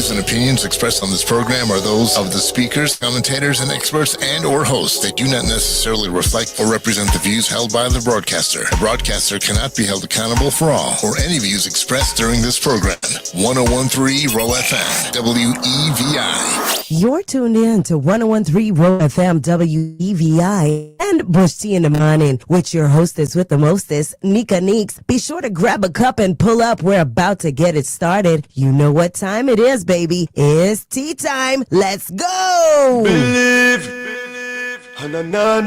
views and opinions expressed on this program are those of the speakers, commentators, and experts and or hosts. They do not necessarily reflect or represent the views held by the broadcaster. The broadcaster cannot be held accountable for all or any views expressed during this program. 101.3 Roe FM, WEVI. You're tuned in to 101.3 Roe FM, WEVI, and Bush Tea in the Morning, with your hostess with the mostest, Neka Neekes. Be sure to grab a cup and pull up. We're about to get it started. You know what time it is, baby. It's tea time. Let's go. Believe. Na,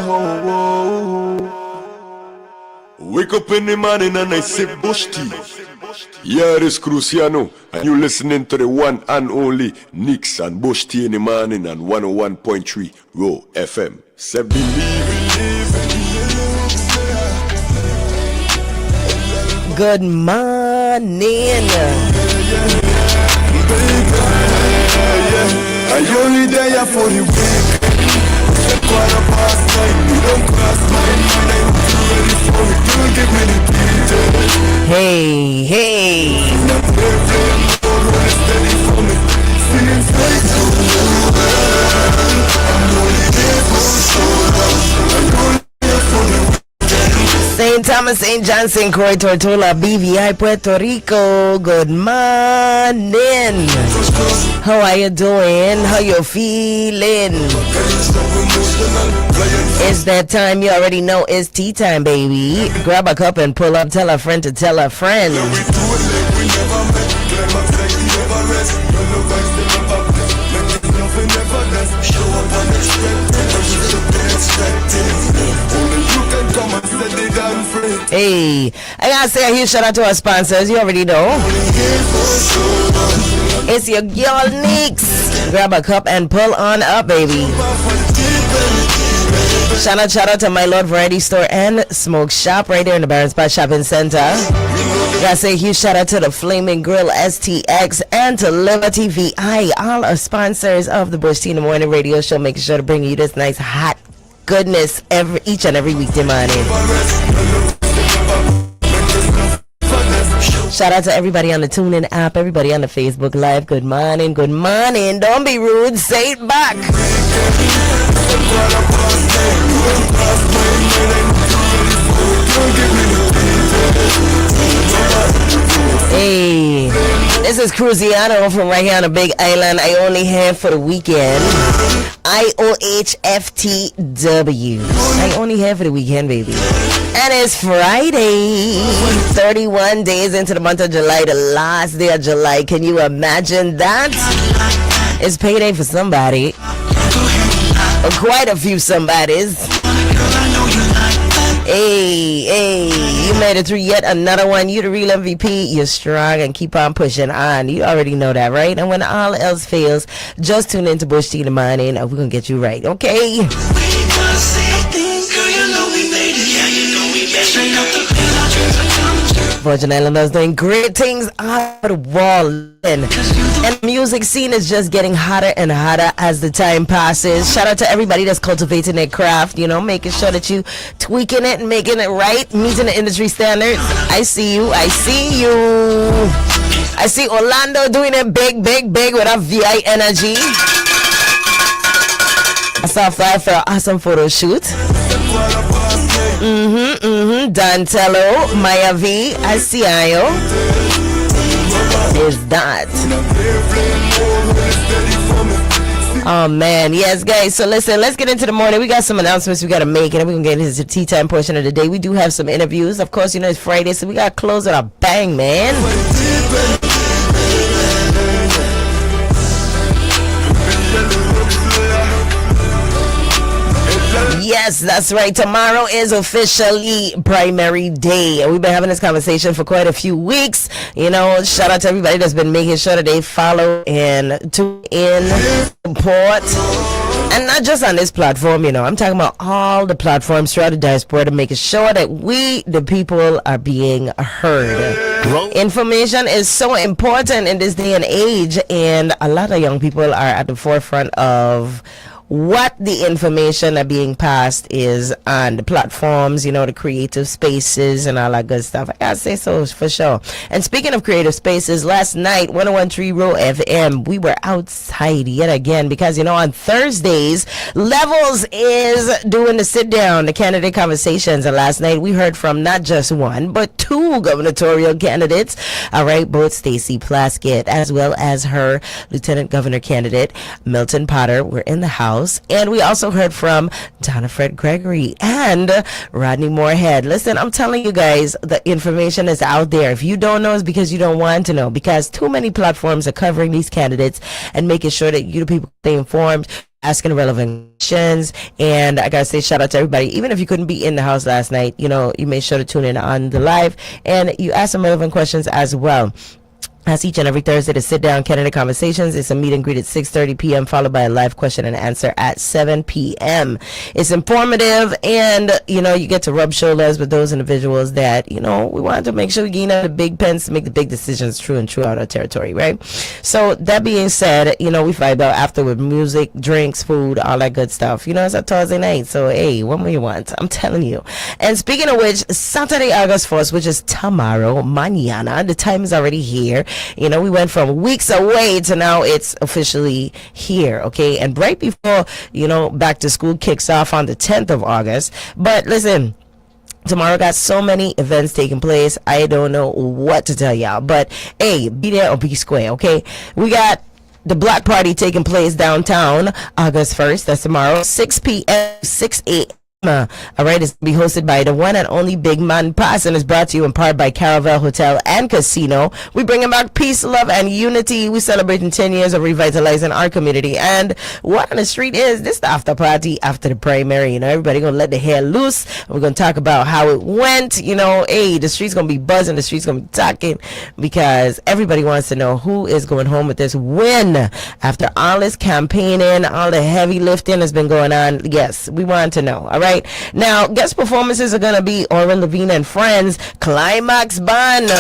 oh, oh. Wake up in the morning and I sip Bush tea. Yeah, this Cruciano, and you're listening to the one and only Neekes and Bush Tea in the Morning on 101.3 Roe FM. Say believe. Good morning. I only there for the week. Hey. St. Thomas, St. John, St. Croix, Tortola, BVI, Puerto Rico. Good morning. How are you doing? How you feeling? It's that time. You already know it's tea time, baby. Grab a cup and pull up. Tell a friend to tell a friend. Hey, I gotta say a huge shout out to our sponsors. You already know. It's your girl Neekes. Grab a cup and pull on up, baby. Shout out to My Lord Variety Store and Smoke Shop right there in the Barron Spot Shopping Center. Gotta say a huge shout out to the Flaming Grill STX and to Liberty VI. All are sponsors of the Bush Tea in the Morning radio show, making sure to bring you this nice hot goodness each and every weekday morning. Shout out to everybody on the TuneIn app, everybody on the Facebook Live. Good morning. Don't be rude. Say it back. Hey, this is Cruciano from right here on the Big Island. I only have for the weekend. IOHFTW. I only have for the weekend, baby. And it's Friday. 31 days into the month of July, the last day of July. Can you imagine that? It's payday for somebody. Or quite a few somebodies. Hey, you made it through yet another one. You the real MVP. You're strong and keep on pushing on. You already know that, right? And when all else fails, just tune into Bush Tea in the Morning and we're going to get you right, okay? Virgin Islanders doing great things out of the wall. And the music scene is just getting hotter and hotter as the time passes. Shout out to everybody that's cultivating their craft, you know, making sure that you tweaking it and making it right, meeting the industry standards. I see you. I see Orlando doing it big with a VI energy. I saw Fly for an awesome photo shoot. Dantello, Maya V, I see you. Is that? Oh man, yes guys, so listen, let's get into the morning. We got some announcements we got to make, and then we're gonna get into the tea time portion of the day. We do have some interviews, of course. You know it's Friday, so we gotta close with a bang, man. Yes, that's right. Tomorrow is officially primary day. And we've been having this conversation for quite a few weeks. You know, shout out to everybody that's been making sure that they follow and tune in, support. And not just on this platform, you know. I'm talking about all the platforms throughout the diaspora to making sure that we, the people, are being heard. Information is so important in this day and age. And a lot of young people are at the forefront of what the information are being passed is on the platforms, you know, the creative spaces and all that good stuff. I gotta say so for sure. And speaking of creative spaces, last night, 101.3 Roe FM, we were outside yet again because, you know, on Thursdays, Levels is doing the sit down, the candidate conversations. And last night we heard from not just one, but two gubernatorial candidates. All right, both Stacey Plaskett as well as her Lieutenant Governor candidate, Milton Potter, were in the house. And we also heard from Donna Fred Gregory and Rodney Moorhead. Listen, I'm telling you guys, the information is out there. If you don't know, it's because you don't want to know, because too many platforms are covering these candidates and making sure that you, the people, stay informed, asking relevant questions. And I gotta say shout out to everybody. Even if you couldn't be in the house last night, you know, you made sure to tune in on the live and you asked some relevant questions as well. As each and every Thursday, the sit-down candidate conversations. It's a meet and greet at 6:30 p.m. followed by a live question and answer at 7 p.m. It's informative, and you know, you get to rub shoulders with those individuals that, you know, we want to make sure we gain out the big pens to make the big decisions true and true out our territory, right? So that being said, you know, we find out after with music, drinks, food, all that good stuff. You know, it's a Thursday night, so hey, what more you want? I'm telling you. And speaking of which, Saturday, August 1st, which is tomorrow, mañana, the time is already here. You know, we went from weeks away to now it's officially here, okay? And right before, you know, back to school kicks off on the 10th of August. But listen, tomorrow got so many events taking place. I don't know what to tell y'all. But, hey, be there or be square, okay? We got the Black Party taking place downtown August 1st. That's tomorrow, 6 p.m., 6 a.m. All right, it's going to be hosted by the one and only Big Man Pass, and is brought to you in part by Caravel Hotel and Casino. We bringing back peace, love, and unity. We celebrating 10 years of revitalizing our community. And what on the street is this, the after party after the primary. You know, everybody going to let the hair loose. We're going to talk about how it went. You know, hey, the street's going to be buzzing. The street's going to be talking because everybody wants to know who is going home with this win. After all this campaigning, all the heavy lifting has been going on. Yes, we want to know. All right. Now, guest performances are going to be Oren Levine and Friends, Climax Band,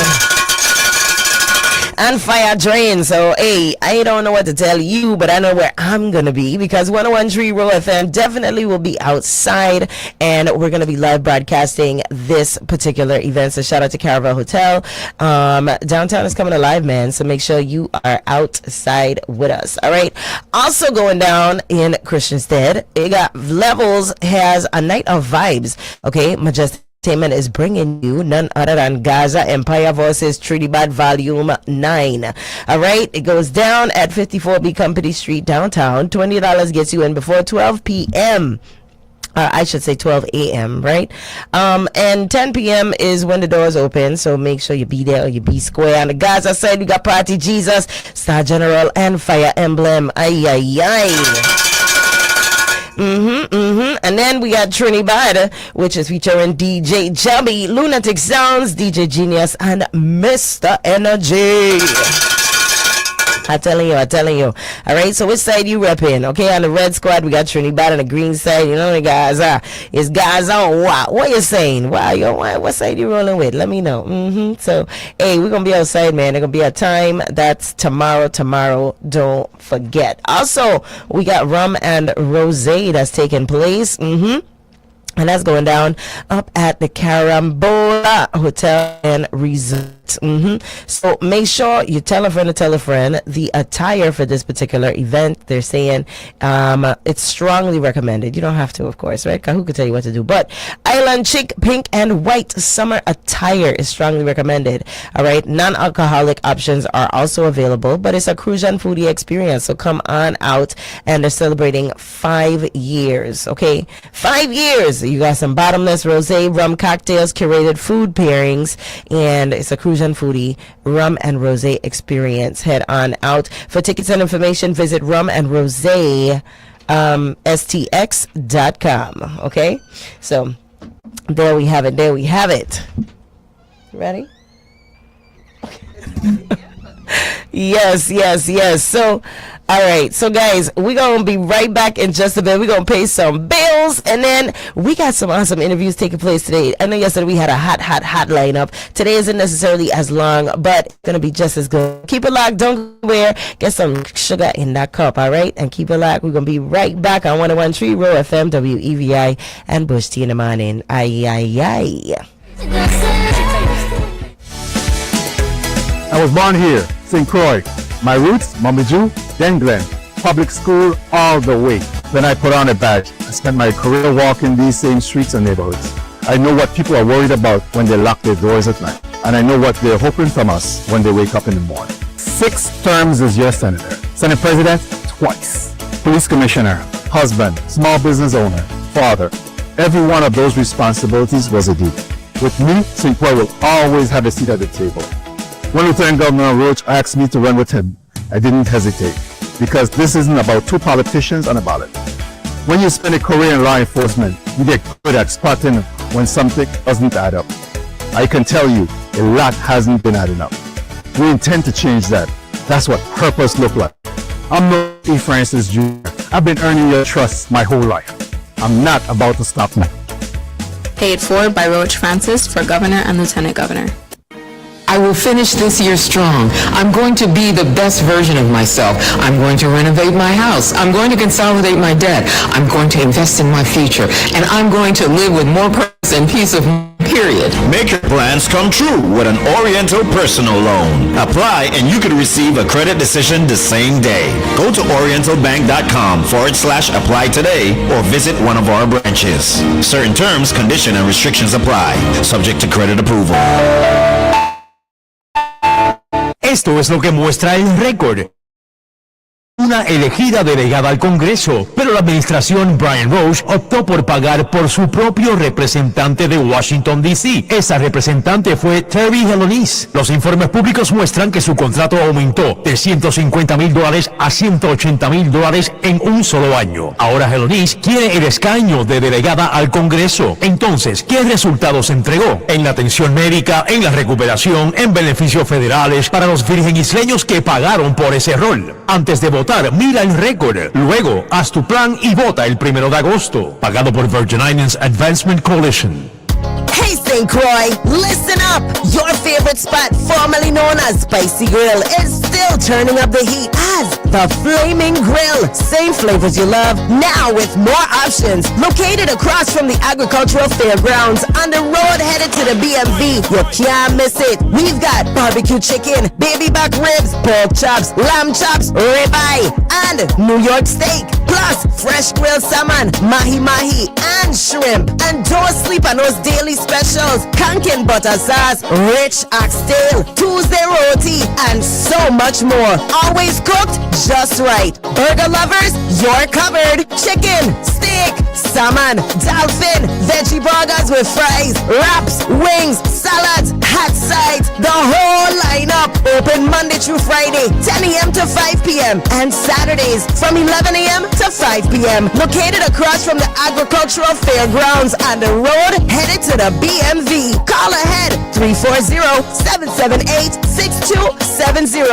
and Fire Drain. So, hey, I don't know what to tell you, but I know where I'm going to be because 101.3 Roe FM definitely will be outside, and we're going to be live broadcasting this particular event. So, shout out to Caravel Hotel. Downtown is coming alive, man. So, make sure you are outside with us. All right. Also going down in Christiansted, it got Levels has a night of vibes. Okay. Majestic Entertainment is bringing you none other than Gaza Empire versus Trinidad Volume 9. All right, it goes down at 54B Company Street downtown. $20 gets you in before 12 p.m. I should say 12 a.m., right? And 10 p.m. is when the doors open, so make sure you be there or you be square. On the Gaza side, we got Party Jesus, Star General, and Fire Emblem. Ay, ay, ay. And then we got Trinidad, which is featuring DJ Jubby, Lunatic Sounds, DJ Genius, and Mr. Energy. I'm telling you. All right, so which side you repping? Okay, on the red squad, we got Trinidad. On the green side, you know the guys are. It's guys on what you saying? What side you rolling with? Let me know. So, hey, we're going to be outside, man. There's going to be a time. That's tomorrow. Don't forget. Also, we got Rum and Rosé that's taking place. And that's going down up at the Carambola Hotel and Resort. So make sure you tell a friend. The attire for this particular event, they're saying it's strongly recommended. You don't have to, of course, right? Who could tell you what to do? But Island Chic Pink and White summer attire is strongly recommended. All right. Non-alcoholic options are also available, but it's a cruise and foodie experience. So come on out, and they're celebrating 5 years. Okay, 5 years. You got some bottomless rosé rum cocktails, curated food pairings, and it's a cruise and foodie rum and rosé experience. Head on out. For tickets and information, visit rumandrosé stx.com. Okay, so there we have it. Ready? Yes. So All right, so guys, we're going to be right back in just a bit. We're going to pay some bills, and then we got some awesome interviews taking place today. I know yesterday we had a hot lineup. Today isn't necessarily as long, but it's going to be just as good. Keep it locked. Don't go anywhere. Get some sugar in that cup, all right? And keep it locked. We're going to be right back on 101.3 Roe FM, WEVI, and Bush T in the morning. Aye, aye, aye. I was born here, St. Croix. My roots, Mamiju, then Glen. Public school all the way. Then I put on a badge. I spent my career walking these same streets and neighborhoods. I know what people are worried about when they lock their doors at night. And I know what they're hoping from us when they wake up in the morning. 6 terms as your senator. Senate president, twice. Police commissioner, husband, small business owner, father. Every one of those responsibilities was a duty. With me, St. Croix will always have a seat at the table. When Lieutenant Governor Roach asked me to run with him, I didn't hesitate, because this isn't about 2 politicians on a ballot. When you spend a career in law enforcement, you get good at spotting when something doesn't add up. I can tell you, a lot hasn't been adding up. We intend to change that. That's what purpose looks like. I'm not E. Francis Jr. I've been earning your trust my whole life. I'm not about to stop now. Paid for by Roach Francis for Governor and Lieutenant Governor. I will finish this year strong. I'm going to be the best version of myself. I'm going to renovate my house. I'm going to consolidate my debt. I'm going to invest in my future. And I'm going to live with more purpose and peace of mind, period. Make your plans come true with an Oriental personal loan. Apply and you could receive a credit decision the same day. Go to orientalbank.com/apply today or visit one of our branches. Certain terms, conditions, and restrictions apply. Subject to credit approval. Esto es lo que muestra el récord. Una elegida delegada al Congreso, pero la administración Brian Roche optó por pagar por su propio representante de Washington, D.C. Esa representante fue Terry Helonis. Los informes públicos muestran que su contrato aumentó de $150,000 a $180,000 en un solo año. Ahora Helonis quiere el escaño de delegada al Congreso. Entonces, ¿qué resultados entregó? En la atención médica, en la recuperación, en beneficios federales para los virgen isleños que pagaron por ese rol. Antes de votar, mira el récord. Luego, haz tu plan y vota el 1 de agosto. Pagado por Virgin Islands Advancement Coalition. Hey St. Croix, listen up! Your favorite spot, formerly known as Spicy Grill, is still turning up the heat as the Flaming Grill. Same flavors you love, now with more options. Located across from the Agricultural Fairgrounds, on the road headed to the BMV. You can't miss it. We've got barbecue chicken, baby back ribs, pork chops, lamb chops, ribeye, and New York steak. Plus, fresh grilled salmon, mahi-mahi, and shrimp. And don't sleep on those daily specials. Kanken butter sauce, rich oxtail, Tuesday roti, and so much more. Always cooked just right. Burger lovers, you're covered. Chicken, steak, salmon, dolphin, veggie burgers with fries, wraps, wings, salads, hot sides. The whole lineup. Open Monday through Friday, 10 a.m. to 5 p.m. and Saturdays from 11 a.m. to 5 p.m. Located across from the Agricultural Fairgrounds on the road headed to the BMV. Call ahead 340-778-6270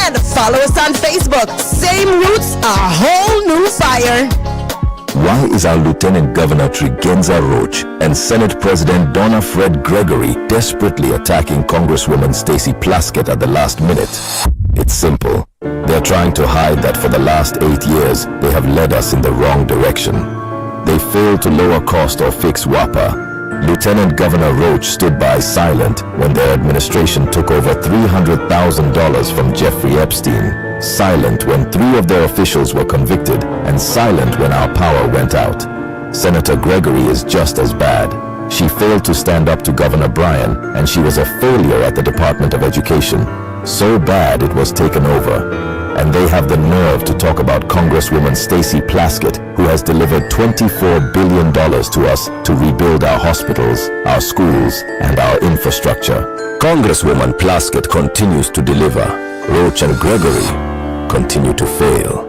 and follow us on Facebook. Same roots, a whole new fire. Why is our Lieutenant Governor Trigenza Roach and Senate President Donna Fred Gregory desperately attacking Congresswoman Stacey Plaskett at the last minute? It's simple. They're trying to hide that for the last 8 years, they have led us in the wrong direction. They failed to lower cost or fix WAPA. Lieutenant Governor Roach stood by silent when their administration took over $300,000 from Jeffrey Epstein. Silent when 3 of their officials were convicted, and silent when our power went out. Senator Gregory is just as bad. She failed to stand up to Governor Bryan, and she was a failure at the Department of Education. So bad it was taken over. And they have the nerve to talk about Congresswoman Stacey Plaskett, who has delivered $24 billion to us to rebuild our hospitals, our schools, and our infrastructure. Congresswoman Plaskett continues to deliver. Roach and Gregory continue to fail.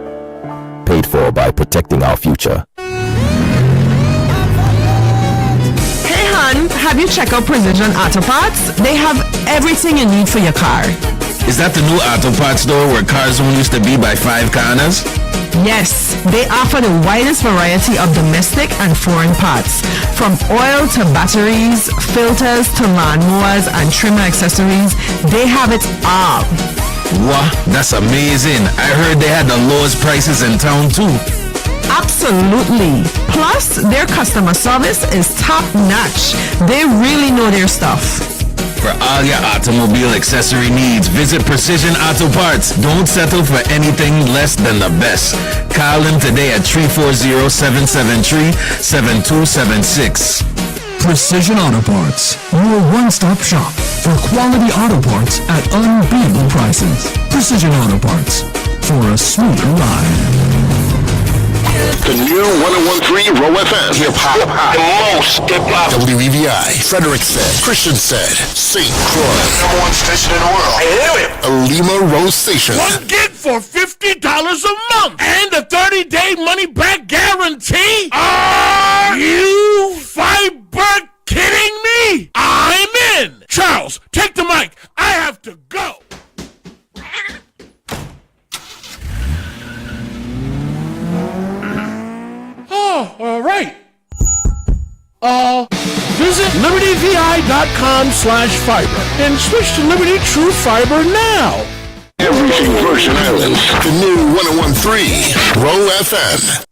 Paid for by protecting our future. Hey hon, have you checked out Precision Auto Parts? They have everything you need for your car. Is that the new auto parts store where cars only used to be by 5 corners? Yes, they offer the widest variety of domestic and foreign parts. From oil to batteries, filters to lawnmowers and trimmer accessories, they have it all. Wow, that's amazing. I heard they had the lowest prices in town too. Absolutely. Plus, their customer service is top notch. They really know their stuff. For all your automobile accessory needs, visit Precision Auto Parts. Don't settle for anything less than the best. Call them today at 340-773-7276. Precision Auto Parts, your one-stop shop for quality auto parts at unbeatable prices. Precision Auto Parts, for a smoother ride. The new 101.3 Roe FM. Hip-hop. The most hip-hop. WEVI. Frederickson. Christiansted. St. Croix. #1 station in the world. I hear it. A Lima Rose station. 1 gig for $50 a month. And a 30-day money-back guarantee. Are you fiber kidding me? I'm in. Charles, take the mic. I have to go. Oh, all right. Visit libertyvi.com/fiber and switch to Liberty True Fiber now. Everything Virgin Islands. The new 101.3 Roe FM.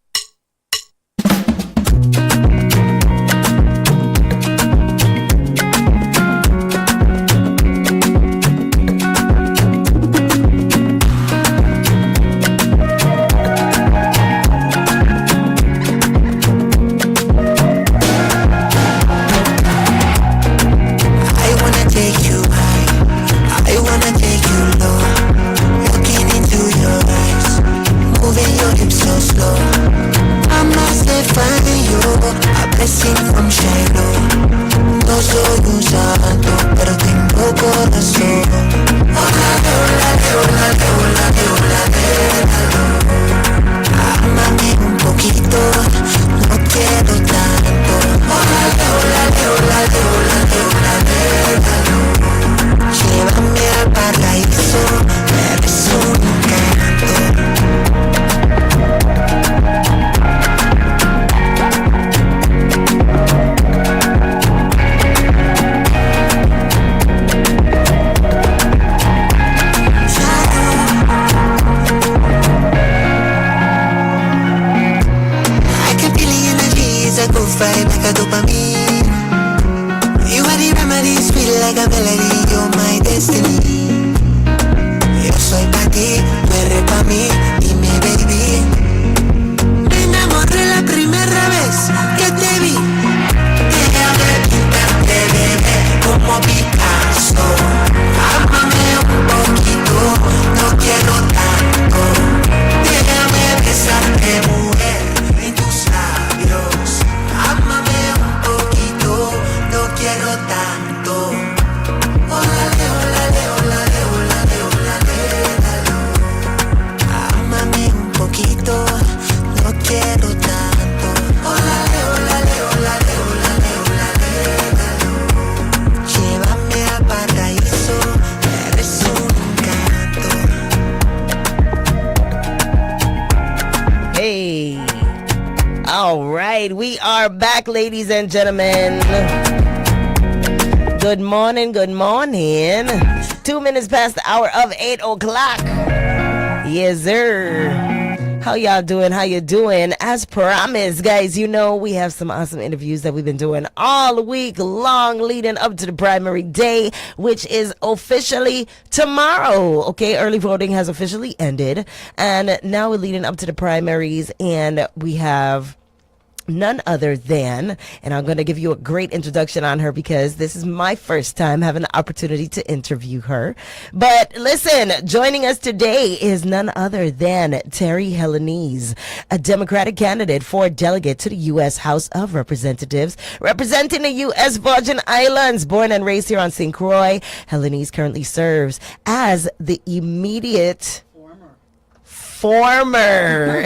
We are back, ladies and gentlemen. Good morning, good morning. 2 minutes past the hour of 8 o'clock. Yes, sir. How y'all doing? How you doing? As promised, guys, you know we have some awesome interviews that we've been doing all week long leading up to the primary day, which is officially tomorrow. Okay, early voting has officially ended, and now we're leading up to the primaries, and we have none other than, and I'm going to give you a great introduction on her because this is my first time having the opportunity to interview her. But listen, joining us today is none other than Terry Helenese, a Democratic candidate for delegate to the U.S. House of Representatives, representing the U.S. Virgin Islands. Born and raised here on St. Croix, Helenese currently serves as the immediate former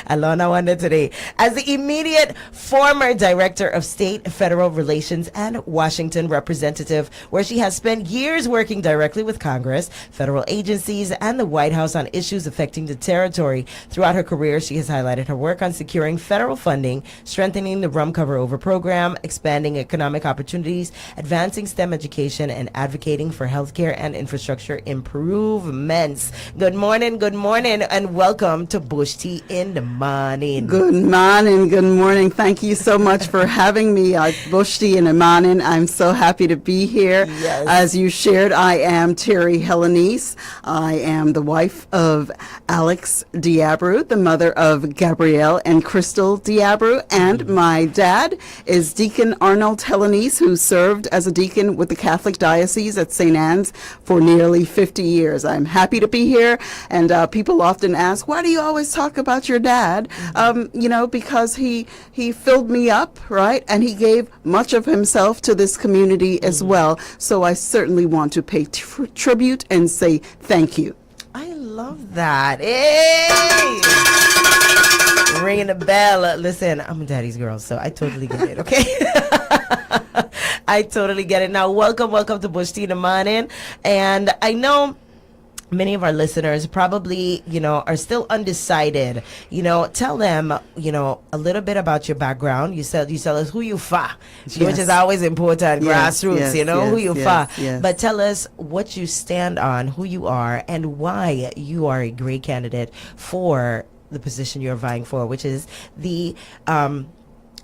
Alona Wanda today. As the immediate former Director of State Federal Relations and Washington representative, where she has spent years working directly with Congress, federal agencies, and the White House on issues affecting the territory. Throughout her career, she has highlighted her work on securing federal funding, strengthening the Rum Cover Over program, expanding economic opportunities, advancing STEM education, and advocating for healthcare and infrastructure improvements. Good morning, and welcome to Bush Tea in the Morning. Good morning. Thank you so much for having me at Bush Tea in the Morning. I'm so happy to be here. Yes. As you shared, I am Terry Helenice. I am the wife of Alex Diabru, the mother of Gabrielle and Crystal Diabru, and my dad is Deacon Arnold Helenice, who served as a deacon with the Catholic Diocese at St. Anne's for nearly 50 years. I'm happy to be here, and people often ask, why do you always talk about your dad? Because he filled me up, right? And he gave much of himself to this community as well. So I certainly want to pay tribute and say thank you. I love that. Hey! Ringing the bell. Listen, I'm a daddy's girl, so I totally get it, okay? I totally get it. Now, welcome to Bush Tea in the Morning. And I know many of our listeners probably, are still undecided. Tell them, a little bit about your background. You tell us who you fa, Yes. which is always important, Yes, grassroots, yes, who you fa. yes. But tell us what you stand on, who you are, and why you are a great candidate for the position you're vying for, which is the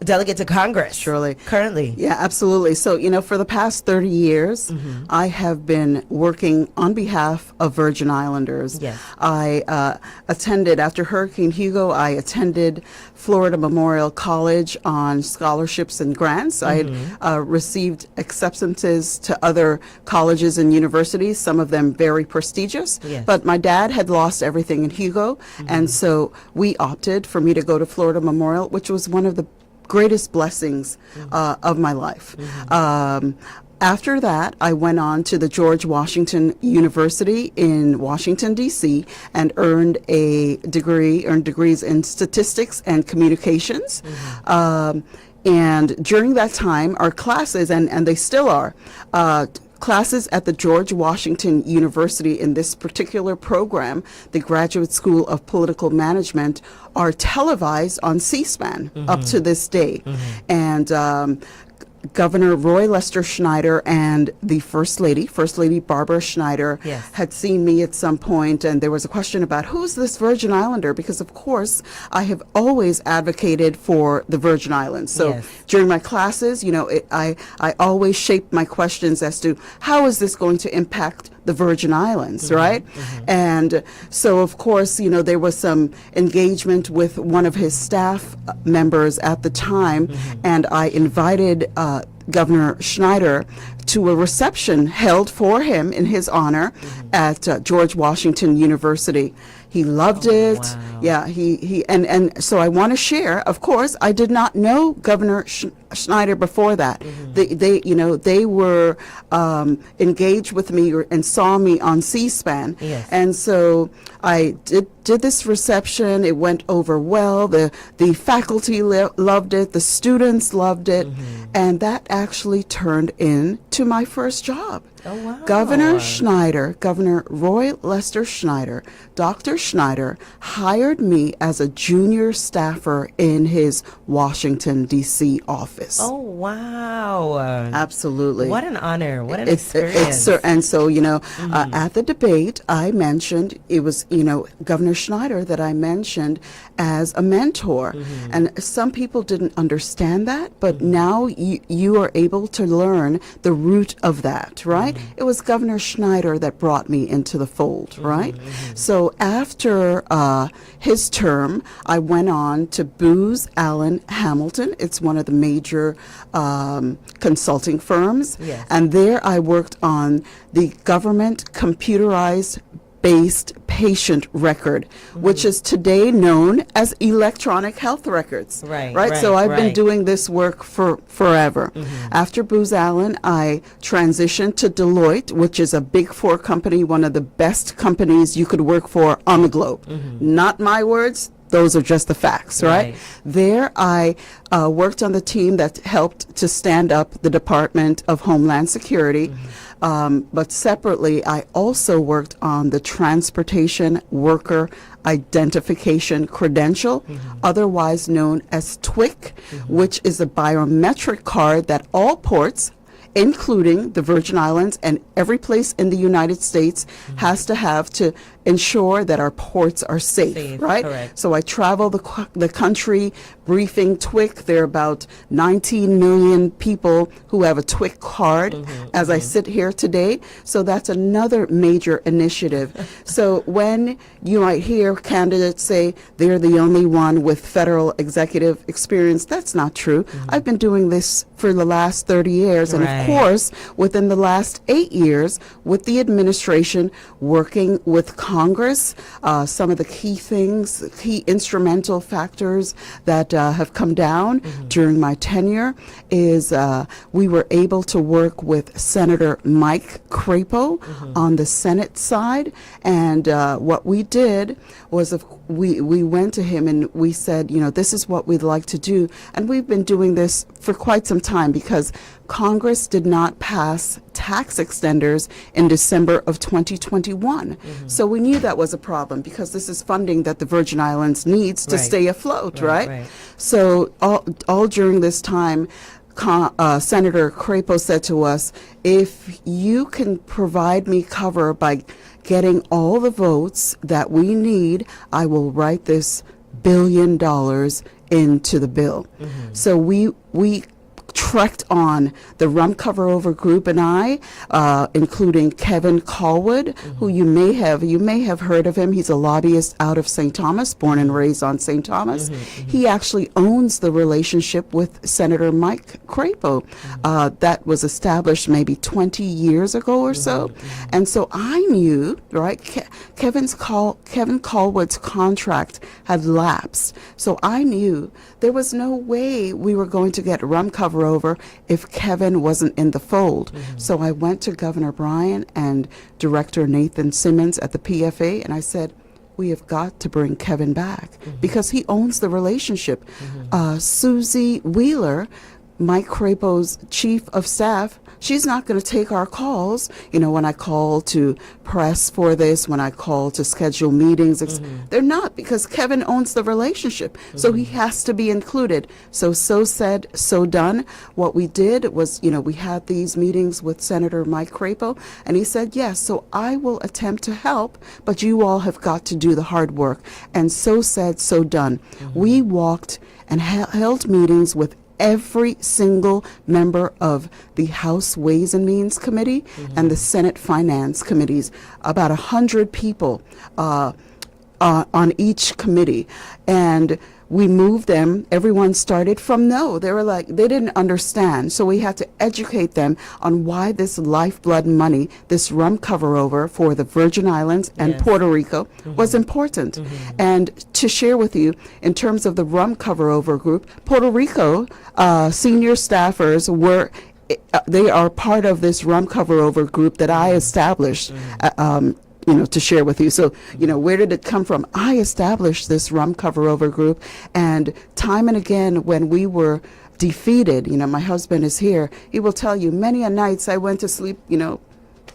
delegate to Congress. Surely. Currently. Yeah, absolutely. So, for the past 30 years, I have been working on behalf of Virgin Islanders. Yes. I attended, after Hurricane Hugo, I attended Florida Memorial College on scholarships and grants. I had received acceptances to other colleges and universities, some of them very prestigious. Yes. But my dad had lost everything in Hugo, and so we opted for me to go to Florida Memorial, which was one of the greatest blessings of my life. After that, I went on to the George Washington University in Washington, D.C., and earned degrees in statistics and communications. And during that time, our classes, and they still are, classes at the George Washington University in this particular program, the Graduate School of Political Management, are televised on C-SPAN up to this day. And Governor Roy Lester Schneider and the First Lady Barbara Schneider, Yes. had seen me at some point, and there was a question about who's this Virgin Islander, because of course I have always advocated for the Virgin Islands. So Yes. during my classes, I always shape my questions as to how is this going to impact the Virgin Islands, right? And so, of course, there was some engagement with one of his staff members at the time, and I invited Governor Schneider to a reception held for him in his honor at George Washington University. He loved it. Wow. Yeah, and so I want to share. Of course, I did not know Governor Schneider before that. They were engaged with me and saw me on C-SPAN. Yes. And so I did this reception. It went over well. The faculty loved it. The students loved it. And that actually turned into my first job. Oh, wow. Governor Roy Lester Schneider, Dr. Schneider hired me as a junior staffer in his Washington, D.C. office. Oh, wow. Absolutely. What an honor. What an experience. And so, at the debate, I mentioned, it was, Governor Schneider that I mentioned as a mentor. And some people didn't understand that, but now you are able to learn the root of that, right? It was Governor Schneider that brought me into the fold, right? So after his term, I went on to Booz Allen Hamilton. It's one of the major consulting firms. Yes. And there I worked on the government computerized based patient record, which is today known as electronic health records. Right. So I've been doing this work for forever. After Booz Allen, I transitioned to Deloitte, which is a Big Four company, one of the best companies you could work for on the globe. Not my words. Those are just the facts, right? There, I worked on the team that helped to stand up the Department of Homeland Security. But separately, I also worked on the Transportation Worker Identification Credential, otherwise known as TWIC, which is a biometric card that all ports, including the Virgin Islands and every place in the United States, has to have to ensure that our ports are safe, right? Correct. So I travel the country briefing TWIC. There are about 19 million people who have a TWIC card as I sit here today. So that's another major initiative. So when you might hear candidates say they're the only one with federal executive experience, that's not true. I've been doing this for the last 30 years. And of course, within the last 8 years, with the administration, working with Congress, some of the key things, key instrumental factors that have come down during my tenure is we were able to work with Senator Mike Crapo on the Senate side. And what we did was we went to him and we said, you know, this is what we'd like to do. And we've been doing this for quite some time because Congress did not pass tax extenders in December of 2021. So we knew that was a problem because this is funding that the Virgin Islands needs to stay afloat, right? So all during this time, Senator Crapo said to us, if you can provide me cover by getting all the votes that we need, I will write this $1 billion into the bill. So we trekked on, the Rum Cover Over group and I, including Kevin Callwood, who you may have heard of him. He's a lobbyist out of St. Thomas, born and raised on St. Thomas. He actually owns the relationship with Senator Mike Crapo that was established maybe 20 years ago or so. And so I knew, right, Kevin Callwood's contract had lapsed. So I knew there was no way we were going to get Rum Cover Over if Kevin wasn't in the fold. So I went to Governor Bryan and Director Nathan Simmons at the PFA and I said, we have got to bring Kevin back because he owns the relationship. Susie Wheeler, Mike Crapo's chief of staff, she's not going to take our calls. You know, when I call to press for this, when I call to schedule meetings, they're not, because Kevin owns the relationship. So he has to be included. So said, so done. What we did was, you know, we had these meetings with Senator Mike Crapo, and he said, yes, so I will attempt to help, but you all have got to do the hard work. And so said, so done. We walked and held meetings with every single member of the House Ways and Means Committee and the Senate Finance Committees, about 100 people on each committee. And we moved them. Everyone started from no. They were like, they didn't understand. So we had to educate them on why this lifeblood money, this Rum Cover Over for the Virgin Islands and Puerto Rico was important. And to share with you, in terms of the Rum Cover Over group, Puerto Rico senior staffers were they are part of this Rum Cover Over group that I established. You know, to share with you. So, you know, where did it come from? I established this Rum Cover Over group, and time and again when we were defeated, you know, my husband is here, he will tell you many a nights I went to sleep, you know,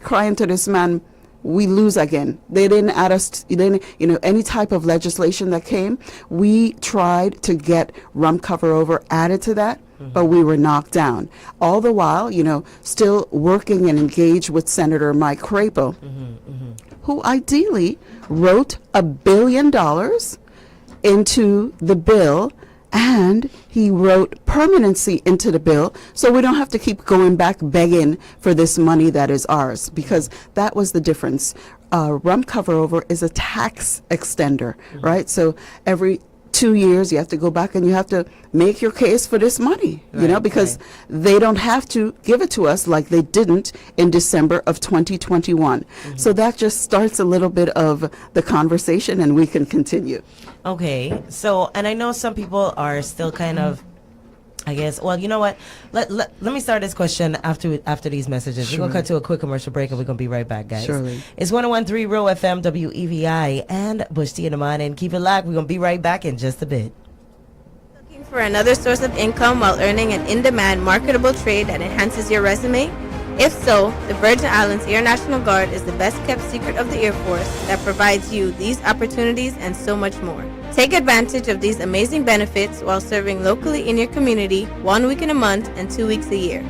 crying to this man, we lose again. They didn't add us, you know, any type of legislation that came, we tried to get Rum Cover Over added to that, but we were knocked down. All the while, you know, still working and engaged with Senator Mike Crapo, who ideally wrote $1 billion into the bill, and he wrote permanency into the bill, so we don't have to keep going back begging for this money that is ours, because that was the difference. Rum Cover Over is a tax extender, right? So every 2 years, you have to go back and you have to make your case for this money, because they don't have to give it to us like they didn't in December of 2021. So that just starts a little bit of the conversation, and we can continue. Okay, so, and I know some people are still kind of, I guess, well, you know what? Let me start this question after these messages. We're going to cut to a quick commercial break, and we're going to be right back, guys. Surely. It's 101.3 Roe FM, WEVI, and Bush T in the morning. Keep it locked. We're going to be right back in just a bit. Looking for another source of income while earning an in-demand marketable trade that enhances your resume? If so, the Virgin Islands Air National Guard is the best-kept secret of the Air Force that provides you these opportunities and so much more. Take advantage of these amazing benefits while serving locally in your community 1 week in a month and 2 weeks a year.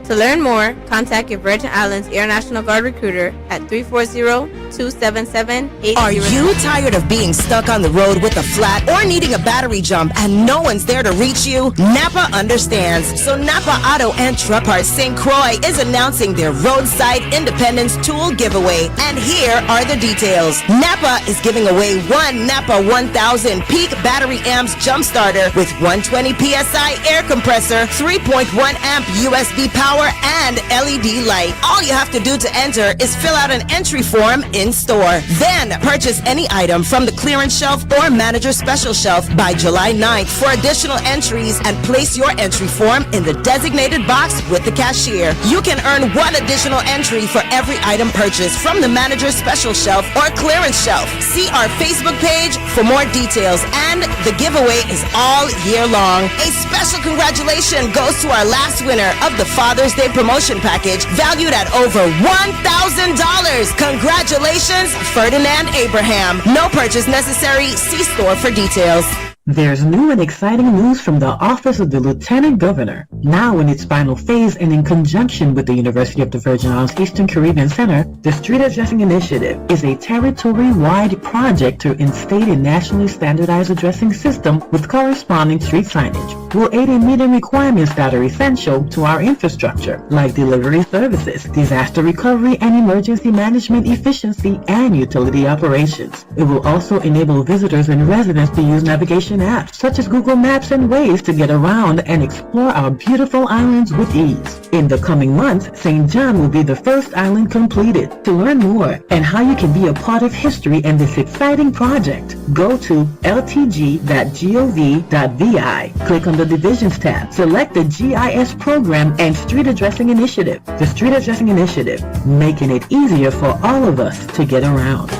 To learn more, contact your Virgin Islands Air National Guard recruiter at 340-277-8000. Are you tired of being stuck on the road with a flat or needing a battery jump and no one's there to reach you? Napa understands. So Napa Auto and Truck Parts St. Croix is announcing their Roadside Independence Tool giveaway. And here are the details. Napa is giving away one Napa 1000 peak battery amps jump starter with 120 PSI air compressor, 3.1 amp USB power, and LED light. All you have to do to enter is fill out an entry form in store. Then purchase any item from the clearance shelf or manager special shelf by July 9th for additional entries, and place your entry form in the designated box with the cashier. You can earn one additional entry for every item purchased from the manager special shelf or clearance shelf. See our Facebook page for more details, and the giveaway is all year long. A special congratulations goes to our last winner of the Father's Day promotion package, valued at over $1,000. Congratulations, Ferdinand Abraham. No purchase necessary. See store for details. There's new and exciting news from the Office of the Lieutenant Governor. Now in its final phase and in conjunction with the University of the Virgin Islands Eastern Caribbean Center, the Street Addressing Initiative is a territory-wide project to instate a nationally standardized addressing system with corresponding street signage. Will aid in meeting requirements that are essential to our infrastructure, like delivery services, disaster recovery and emergency management efficiency, and utility operations. It will also enable visitors and residents to use navigation apps such as Google Maps and Waze to get around and explore our beautiful islands with ease. In the coming months, St. John will be the first island completed. To learn more and how you can be a part of history and this exciting project, go to ltg.gov.vi. Click on the Divisions tab, select the GIS program and Street Addressing Initiative. The Street Addressing Initiative, making it easier for all of us to get around.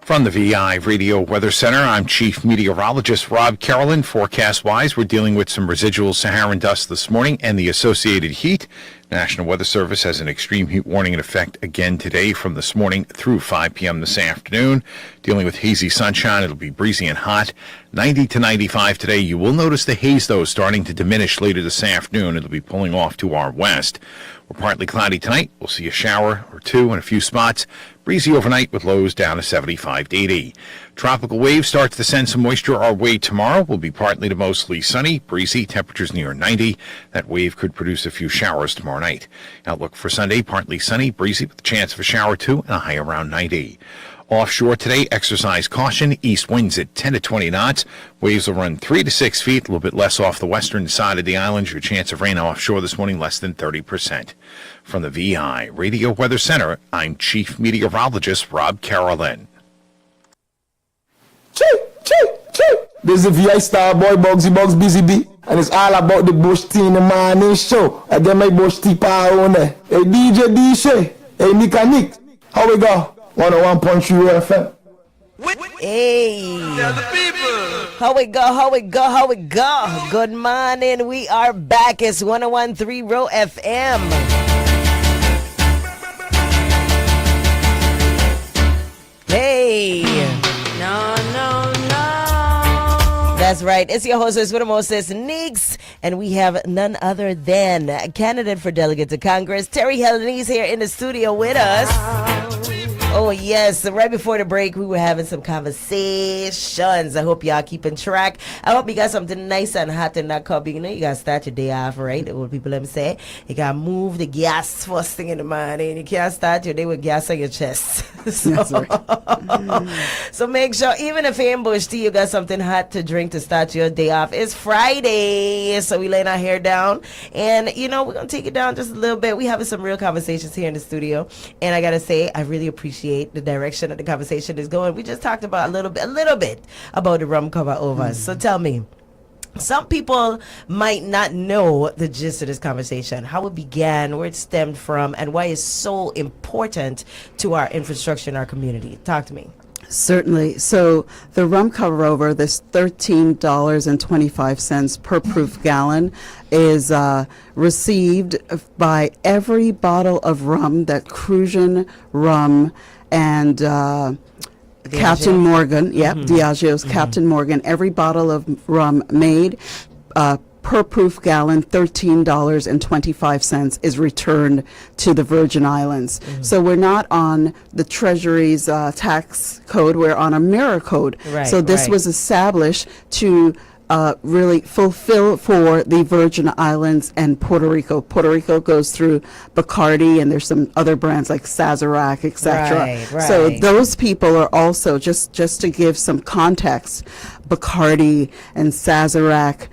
From the VI Radio Weather Center, I'm Chief Meteorologist Rob Carolyn. Forecast-wise, we're dealing with some residual Saharan dust this morning and the associated heat. National Weather Service has an extreme heat warning in effect again today from this morning through 5 p.m. this afternoon. Dealing with hazy sunshine, it'll be breezy and hot. 90 to 95 today. You will notice the haze, though, starting to diminish later this afternoon. It'll be pulling off to our west. We're partly cloudy tonight. We'll see a shower or two in a few spots. Breezy overnight with lows down to 75 to 80. Tropical wave starts to send some moisture our way tomorrow. Will be partly to mostly sunny, breezy, temperatures near 90. That wave could produce a few showers tomorrow night. Outlook for Sunday, partly sunny, breezy with a chance of a shower or two and a high around 90. Offshore today, exercise caution. East winds at 10 to 20 knots. Waves will run 3 to 6 feet, a little bit less off the western side of the island. Your chance of rain offshore this morning, less than 30%. From the VI Radio Weather Center, I'm Chief Meteorologist Rob Carolyn. This is the VI Star Boy, Bugsy Bugs Busy Bee, and it's all about the Bush Tea in the morning show. I get my Bush Tea power on there. Hey DJ DJ, hey Neka Neekes, how we go? 101.3 Roe FM. Hey. Tell the people. How we go, how we go, how we go. Good morning. We are back. It's 101.3 Roe FM. Hey. No. That's right. It's your hostess with the Moses Neeks, and we have none other than candidate for delegate to Congress, Terry Helenese, here in the studio with us. Oh, Oh, yes. So right before the break, we were having some conversations. I hope y'all keeping track. I hope you got something nice and hot in that cup. You know, you got to start your day off, right? What people let me say. You got to move the gas first thing in the morning. You can't start your day with gas on your chest. So make sure, even if you're in bush tea, you got something hot to drink to start your day off. It's Friday, so we laying our hair down. And, you know, we're going to take it down just a little bit. We having some real conversations here in the studio. And I got to say, I really appreciate the direction that the conversation is going. We just talked about a little bit about the rum cover overs. So tell me, some people might not know the gist of this conversation, how it began, where it stemmed from, and why it's so important to our infrastructure in our community. Talk to me. Certainly. So the rum cover over, this $13.25 per proof gallon, is received by every bottle of rum that Crucian Rum and Captain Morgan, Diageo's Captain Morgan, every bottle of rum made per proof gallon, $13.25 is returned to the Virgin Islands. So we're not on the Treasury's tax code, we're on a mirror code. So this was established to really fulfill for the Virgin Islands and Puerto Rico. Puerto Rico goes through Bacardi, and there's some other brands like Sazerac, etc. So those people are also, just to give some context, Bacardi and Sazerac,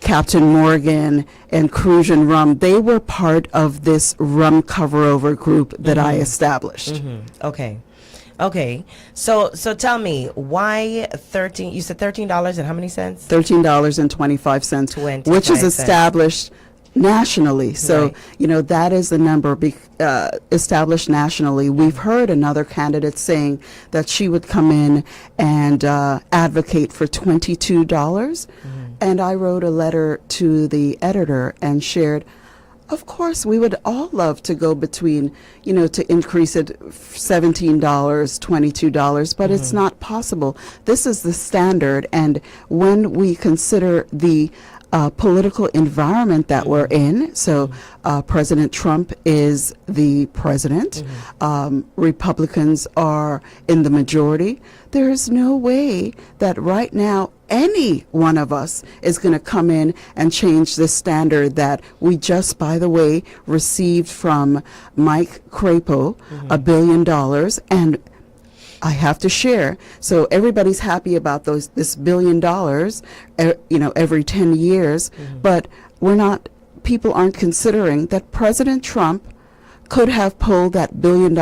Captain Morgan and Crucian Rum, they were part of this rum cover over group that I established. Okay. So tell me, why 13, you said $13 and how many cents? $13.25, which is established nationally. So, you know, that is the number established nationally. We've heard another candidate saying that she would come in and advocate for $22. And I wrote a letter to the editor and shared, of course, we would all love to go between, you know, to increase it $17, $22, but it's not possible. This is the standard. And when we consider the political environment that we're in, so President Trump is the president, Republicans are in the majority, there is no way that right now any one of us is going to come in and change the standard that we just, by the way, received from Mike Crapo, $1 billion, and I have to share. So everybody's happy about this $1 billion, you know, every 10 years, but people aren't considering that President Trump could have pulled that $1 billion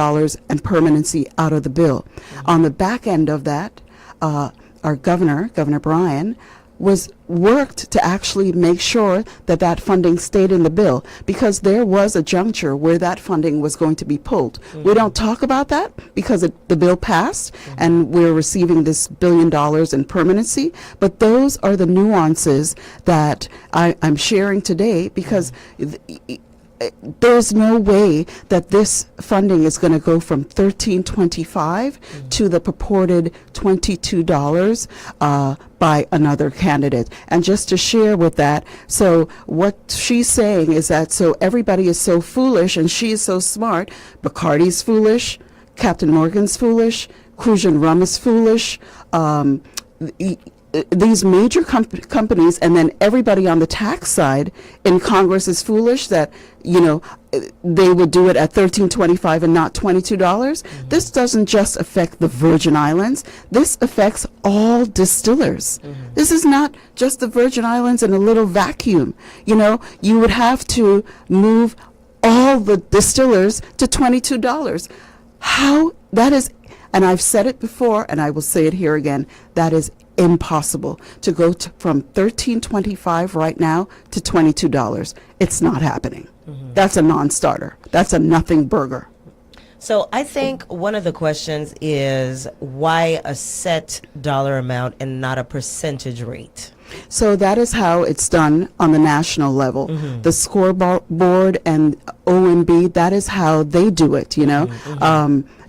and permanency out of the bill. On the back end of that, our Governor Bryan, was worked to actually make sure that that funding stayed in the bill, because there was a juncture where that funding was going to be pulled. We don't talk about that because the bill passed and we're receiving this $1 billion in permanency, but those are the nuances that I'm sharing today, because there's no way that this funding is going to go from $13.25 to the purported $22 by another candidate. And just to share with that, so what she's saying is that, so everybody is so foolish and she is so smart. Bacardi's foolish, Captain Morgan's foolish, Crucian Rum is foolish, these major companies, and then everybody on the tax side in Congress is foolish that, you know, they would do it at $13.25 and not $22. This doesn't just affect the Virgin Islands. This affects all distillers. This is not just the Virgin Islands in a little vacuum. You know, you would have to move all the distillers to $22. How that is, and I've said it before and I will say it here again, that is impossible to go from $13.25 right now to $22. It's not happening. That's a non-starter. That's a nothing burger. So I think one of the questions is, why a set dollar amount and not a percentage rate? So that is how it's done on the national level. The scoreboard and OMB, that is how they do it, you know.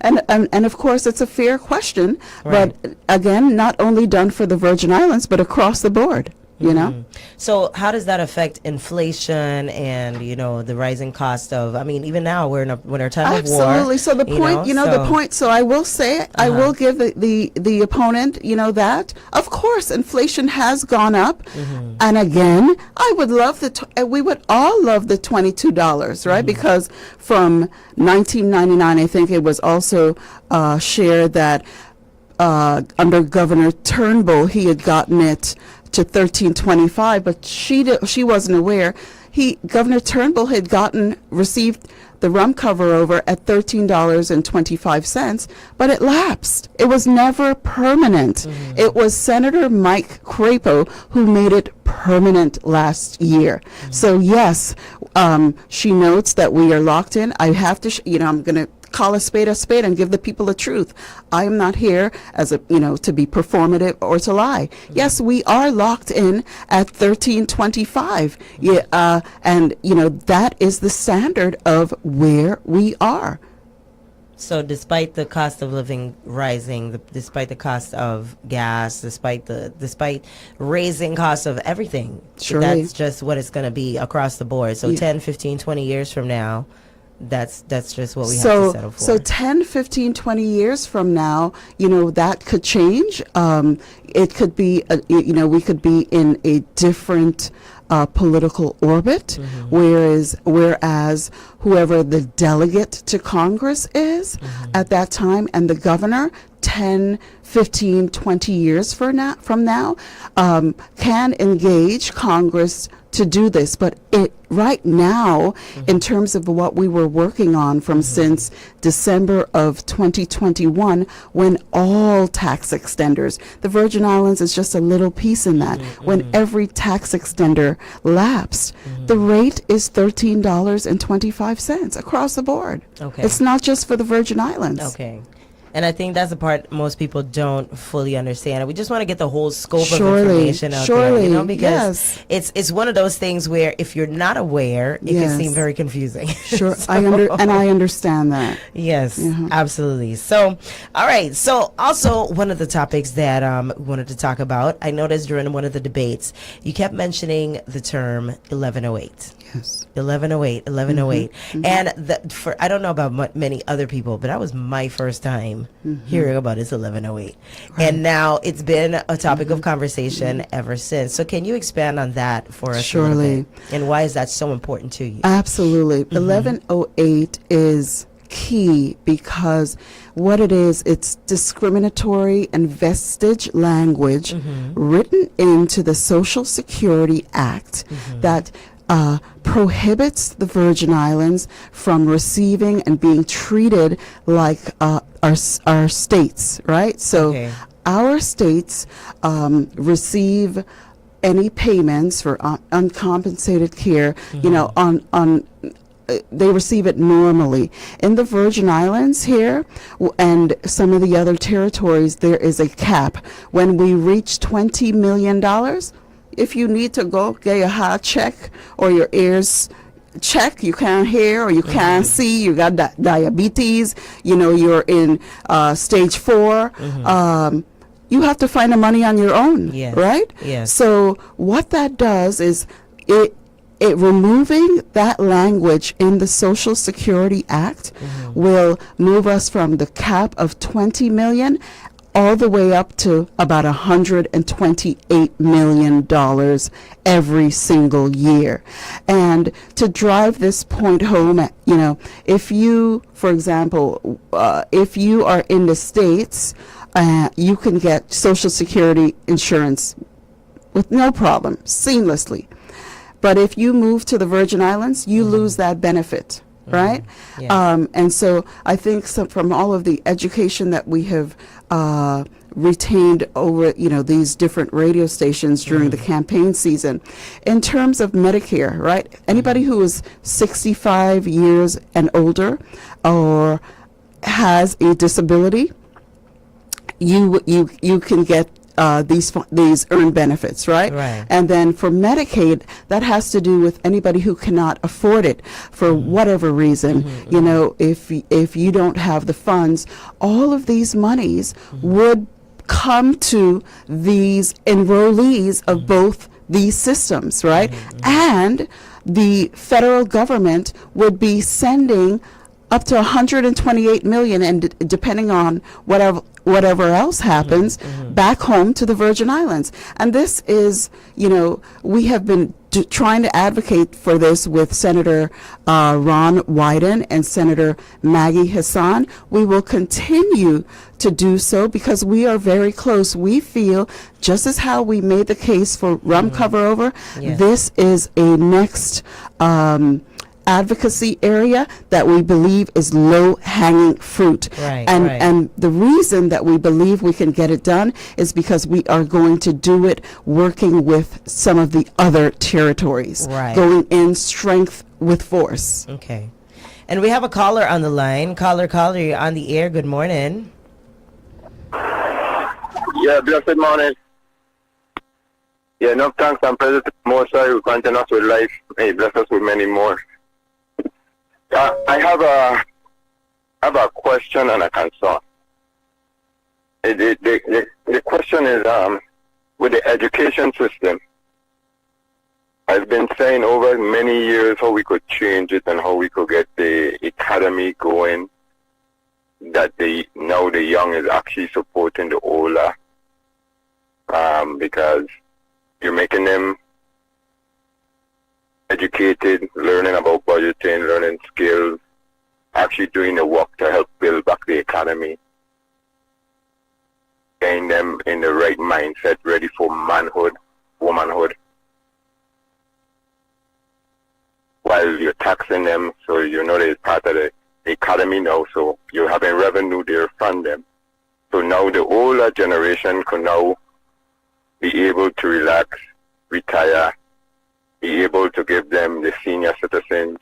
And of course, it's a fair question, but again, not only done for the Virgin Islands, but across the board. you know? So how does that affect inflation and, the rising cost of, even now we're in a time of war. Absolutely. So the point, the point, so I will say, I will give the opponent, that, of course, inflation has gone up. And again, I would love we would all love the $22, right? Because from 1999, I think it was also shared that under Governor Turnbull, he had gotten it to $13.25, but she wasn't aware. Governor Turnbull had received the rum cover over at $13.25, but it lapsed. It was never permanent. It was Senator Mike Crapo who made it permanent last year. So yes, she notes that we are locked in. I have to, I'm going to call a spade and give the people the truth. I am not here as to be performative or to lie. Yes, we are locked in at $13.25. Yeah, and that is the standard of where we are. So despite the cost of living rising, despite the cost of gas, despite raising costs of everything, that's just what it's going to be across the board. So 10, 15, 20 years from now, that's just what we have to settle for. So 10, 15, 20 years from now, that could change. It could be, we could be in a different political orbit, whereas whoever the delegate to Congress is at that time and the governor 10, 15, 20 years from now can engage Congress to do this. But right now, in terms of what we were working on since December of 2021, when all tax extenders, the Virgin Islands is just a little piece in that, when every tax extender lapsed, the rate is $13.25 across the board. Okay. It's not just for the Virgin Islands. Okay. And I think that's the part most people don't fully understand. And we just want to get the whole scope of information out there, because it's one of those things where if you're not aware, it can seem very confusing. Sure, I understand that. Yes, absolutely. So, all right. So, also one of the topics that we wanted to talk about, I noticed during one of the debates, you kept mentioning the term 1108. Yes. 1108. And I don't know about many other people, but that was my first time hearing about this 1108. And now it's been a topic of conversation ever since. So can you expand on that for us? Surely. And why is that so important to you? Absolutely. 1108 is key because what it is, it's discriminatory and vestige language written into the Social Security Act that prohibits the Virgin Islands from receiving and being treated like our states, right? So our states receive any payments for uncompensated care, they receive it normally. In the Virgin Islands here and some of the other territories, there is a cap. When we reach $20 million, if you need to go get your heart check or your ears check, you can't hear or you can't see, you got diabetes, you're in stage 4, you have to find the money on your own, right? Yes. So what that does is it removing that language in the Social Security Act will move us from the cap of 20 million all the way up to about $128 million every single year. And to drive this point home, if you, for example, if you are in the States, you can get Social Security insurance with no problem, seamlessly. But if you move to the Virgin Islands, you lose that benefit. Right? And so I think from all of the education that we have retained over, these different radio stations during the campaign season, in terms of Medicare, right? Anybody who is 65 years and older or has a disability, you can get these earned benefits, right? And then for Medicaid, that has to do with anybody who cannot afford it for whatever reason. If you don't have the funds, all of these monies would come to these enrollees of both these systems, right? And the federal government would be sending up to 128 million, and depending on whatever else happens, back home to the Virgin Islands. And this is, we have been trying to advocate for this with Senator Ron Wyden and Senator Maggie Hassan. We will continue to do so because we are very close. We feel, just as how we made the case for rum cover over, this is a next advocacy area that we believe is low-hanging fruit. And the reason that we believe we can get it done is because we are going to do it working with some of the other territories, going in strength with force. Okay. And we have a caller on the line. Caller, you're on the air. Good morning. Yeah, blessed morning. Yeah, enough thanks and praise to the Most High who content us with life. Hey, bless us with many more. I have a question and a concern. The question is with the education system. I've been saying over many years how we could change it and how we could get the academy going. That now the young is actually supporting the older, because you're making them educated, learning about budgeting, learning skills, actually doing the work to help build back the economy, getting them in the right mindset, ready for manhood, womanhood, while you're taxing them, so they're part of the economy now, so you're having revenue there from them. So now the older generation can now be able to relax, retire, be able to give them, the senior citizens,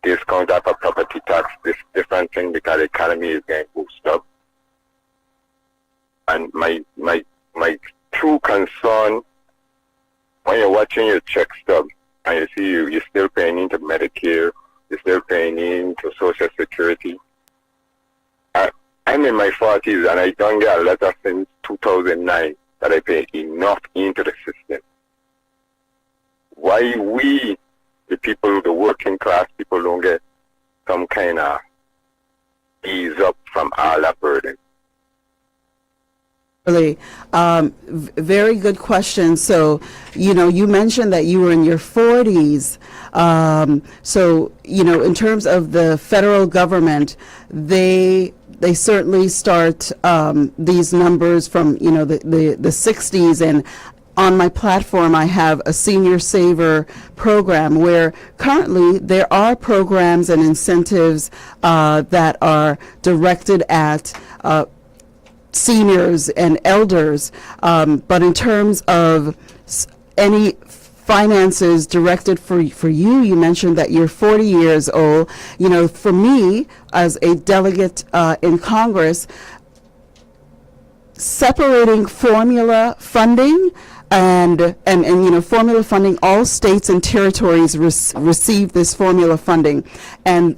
discount off of property tax, this different thing, because the economy is getting boosted up. And my true concern, when you're watching your check stub and you see you're still paying into Medicare, you're still paying into Social Security. I'm in my 40s and I don't get a letter since 2009 that I pay enough into the system. Why we, the people, the working class people, don't get some kind of ease up from all that burden? Really, very good question. So, you mentioned that you were in your 40s. So, in terms of the federal government, they certainly start these numbers from, the 60s. And on my platform, I have a senior saver program where currently there are programs and incentives that are directed at seniors and elders, but in terms of any finances directed for you, you mentioned that you're 40 years old. For me, as a delegate in Congress, separating formula funding and formula funding, all states and territories receive this formula funding, and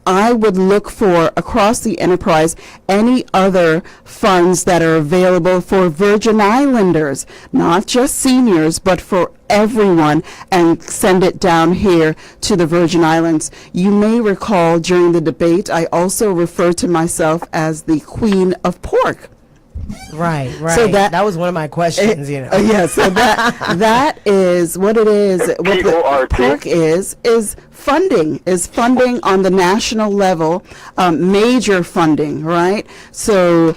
I would look for, across the enterprise, any other funds that are available for Virgin Islanders, not just seniors, but for everyone, and send it down here to the Virgin Islands. You may recall during the debate, I also referred to myself as the Queen of Pork. Right. So that was one of my questions, Yeah, so that is what it is. What the pork is funding on the national level, major funding, right? So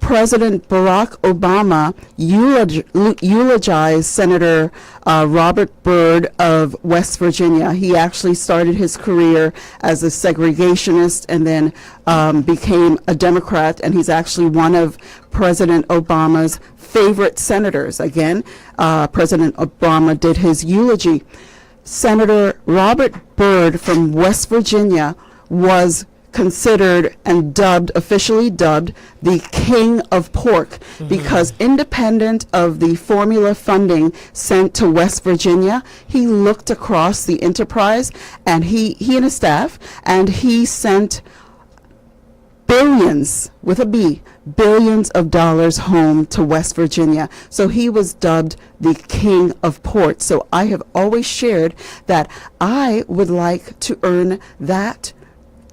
President Barack Obama eulogized Senator Robert Byrd of West Virginia. He actually started his career as a segregationist and then became a Democrat, and he's actually one of President Obama's favorite senators. Again, President Obama did his eulogy. Senator Robert Byrd from West Virginia was considered and officially dubbed the King of Pork, because independent of the formula funding sent to West Virginia, he looked across the enterprise, and he and his staff, and he sent billions billions, with a B, billions of dollars home to West Virginia. So he was dubbed the king of ports. So I have always shared that I would like to earn that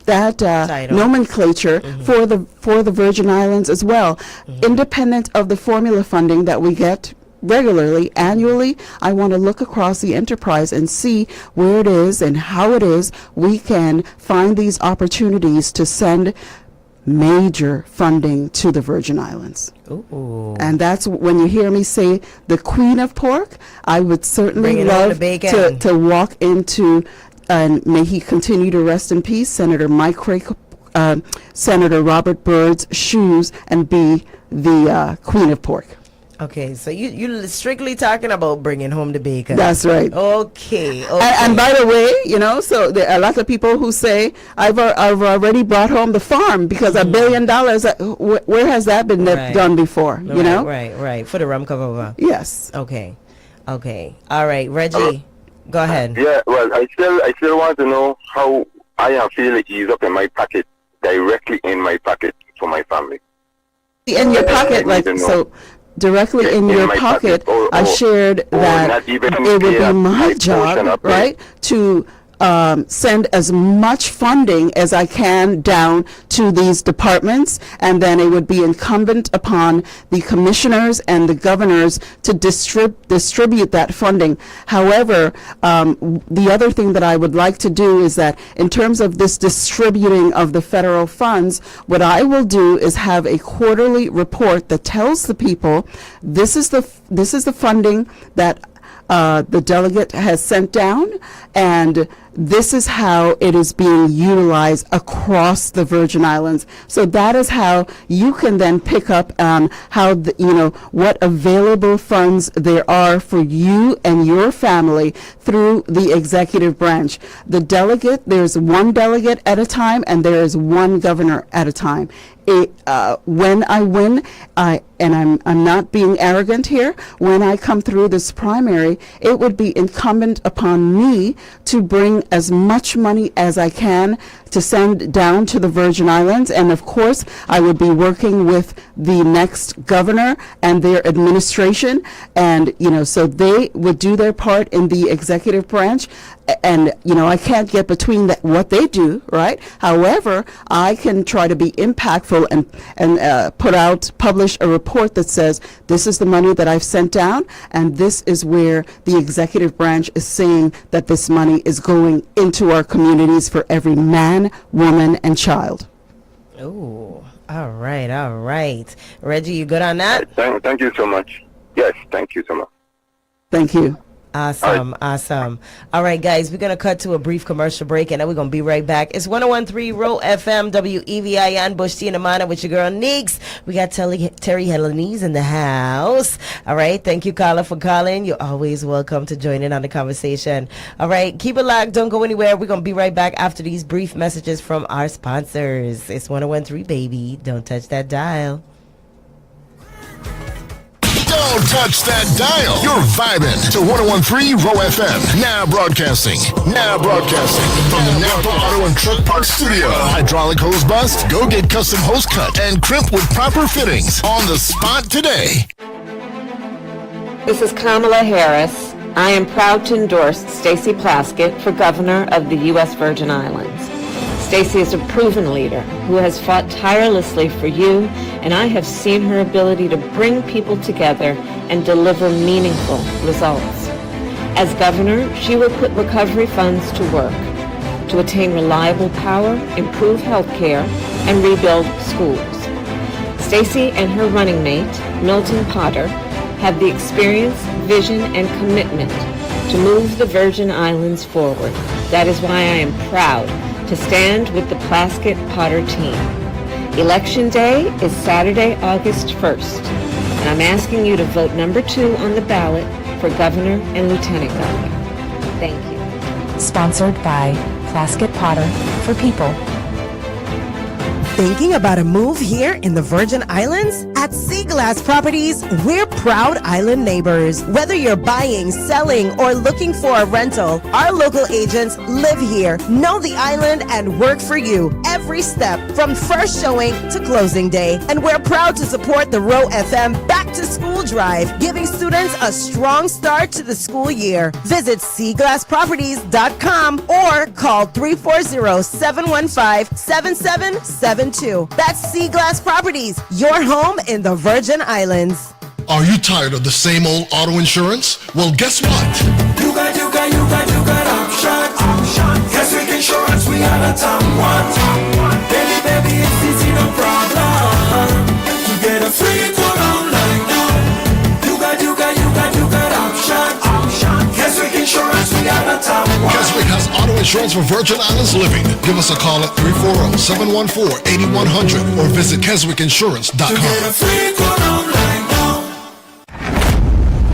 nomenclature for the Virgin Islands as well, independent of the formula funding that we get regularly, annually. I want to look across the enterprise and see where it is and how it is we can find these opportunities to send major funding to the Virgin Islands. Ooh. And that's when you hear me say the queen of pork, I would certainly love to walk into, and may he continue to rest in peace, Senator Senator Robert Byrd's shoes and be the queen of pork. Okay, so you're strictly talking about bringing home the bacon. That's right. Okay. And by the way, so there are a lot of people who say, I've already brought home the farm because $1 billion, where has that been done before, Right. For the rum cover. Yes. Okay. All right, Reggie, go ahead. Yeah, well, I still want to know how I am feeling ease up in my pocket, directly in my pocket for my family. In your pocket, directly in your pocket, I shared that it would be my job, right, to send as much funding as I can down to these departments, and then it would be incumbent upon the commissioners and the governors to distribute that funding. However, the other thing that I would like to do is that in terms of this distributing of the federal funds, what I will do is have a quarterly report that tells the people this is the funding that the delegate has sent down, and this is how it is being utilized across the Virgin Islands. So that is how you can then pick up on how what available funds there are for you and your family through the executive branch. The delegate, there's one delegate at a time, and there is one governor at a time. When I win, and I'm not being arrogant here, when I come through this primary, it would be incumbent upon me to bring as much money as I can to send down to the Virgin Islands. And of course, I would be working with the next governor and their administration. And, so they would do their part in the executive branch. And, I can't get between what they do, right? However, I can try to be impactful and publish a report that says, this is the money that I've sent down, and this is where the executive branch is saying that this money is going into our communities for every man, woman, and child. Oh, all right. Reggie, you good on that? Thank you so much. Yes, thank you so much. Thank you. Awesome. All right, guys, we're going to cut to a brief commercial break, and then we're going to be right back. It's 101.3 Roe FM, WEVIN, Bush T and Amana with your girl, Neeks. We got Terry Helenese in the house. All right, thank you, Carla, for calling. You're always welcome to join in on the conversation. All right, keep it locked. Don't go anywhere. We're going to be right back after these brief messages from our sponsors. It's 101.3, baby. Don't touch that dial. Don't touch that dial. You're vibing to 101.3 Roe FM. Now broadcasting from the Napa Auto and Truck Parts Studio. Hydraulic hose bust? Go get custom hose cut and crimp with proper fittings on the spot today. This is Kamala Harris. I am proud to endorse Stacey Plaskett for governor of the U.S. Virgin Islands. Stacey is a proven leader who has fought tirelessly for you, and I have seen her ability to bring people together and deliver meaningful results. As governor, she will put recovery funds to work to attain reliable power, improve health care, and rebuild schools. Stacey and her running mate, Milton Potter, have the experience, vision, and commitment to move the Virgin Islands forward. That is why I am proud to stand with the Plaskett-Potter team. Election Day is Saturday, August 1st, and I'm asking you to vote number 2 on the ballot for governor and lieutenant governor. Thank you. Sponsored by Plaskett-Potter for people. Thinking about a move here in the Virgin Islands? At Sea Glass Properties, we're proud island neighbors. Whether you're buying, selling, or looking for a rental, our local agents live here, know the island, and work for you every step from first showing to closing day. And we're proud to support the Roe FM Back to School Drive, giving students a strong start to the school year. Visit seaglassproperties.com or call 340-715-7772. That's Sea Glass Properties, your home in the Virgin Islands. Are you tired of the same old auto insurance? Well, guess what? You got option. Keswick Insurance, we are the top one. Baby, it's easy, no problem. You get a free quote online now. You got option. Keswick Insurance, we are the top one. Keswick has auto insurance for Virgin Islands living. Give us a call at 340-714-8100 or visit keswickinsurance.com. You get a free quote online now.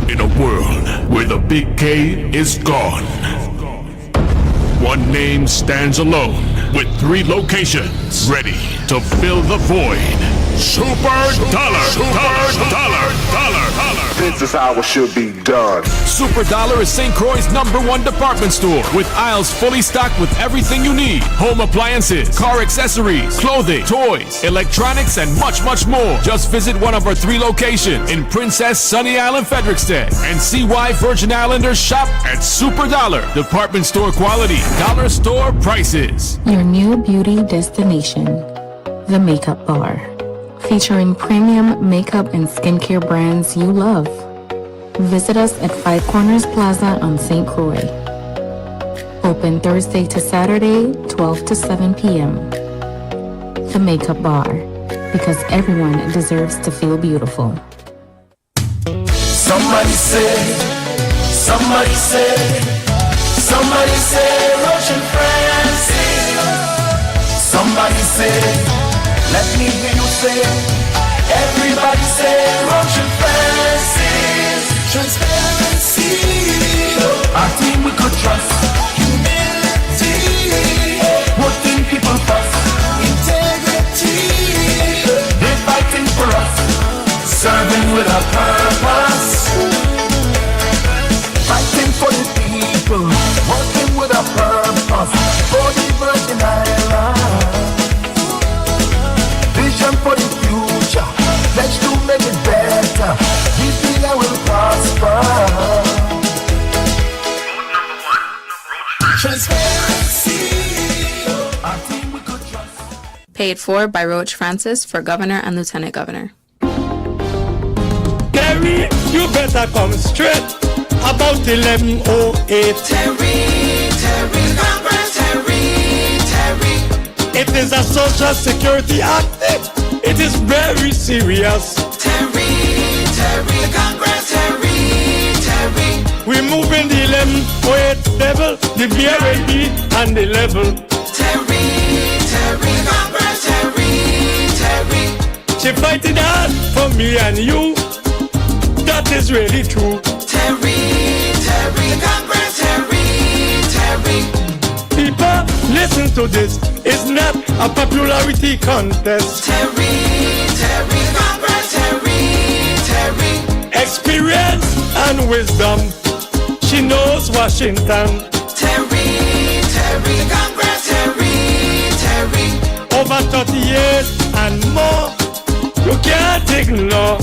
In a world where the big K is gone, one name stands alone with 3 locations ready to fill the void. Super Dollar. This is how it should be done. Super Dollar is St. Croix's #1 department store with aisles fully stocked with everything you need. Home appliances, car accessories, clothing, toys, electronics, and much, much more. Just visit one of our 3 locations in Princess, Sunny Island, Frederickstead, and see why Virgin Islanders shop at Super Dollar. Department store quality, dollar store prices. Your new beauty destination, The Makeup Bar. Featuring premium makeup and skincare brands you love. Visit us at Five Corners Plaza on St. Croix. Open Thursday to Saturday, 12 to 7 p.m. The Makeup Bar, because everyone deserves to feel beautiful. Somebody say, Roach and Francis. Somebody say, let me hear you say, everybody say, Roach and Francis. Transparency, our team we could trust. Humility, putting people first. Integrity, they're fighting for us. Serving with a purpose. Fighting for the people, working with a purpose. For the Virgin Islands. Vision for the future, let's do make it better. This year will prosper. Transparency, our team we could trust. Paid for by Roach Francis for Governor and Lieutenant Governor. Terry, you better come straight about 11:08. Terry, Congress, Terry. It is a Social Security Act. It is very serious. Terry, Congress, Terry. We're moving the 1108 level, the BRAB and the level. Terry, Congress, Terry. She fighting hard for me and you. That is really true. Terry, Congress, Terry. People, listen to this. It's not a popularity contest. Terry, Congress, Terry. Experience and wisdom. She knows Washington. Terry, Congress, Terry. Over 30 years and more. You can't ignore.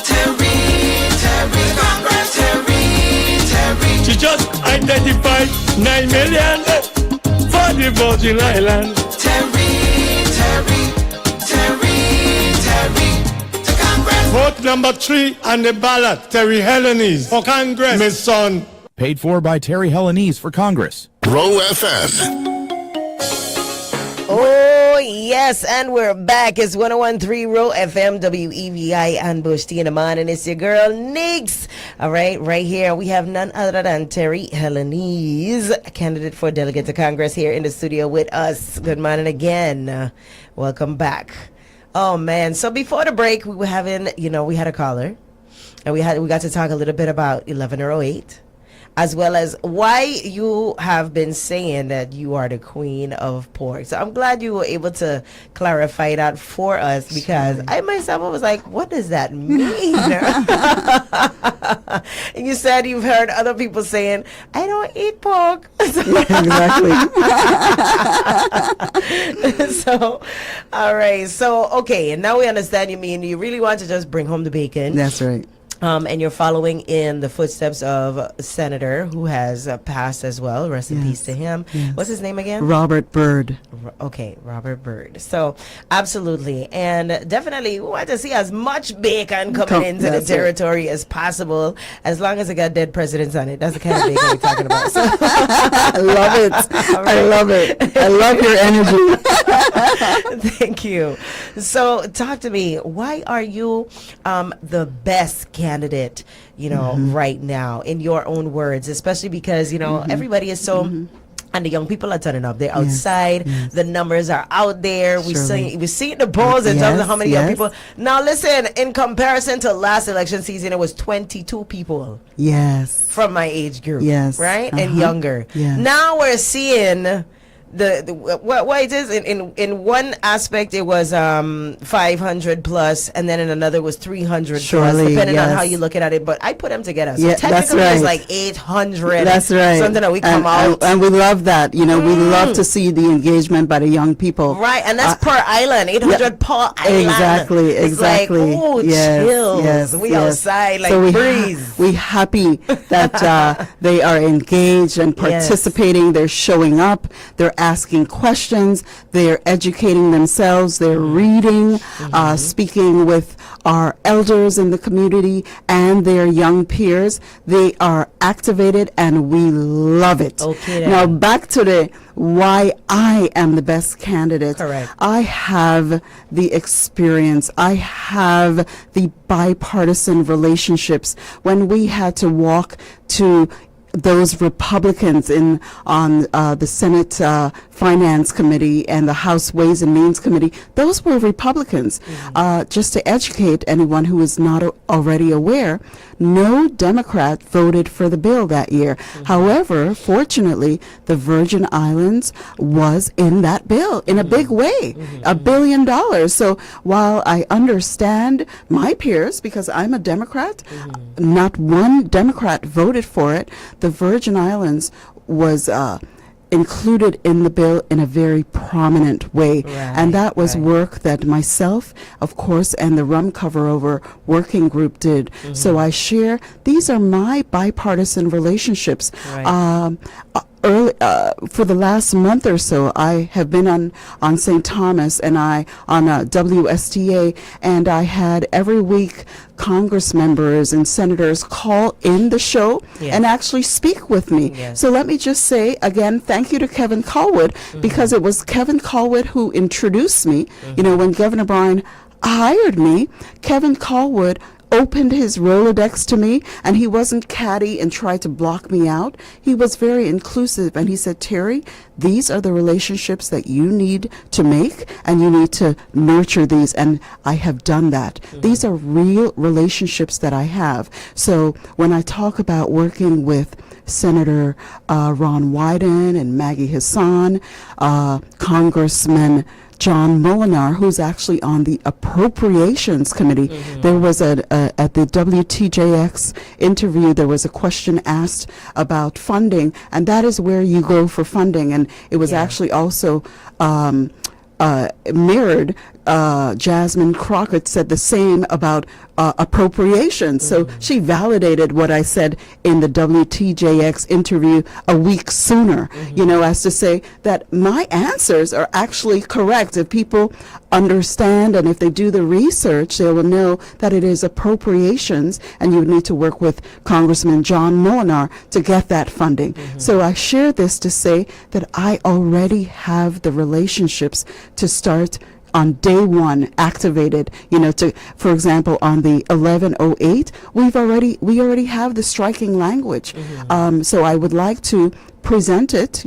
Terry, Congress, Terry. She just identified 9 million for the Virgin Islands. Terry. To Congress. Vote number 3 on the ballot, Terry Helenies for Congress, Miss Son. Paid for by Terry Helenies for Congress. Roe FM. Oh, yes, and we're back. It's 101.3 Roe FM, WEVI, and Bush T in the morning. And it's your girl, Neeks. All right, right here, we have none other than Terry Helenies, a candidate for delegate to Congress, here in the studio with us. Good morning again. Welcome back. Oh, man. So before the break, we were having, we had a caller, and we got to talk a little bit about 1108. as well as why you have been saying that you are the queen of pork. So I'm glad you were able to clarify that for us, because I myself was like, what does that mean? And you said you've heard other people saying, I don't eat pork. Exactly. So, all right. So, okay. And now we understand you mean you really want to just bring home the bacon. That's right. And you're following in the footsteps of a senator who has passed as well. Rest in peace to him. Yes. What's his name again? Robert Byrd. Okay, Robert Byrd. So, absolutely. And definitely, we want to see as much bacon coming into the territory as possible, as long as it got dead presidents on it. That's the kind of bacon we're talking about. So. I love it. Right. I love it. I love your energy. Thank you. So, talk to me. Why are you the best candidate, right now, in your own words, especially because, everybody is so... And the young people are turning up. They're outside. The numbers are out there. We see the polls in terms of how many young people. Now, listen, in comparison to last election season, it was 22 people. Yes. From my age group. Yes. Right? And younger. Yes. Now we're seeing... what it is in one aspect it was 500 plus, and then in another was 300 plus, depending on how you look at it. But I put them together, so technically it's like 800. That's right. Something that we come out, and we love that. We love to see the engagement by the young people. Right, and that's per island, 800 per island. Exactly. It's like, ooh, chills. We outside like so breeze. We happy that they are engaged and participating. They're showing up. They're asking questions, they're educating themselves, they're reading, speaking with our elders in the community and their young peers. They are activated, and we love it. Okay, now back to the why I am the best candidate. Correct. I have the experience. I have the bipartisan relationships. When we had to walk to those Republicans on the Senate Finance Committee and the House Ways and Means Committee, those were Republicans. Just to educate anyone who is not already aware, no Democrat voted for the bill that year. However, fortunately, the Virgin Islands was in that bill in a big way, $1 billion. So while I understand my peers, because I'm a Democrat, not one Democrat voted for it. The Virgin Islands was included in the bill in a very prominent way. And that was work that myself, of course, and the Rum Cover Over working group did. So I share, these are my bipartisan relationships. For the last month or so, I have been on St. Thomas and on WSTA, and I had every week Congress members and senators call in the show and actually speak with me. So let me just say again, thank you to Kevin Callwood, because it was Kevin Callwood who introduced me. When Governor Bryan hired me, Kevin Callwood opened his Rolodex to me, and he wasn't catty and tried to block me out. He was very inclusive, and he said, Terry, these are the relationships that you need to make, and you need to nurture these, and I have done that. These are real relationships that I have. So when I talk about working with Senator Ron Wyden and Maggie Hassan, Congressman John Molinar, who's actually on the Appropriations Committee. There was at the WTJX interview, there was a question asked about funding, and that is where you go for funding. And it was actually also mirrored. Jasmine Crockett said the same about appropriations. So she validated what I said in the WTJX interview a week sooner, as to say that my answers are actually correct. If people understand and if they do the research, they will know that it is appropriations, and you need to work with Congressman John Molinar to get that funding. So I share this to say that I already have the relationships to start on day one activated, for example, on the 1108, we already have the striking language. So I would like to present it,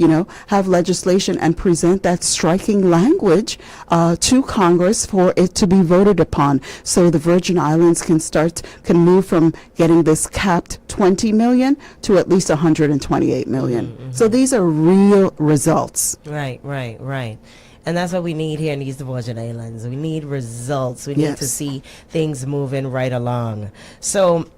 have legislation and present that striking language to Congress for it to be voted upon, so the Virgin Islands can move from getting this capped 20 million to at least 128 million. So these are real results. Right. And that's what we need here in these Virgin Islands. We need results. We need to see things moving right along. So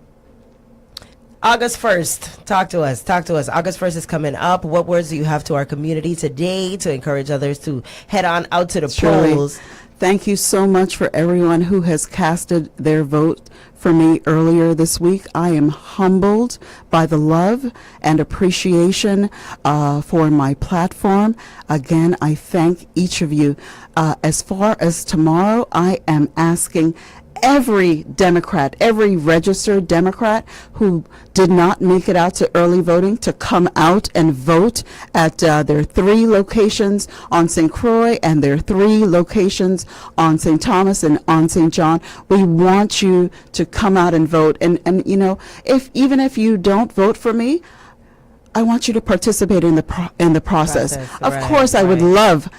August 1st, talk to us. August 1st is coming up. What words do you have to our community today to encourage others to head on out to the polls? Thank you so much for everyone who has casted their vote for me earlier this week. I am humbled by the love and appreciation for my platform. Again, I thank each of you. As far as tomorrow, I am asking every Democrat, every registered Democrat who did not make it out to early voting to come out and vote at their 3 locations on St. Croix and their 3 locations on St. Thomas and on St. John. We want you to come out and vote. And even if you don't vote for me, I want you to participate in the process. Of course, I would love,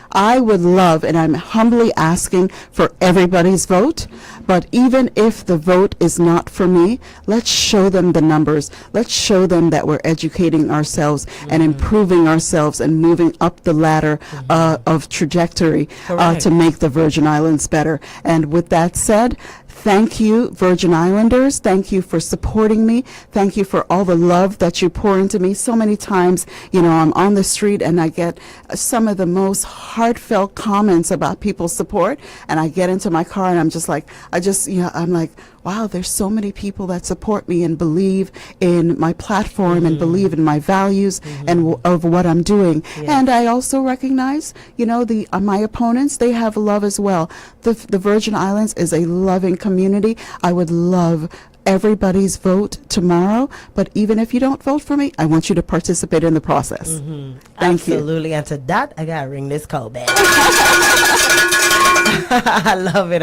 and I'm humbly asking for everybody's vote. But even if the vote is not for me, let's show them the numbers. Let's show them that we're educating ourselves and improving ourselves and moving up the ladder of trajectory to make the Virgin Islands better. And with that said, thank you, Virgin Islanders. Thank you for supporting me. Thank you for all the love that you pour into me. So many times, I'm on the street and I get some of the most heartfelt comments about people's support. And I get into my car and I'm just like, I'm like, wow, there's so many people that support me and believe in my platform and believe in my values and of what I'm doing. And I also recognize, my opponents, they have love as well. The Virgin Islands is a loving community. I would love everybody's vote tomorrow, but even if you don't vote for me, I want you to participate in the process. Thank you. Absolutely. And to that, I gotta ring this call back. I love it.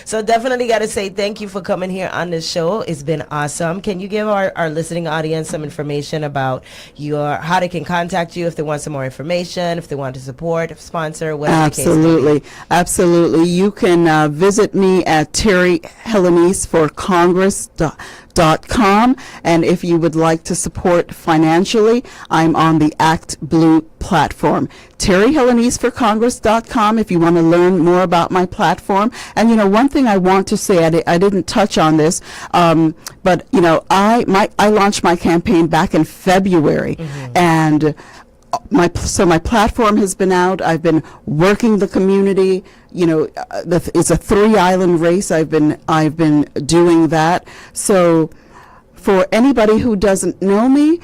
So definitely got to say thank you for coming here on the show. It's been awesome. Can you give our listening audience some information about how they can contact you if they want some more information, if they want to support, sponsor, whatever the case may be? Absolutely. You can visit me at terryheleniceforcongress.com, and if you would like to support financially, I'm on the Act Blue platform. terryheleniceforcongress.com if you want to learn more about my platform. And one thing I want to say, I didn't touch on this, but I launched my campaign back in February, and my platform has been out. I've been working the community. It's a 3-island race. I've been doing that. So for anybody who doesn't know me,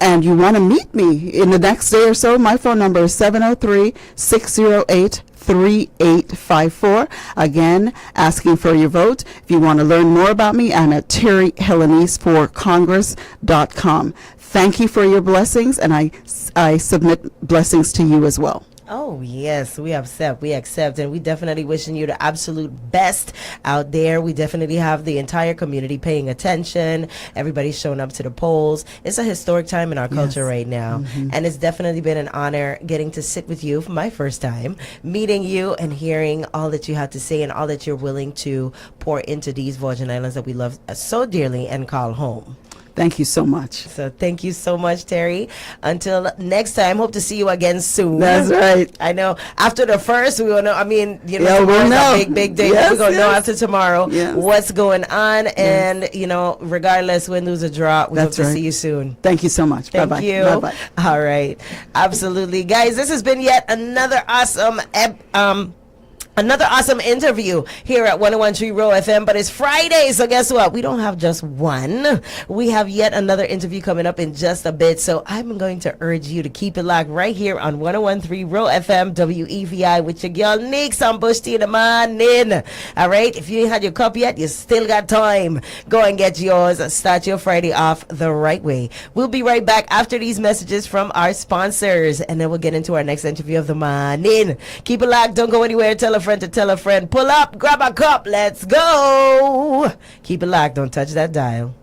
and you want to meet me in the next day or so, my phone number is 703-608-3854. Again, asking for your vote. If you want to learn more about me, I'm at terryheleniceforcongress.com. Thank you for your blessings, and I submit blessings to you as well. Oh, yes, we accept, and we definitely wishing you the absolute best out there. We definitely have the entire community paying attention. Everybody's showing up to the polls. It's a historic time in our culture right now, and it's definitely been an honor getting to sit with you for my first time, meeting you and hearing all that you have to say and all that you're willing to pour into these Virgin Islands that we love so dearly and call home. Thank you so much. So thank you so much, Terry. Until next time, hope to see you again soon. That's right. I know. After the first, we will know. I mean, we'll know. A big day. We're going to know after tomorrow what's going on. And, regardless, win, lose, or draw, we hope to see you soon. Thank you so much. Thank you. Bye-bye. All right. Absolutely. Guys, this has been yet another awesome Another awesome interview here at 101.3 Roe FM, but it's Friday, so guess what? We don't have just one. We have yet another interview coming up in just a bit, so I'm going to urge you to keep it locked right here on 101.3 Roe FM, WEVI, with your girl Neeks on Bush Tea in the morning. All right, if you ain't had your cup yet, you still got time. Go and get yours. Start your Friday off the right way. We'll be right back after these messages from our sponsors, and then we'll get into our next interview of the morning. Keep it locked. Don't go anywhere. Tell a friend to tell a friend. Pull up, grab a cup, let's go. Keep it locked, don't touch that dial.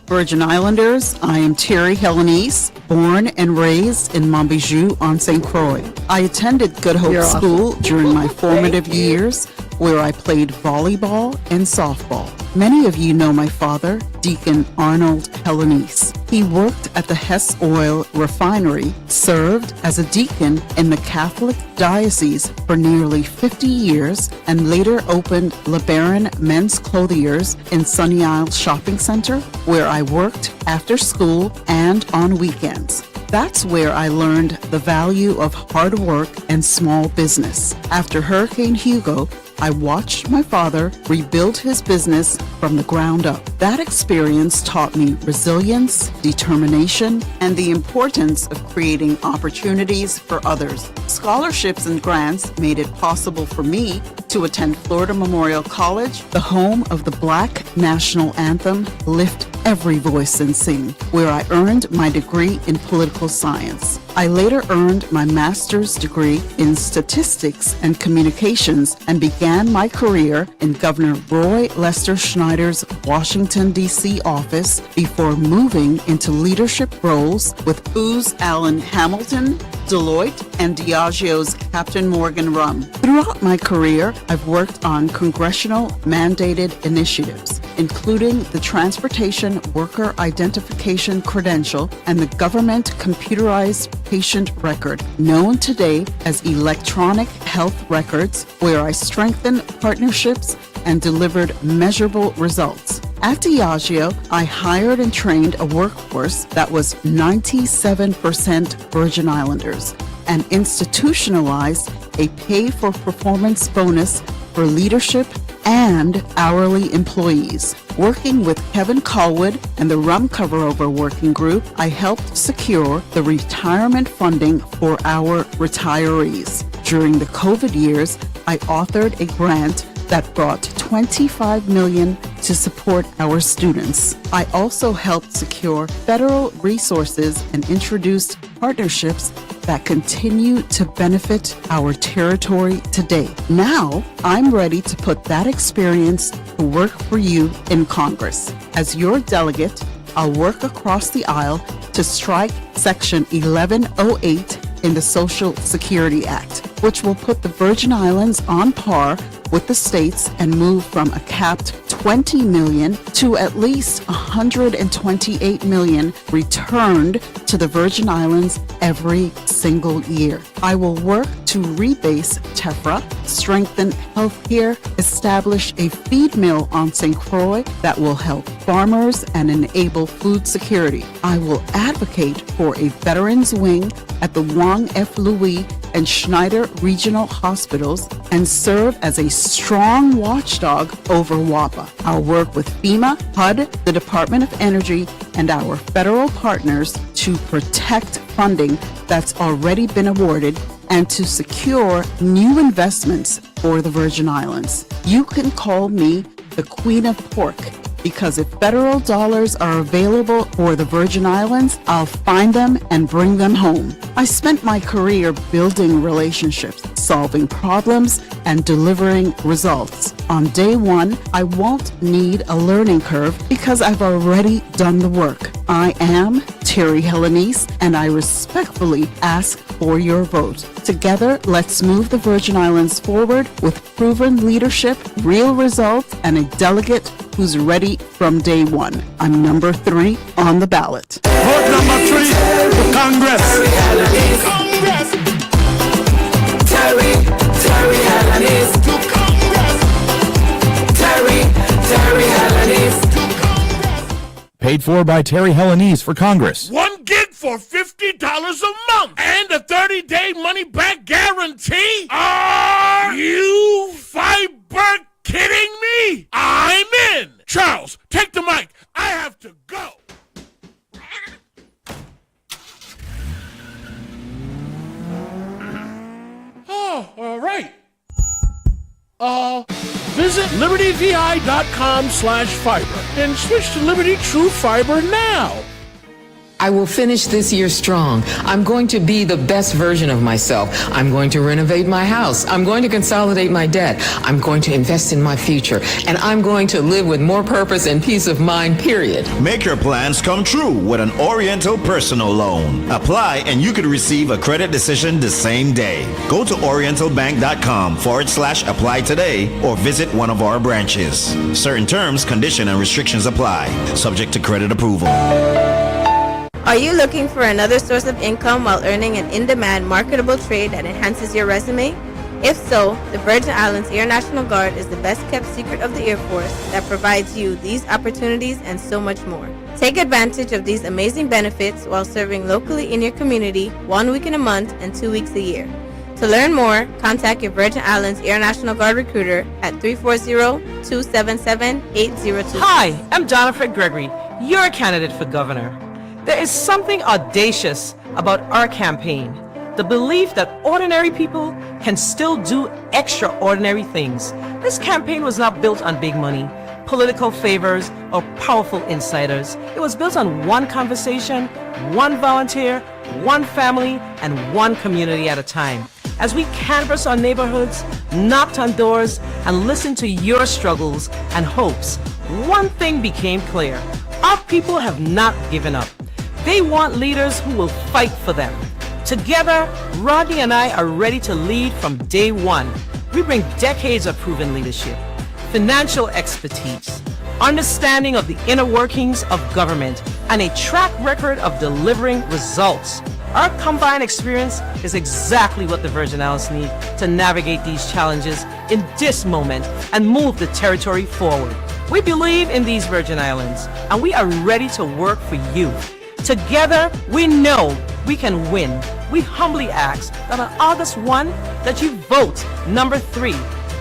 Virgin Islanders, I am Terry Helenise, born and raised in Montbijou on St. Croix. I attended Good Hope School during my formative years, where I played volleyball and softball. Many of you know my father, Deacon Arnold Helenise. He worked at the Hess Oil Refinery, served as a deacon in the Catholic Diocese for nearly 50 years, and later opened LeBaron Men's Clothiers in Sunny Isle Shopping Center, where I worked after school and on weekends. That's where I learned the value of hard work and small business. After Hurricane Hugo, I watched my father rebuild his business from the ground up. That experience taught me resilience, determination, and the importance of creating opportunities for others. Scholarships and grants made it possible for me to attend Florida Memorial College, the home of the Black National Anthem, Lift Every Voice and Sing, where I earned my degree in political science. I later earned my master's degree in statistics and communications and began my career in Governor Roy Lester Schneider's Washington, D.C. office before moving into leadership roles with Booz Allen Hamilton, Deloitte, and Diageo's Captain Morgan Rum. Throughout my career, I've worked on congressional mandated initiatives, including the Transportation Worker Identification Credential and the Government Computerized Patient Record, known today as Electronic Health Records, where I strengthened partnerships and delivered measurable results. At Diageo, I hired and trained a workforce that was 97% Virgin Islanders and institutionalized a pay-for-performance bonus for leadership and hourly employees. Working with Kevin Colwood and the Rum Cover-Over Working Group, I helped secure the retirement funding for our retirees. During the COVID years, I authored a grant that brought $25 million to support our students. I also helped secure federal resources and introduced partnerships that continue to benefit our territory today. Now, I'm ready to put that experience to work for you in Congress. As your delegate, I'll work across the aisle to strike Section 1108 in the Social Security Act, which will put the Virgin Islands on par with the states and move from a capped $20 million to at least $128 million returned to the Virgin Islands every single year. I will work to rebase TEFRA, strengthen healthcare, establish a feed mill on St. Croix that will help farmers and enable food security. I will advocate for a veterans wing at the Wang F. Louis and Schneider Regional Hospitals and serve as a strong watchdog over WAPA. I'll work with FEMA, HUD, the Department of Energy, and our federal partners to protect funding that's already been awarded and to secure new investments for the Virgin Islands. You can call me the Queen of Pork, because if federal dollars are available for the Virgin Islands, I'll find them and bring them home. I spent my career building relationships, solving problems, and delivering results. On day one, I won't need a learning curve because I've already done the work. I am Terry Helenise, and I respectfully ask for your vote. Together, let's move the Virgin Islands forward with proven leadership, real results, and a delegate who's ready from day one. I'm number 3 on the ballot. Vote number 3 for Congress. Congress. Terry Helenise. To Congress. Terry Helenise. Paid for by Terry Helenise for Congress. 1 gig for for $50 a month and a 30-day money-back guarantee? Are you fiber kidding me? I'm in. Charles, take the mic. I have to go. Oh, all right. Visit libertyvi.com/fiber and switch to Liberty True Fiber now. I will finish this year strong. I'm going to be the best version of myself. I'm going to renovate my house. I'm going to consolidate my debt. I'm going to invest in my future. And I'm going to live with more purpose and peace of mind, period. Make your plans come true with an Oriental personal loan. Apply and you could receive a credit decision the same day. Go to orientalbank.com/apply today or visit one of our branches. Certain terms, conditions, and restrictions apply. Subject to credit approval. Are you looking for another source of income while earning an in-demand marketable trade that enhances your resume? If so, the Virgin Islands Air National Guard is the best-kept secret of the Air Force that provides you these opportunities and so much more. Take advantage of these amazing benefits while serving locally in your community 1 week in a month and 2 weeks a year. To learn more, contact your Virgin Islands Air National Guard recruiter at 340-277-8022. Hi, I'm Donna Fred Gregory, your candidate for governor. There is something audacious about our campaign, the belief that ordinary people can still do extraordinary things. This campaign was not built on big money, political favors, or powerful insiders. It was built on one conversation, one volunteer, one family, and one community at a time. As we canvassed our neighborhoods, knocked on doors, and listened to your struggles and hopes, one thing became clear. Our people have not given up. They want leaders who will fight for them. Together, Rodney and I are ready to lead from day one. We bring decades of proven leadership, financial expertise, understanding of the inner workings of government, and a track record of delivering results. Our combined experience is exactly what the Virgin Islands need to navigate these challenges in this moment and move the territory forward. We believe in these Virgin Islands, and we are ready to work for you. Together, we know we can win. We humbly ask that on August 1, that you vote number 3,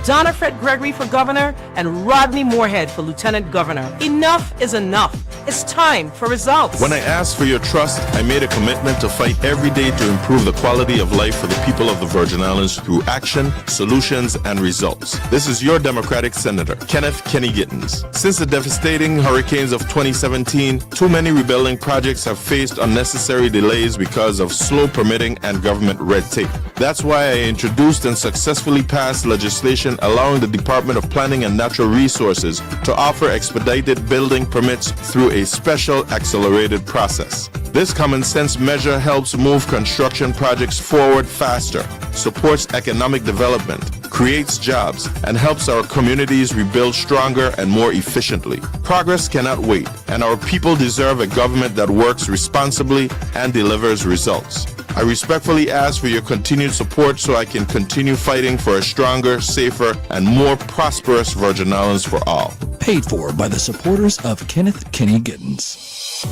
Donna Fred Gregory for governor and Rodney Moorhead for lieutenant governor. Enough is enough. It's time for results. When I asked for your trust, I made a commitment to fight every day to improve the quality of life for the people of the Virgin Islands through action, solutions, and results. This is your Democratic Senator, Kenneth Kenny Gittens. Since the devastating hurricanes of 2017, too many rebuilding projects have faced unnecessary delays because of slow permitting and government red tape. That's why I introduced and successfully passed legislation allowing the Department of Planning and Natural Resources to offer expedited building permits through a special accelerated process. This common sense measure helps move construction projects forward faster, supports economic development, creates jobs, and helps our communities rebuild stronger and more efficiently. Progress cannot wait, and our people deserve a government that works responsibly and delivers results. I respectfully ask for your continued support so I can continue fighting for a stronger, safer, and more prosperous Virgin Islands for all. Paid for by the supporters of Kenneth Kenny Gittens.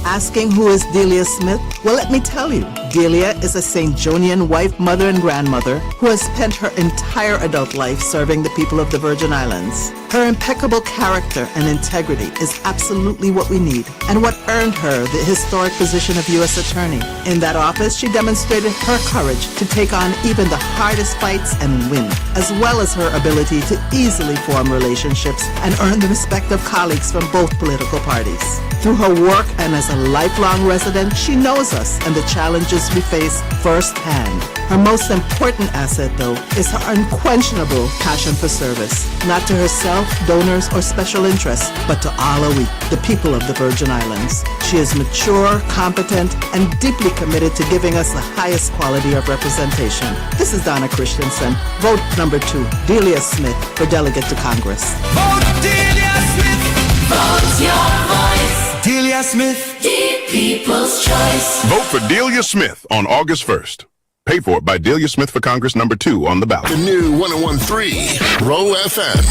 Asking who is Delia Smith? Well, let me tell you. Delia is a St. Jonian wife, mother, and grandmother who has spent her entire adult life serving the people of the Virgin Islands. Her impeccable character and integrity is absolutely what we need and what earned her the historic position of U.S. Attorney. In that office, she demonstrated her courage to take on even the hardest fights and win, as well as her ability to easily form relationships and earn the respect of colleagues from both political parties. Through her work and as a lifelong resident, she knows us and the challenges we face firsthand. Her most important asset, though, is her unquenchable passion for service, not to herself, donors, or special interests, but to all of we, the people of the Virgin Islands. She is mature, competent, and deeply committed to giving us the highest quality of representation. This is Donna Christensen. Vote number 2, Delia Smith, for delegate to Congress. Vote Delia Smith. Vote your voice. Delia Smith. The people's choice. Vote for Delia Smith on August 1st. Paid for by Delia Smith for Congress number 2 on the ballot. The new 101.3 Roe FM.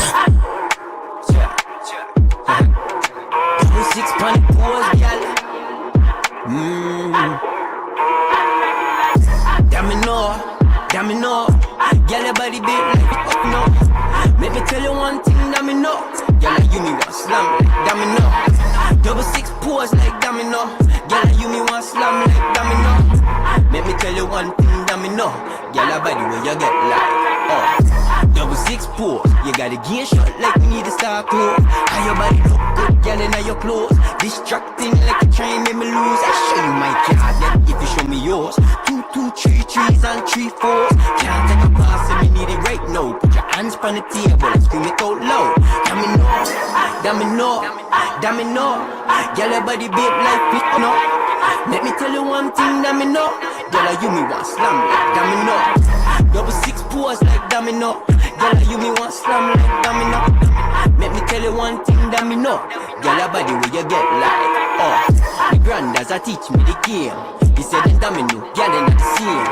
Girl, your body big like no. Let me tell you one thing that me know. Girl, you me want slam like domino. 6 pose like domino. Girl, you me want slam like domino. Let me tell you one thing that me know. Girl, your body where you get like 6 pose. You gotta gain shot like we need to start close. How your body look good, girl, in your clothes. Distracting like a train, make me lose. I show you my card, then if you show me yours. 2, 2, 3, 3s and 3, 4s. Can't take a pass if you need it right now. Put your hands on the table and scream it out loud. Domino. Girl, your body big like fit, no. Let me tell you one thing that me know. Girl, you me want slam like domino. 6 pose like domino. Girl, you me want slam like domino. Let me tell you one thing that me know. Girl, your body where you get like my granddad's a teach me the game. He said them domino, girl, they not the same.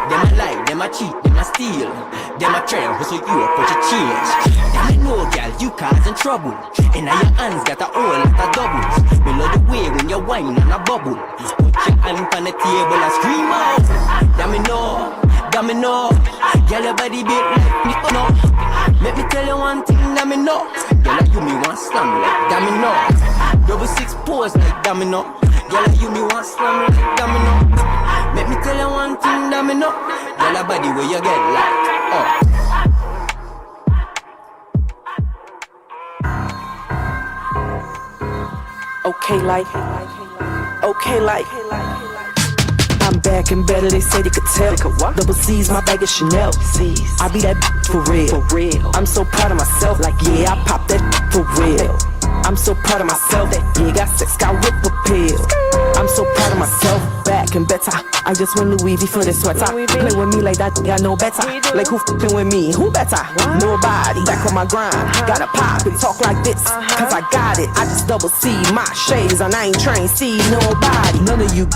Them a lie, them a cheat, them a steal. Them a try and hustle you up, but you change. Them I know, girl, you causing trouble. And now your hands got a whole lot of doubles. Me love the way when you whine on a bubble. Put your hand on the table and scream out. Domino. Girl, your body big like me, no. Let me tell you one thing that me know. Girl, you me want slam like domino. 6 pose like domino. Girl, you me want slam like domino. Let me tell you one thing that me know. Girl, your body where you get like Okay, like I'm back and better, they say they could tell. Double C's, my bag is Chanel. I be that for real. I'm so proud of myself, like yeah, I pop that for real. I'm so proud of myself, that yeah, got sex, got whip appeal. I'm so proud of myself, back and better. I just went Louis V for the sweater. Play with me like that, got no better. Like who f***ing with me? Who better? Nobody. Back on my grind, gotta pop and talk like this, cause I got it. I just double C my shades and I ain't trained, see nobody. None of you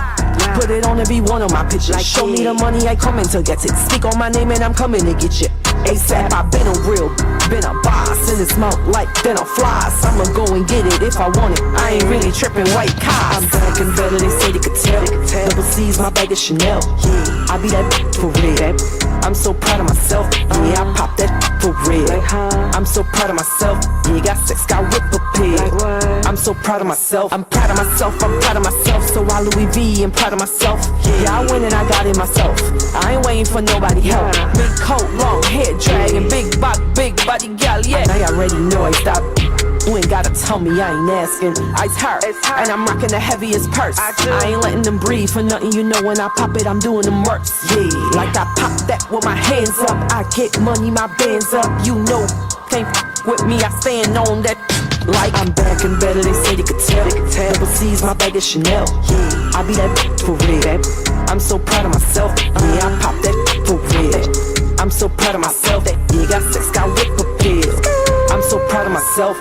put it on to be one of my pictures. Like show me the money, I coming to get it. Speak on my name and I'm coming to get you. ASAP, I been a real, been a boss. In this mouth like been a floss. I'ma go and get it if I want it. I ain't really tripping white cars. I'm back and better, they say they could tell. Double C's, my bag is Chanel. I be that for real. I'm so proud of myself. Yeah, I pop that for real. I'm so proud of myself. Yeah, got sex, got whip appeal. I'm so proud of myself. I'm proud of myself. I'm proud of myself. So I Louis V and proud of myself. Yeah, I win and I got it myself. I ain't waiting for nobody help. Big coat, long hair, dragging, big body, gal, yeah. Now y'all already know I stop. You ain't gotta tell me, I ain't asking. Ice hurt, and I'm rocking the heaviest purse. I ain't letting them breathe for nothing. You know when I pop it, I'm doing them works. Yeah, like I pop that with my hands up. I get money, my bands up. You know, can't f with me. I stand on that. Like I'm back and better, they say they could tell. Double C's, my bag is Chanel. Yeah, I be that for real. I'm so proud of myself. Yeah, I pop that for real. I'm so proud of myself. That yeah, got sex, got whip appeal. I'm so proud of myself.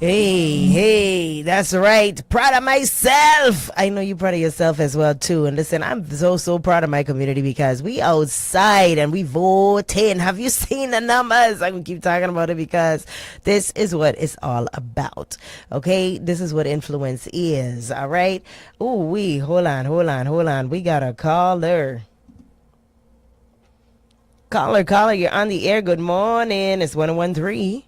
Hey, that's right. Proud of myself. I know you're proud of yourself as well, too. And listen, I'm so proud of my community because we outside and we voting. Have you seen the numbers? I'm going to keep talking about it because this is what it's all about. Okay? This is what influence is. All right? Ooh, hold on. We got a caller. Caller, you're on the air. Good morning. It's 101.3.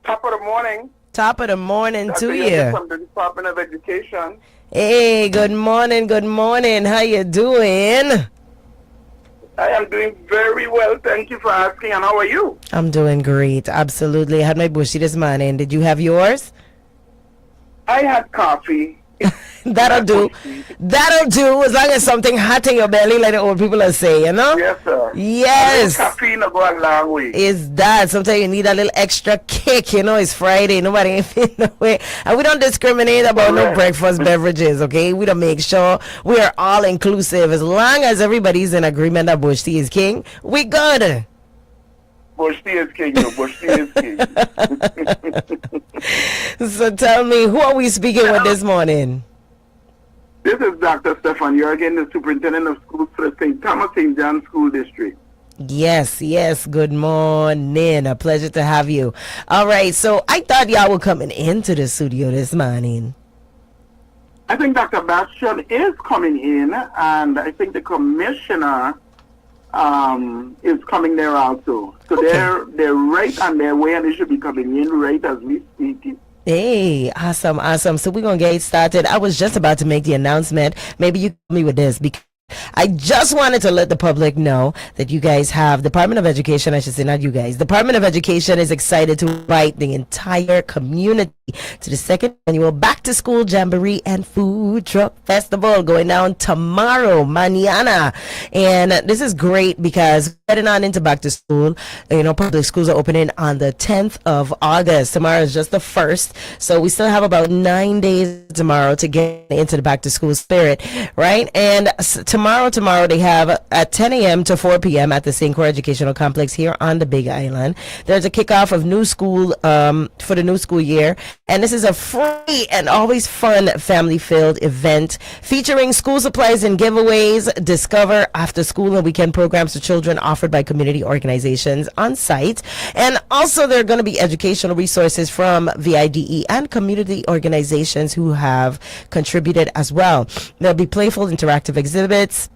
Top of the morning. Top of the morning Dr. to you. From the Department of Education. Hey, good morning. How you doing? I am doing very well. Thank you for asking. And how are you? I'm doing great. Absolutely. I had my bushy this morning. Did you have yours? I had coffee. That'll do. As long as something hot in your belly, like the old people are saying, you know? Yes, sir. Yes. Caffeine will go a long way. Is that. Sometimes you need a little extra kick, you know? It's Friday. Nobody ain't feeling no way. And we don't discriminate about no breakfast beverages, okay? We don't make sure we are all inclusive. As long as everybody's in agreement that bush tea is king, we good. Bush tea is king, Bush tea is king. So tell me, who are we speaking with this morning? This is Dr. Stefan Jurgen, the Superintendent of Schools for the St. Thomas St. John School District. Yes, yes. Good morning. A pleasure to have you. All right. So I thought y'all were coming into the studio this morning. I think Dr. Bastion is coming in, and I think the commissioner is coming there also. So they're right on their way, and they should be coming in right as we speak. Hey, awesome, awesome. So we're going to get started. I was just about to make the announcement. Maybe you help me with this because I just wanted to let the public know that you guys have Department of Education, I should say, not you guys. Department of Education is excited to invite the entire community to the second annual Back to School Jamboree and Food Truck Festival going down tomorrow, mañana. And this is great because heading on into back to school, you know, public schools are opening on the 10th of August. Tomorrow is just the 1st. So we still have about 9 days tomorrow to get into the back to school spirit, right? And tomorrow they have at 10 a.m. to 4 p.m. at the St. Croix Educational Complex here on the Big Island. There's a kickoff of new school for the new school year. And this is a free and always fun family-filled event featuring school supplies and giveaways. Discover after school and weekend programs for children offered by community organizations on site. And also there are going to be educational resources from VIDE and community organizations who have contributed as well. There'll be playful interactive exhibits,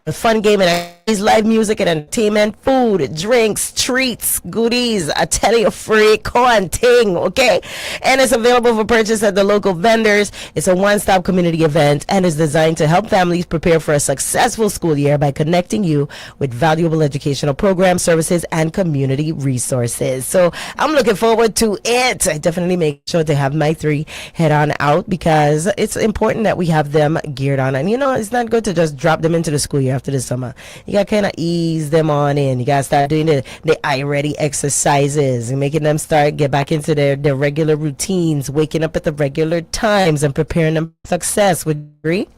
a fun game and activities, live music and entertainment, food, drinks, treats, goodies. I tell you, free corn ting, okay? And it's available for purchase at the local vendors. It's a one-stop community event and is designed to help families prepare for a successful school year by connecting you with valuable educational programs, services, and community resources. So I'm looking forward to it. I definitely make sure to have my 3 head on out because it's important that we have them geared on. And you know, it's not good to just drop them into the school year after the summer. You got to kind of ease them on in. You got to start doing the I ready exercises and making them get back into their regular routines, waking up at the regular times and preparing them for success. Would you agree?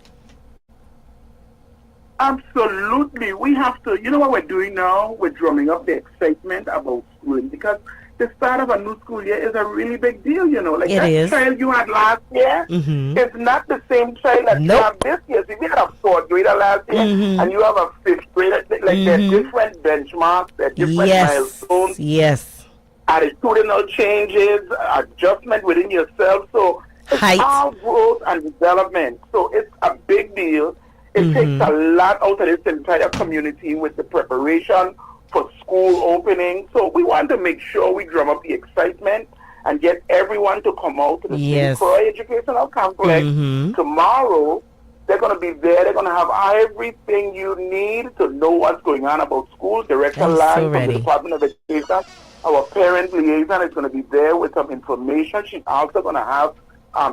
Absolutely. We have to, you know what we're doing now? We're drumming up the excitement about schooling because the start of a new school year is a really big deal, you know. Like that child you had last year is not the same child that you have this year. See, we had a 4th grader last year and you have a 5th grader. Like they're different benchmarks, they're different milestones. Yes. Attitudinal changes, adjustment within yourself. So it's all growth and development. So it's a big deal. It takes a lot out of this entire community with the preparation for school opening. So we want to make sure we drum up the excitement and get everyone to come out to the St. Croix Educational Complex tomorrow. They're going to be there. They're going to have everything you need to know what's going on about schools. Director Land from the Department of Education, our parent liaison, is going to be there with some information. She's also going to have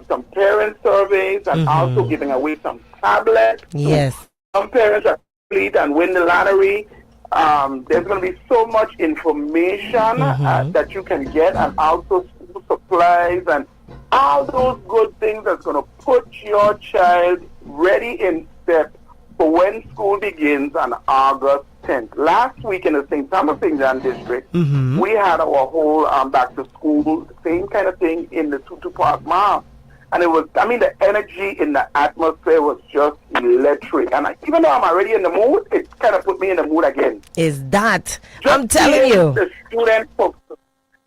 some parent surveys and also giving away some tablets. Yes. Some parents are complete and win the lottery. There's going to be so much information that you can get, and also school supplies and all those good things that's going to put your child ready in step for when school begins on August 10th. Last week in the St. Thomas St. John district, we had our whole back to school, same kind of thing in the Tutu Park Mall. And it was, I mean, the energy in the atmosphere was just electric. And even though I'm already in the mood, it kind of put me in the mood again. Is that? I'm telling you.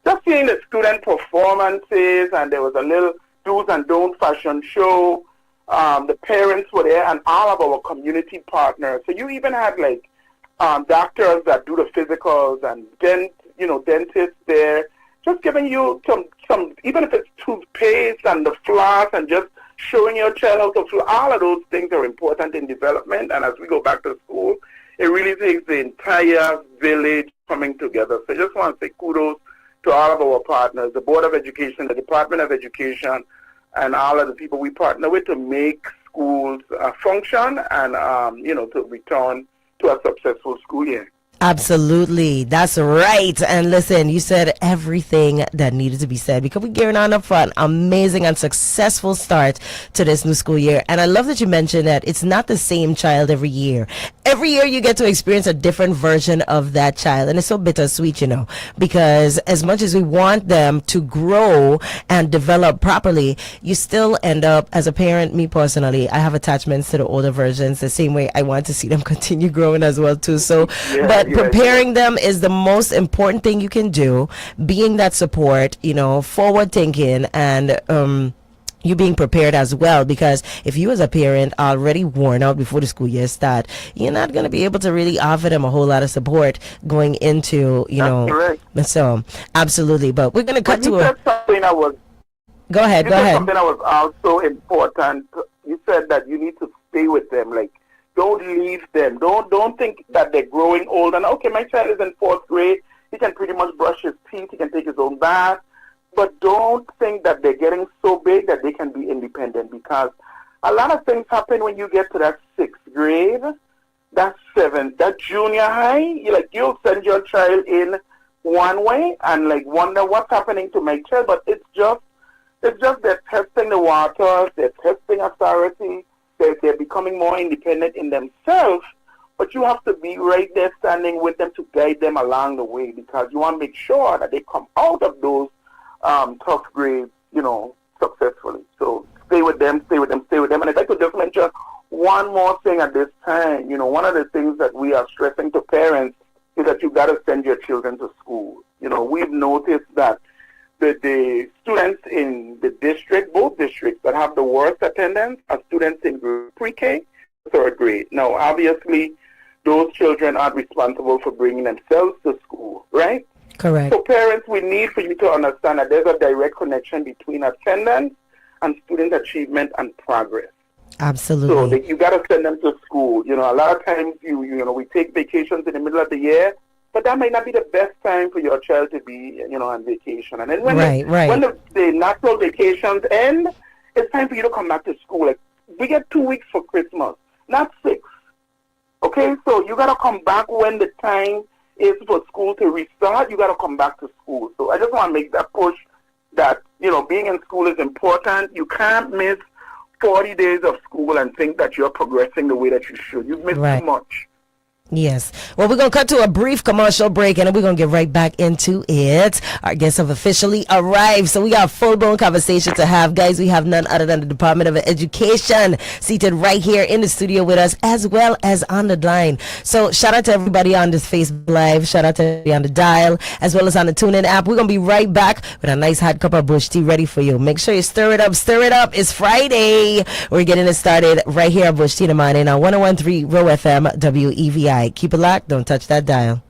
Just seeing the student performances, and there was a little do's and don'ts fashion show. The parents were there, and all of our community partners. So you even had like doctors that do the physicals and dentists there, just giving you some even if it's toothpaste and the floss and just showing your child how to floss. All of those things are important in development. And as we go back to school, it really takes the entire village coming together. So I just want to say kudos to all of our partners, the Board of Education, the Department of Education, and all of the people we partner with to make schools function and, to return to a successful school year. Absolutely. That's right. And listen, you said everything that needed to be said because we're gearing on up for an amazing and successful start to this new school year. And I love that you mentioned that it's not the same child every year. Every year you get to experience a different version of that child. And it's so bittersweet, because as much as we want them to grow and develop properly, you still end up, as a parent, me personally, I have attachments to the older versions the same way I want to see them continue growing as well too. So, but preparing them is the most important thing you can do. Being that support, forward thinking, and you being prepared as well, because if you as a parent are already worn out before the school year start, you're not going to be able to really offer them a whole lot of support going into, That's correct. So absolutely. But we're going to cut to a something I was go ahead something that was also important. You said that you need to stay with them, like don't leave them, don't think that they're growing old and okay, my child is in 4th grade, he can pretty much brush his teeth, he can take his own bath. But don't think that they're getting so big that they can be independent, because a lot of things happen when you get to that 6th grade, that 7th, that junior high. You'll send your child in one way and wonder what's happening to my child, but it's just they're testing the waters, they're testing authority, they're becoming more independent in themselves. But you have to be right there standing with them to guide them along the way, because you want to make sure that they come out of those tough grades, successfully. So stay with them. And I'd like to just mention one more thing at this time. One of the things that we are stressing to parents is that you got to send your children to school. We've noticed that the students in the district, both districts, that have the worst attendance are students in pre-K, 3rd grade. Now, obviously, those children aren't responsible for bringing themselves to school, right? Correct. So parents, we need for you to understand that there's a direct connection between attendance and student achievement and progress. Absolutely. So you got to send them to school. A lot of times we take vacations in the middle of the year, but that might not be the best time for your child to be, on vacation. And then when the natural vacations end, it's time for you to come back to school. We get 2 weeks for Christmas, not 6. Okay, so you got to come back when the time is for school to restart. You got to come back to school. So I just want to make that push that, being in school is important. You can't miss 40 days of school and think that you're progressing the way that you should. You've missed too much. Yes. Well, we're going to cut to a brief commercial break, and then we're going to get right back into it. Our guests have officially arrived, so we got a full-blown conversation to have. Guys, we have none other than the Department of Education seated right here in the studio with us, as well as on the line. So shout out to everybody on this Facebook Live. Shout out to everybody on the dial, as well as on the TuneIn app. We're going to be right back with a nice hot cup of bush tea ready for you. Make sure you stir it up. Stir it up. It's Friday. We're getting it started right here at Bush Tea in the Morning on 101.3 Roe FM WEVI. Keep it locked. Don't touch that dial.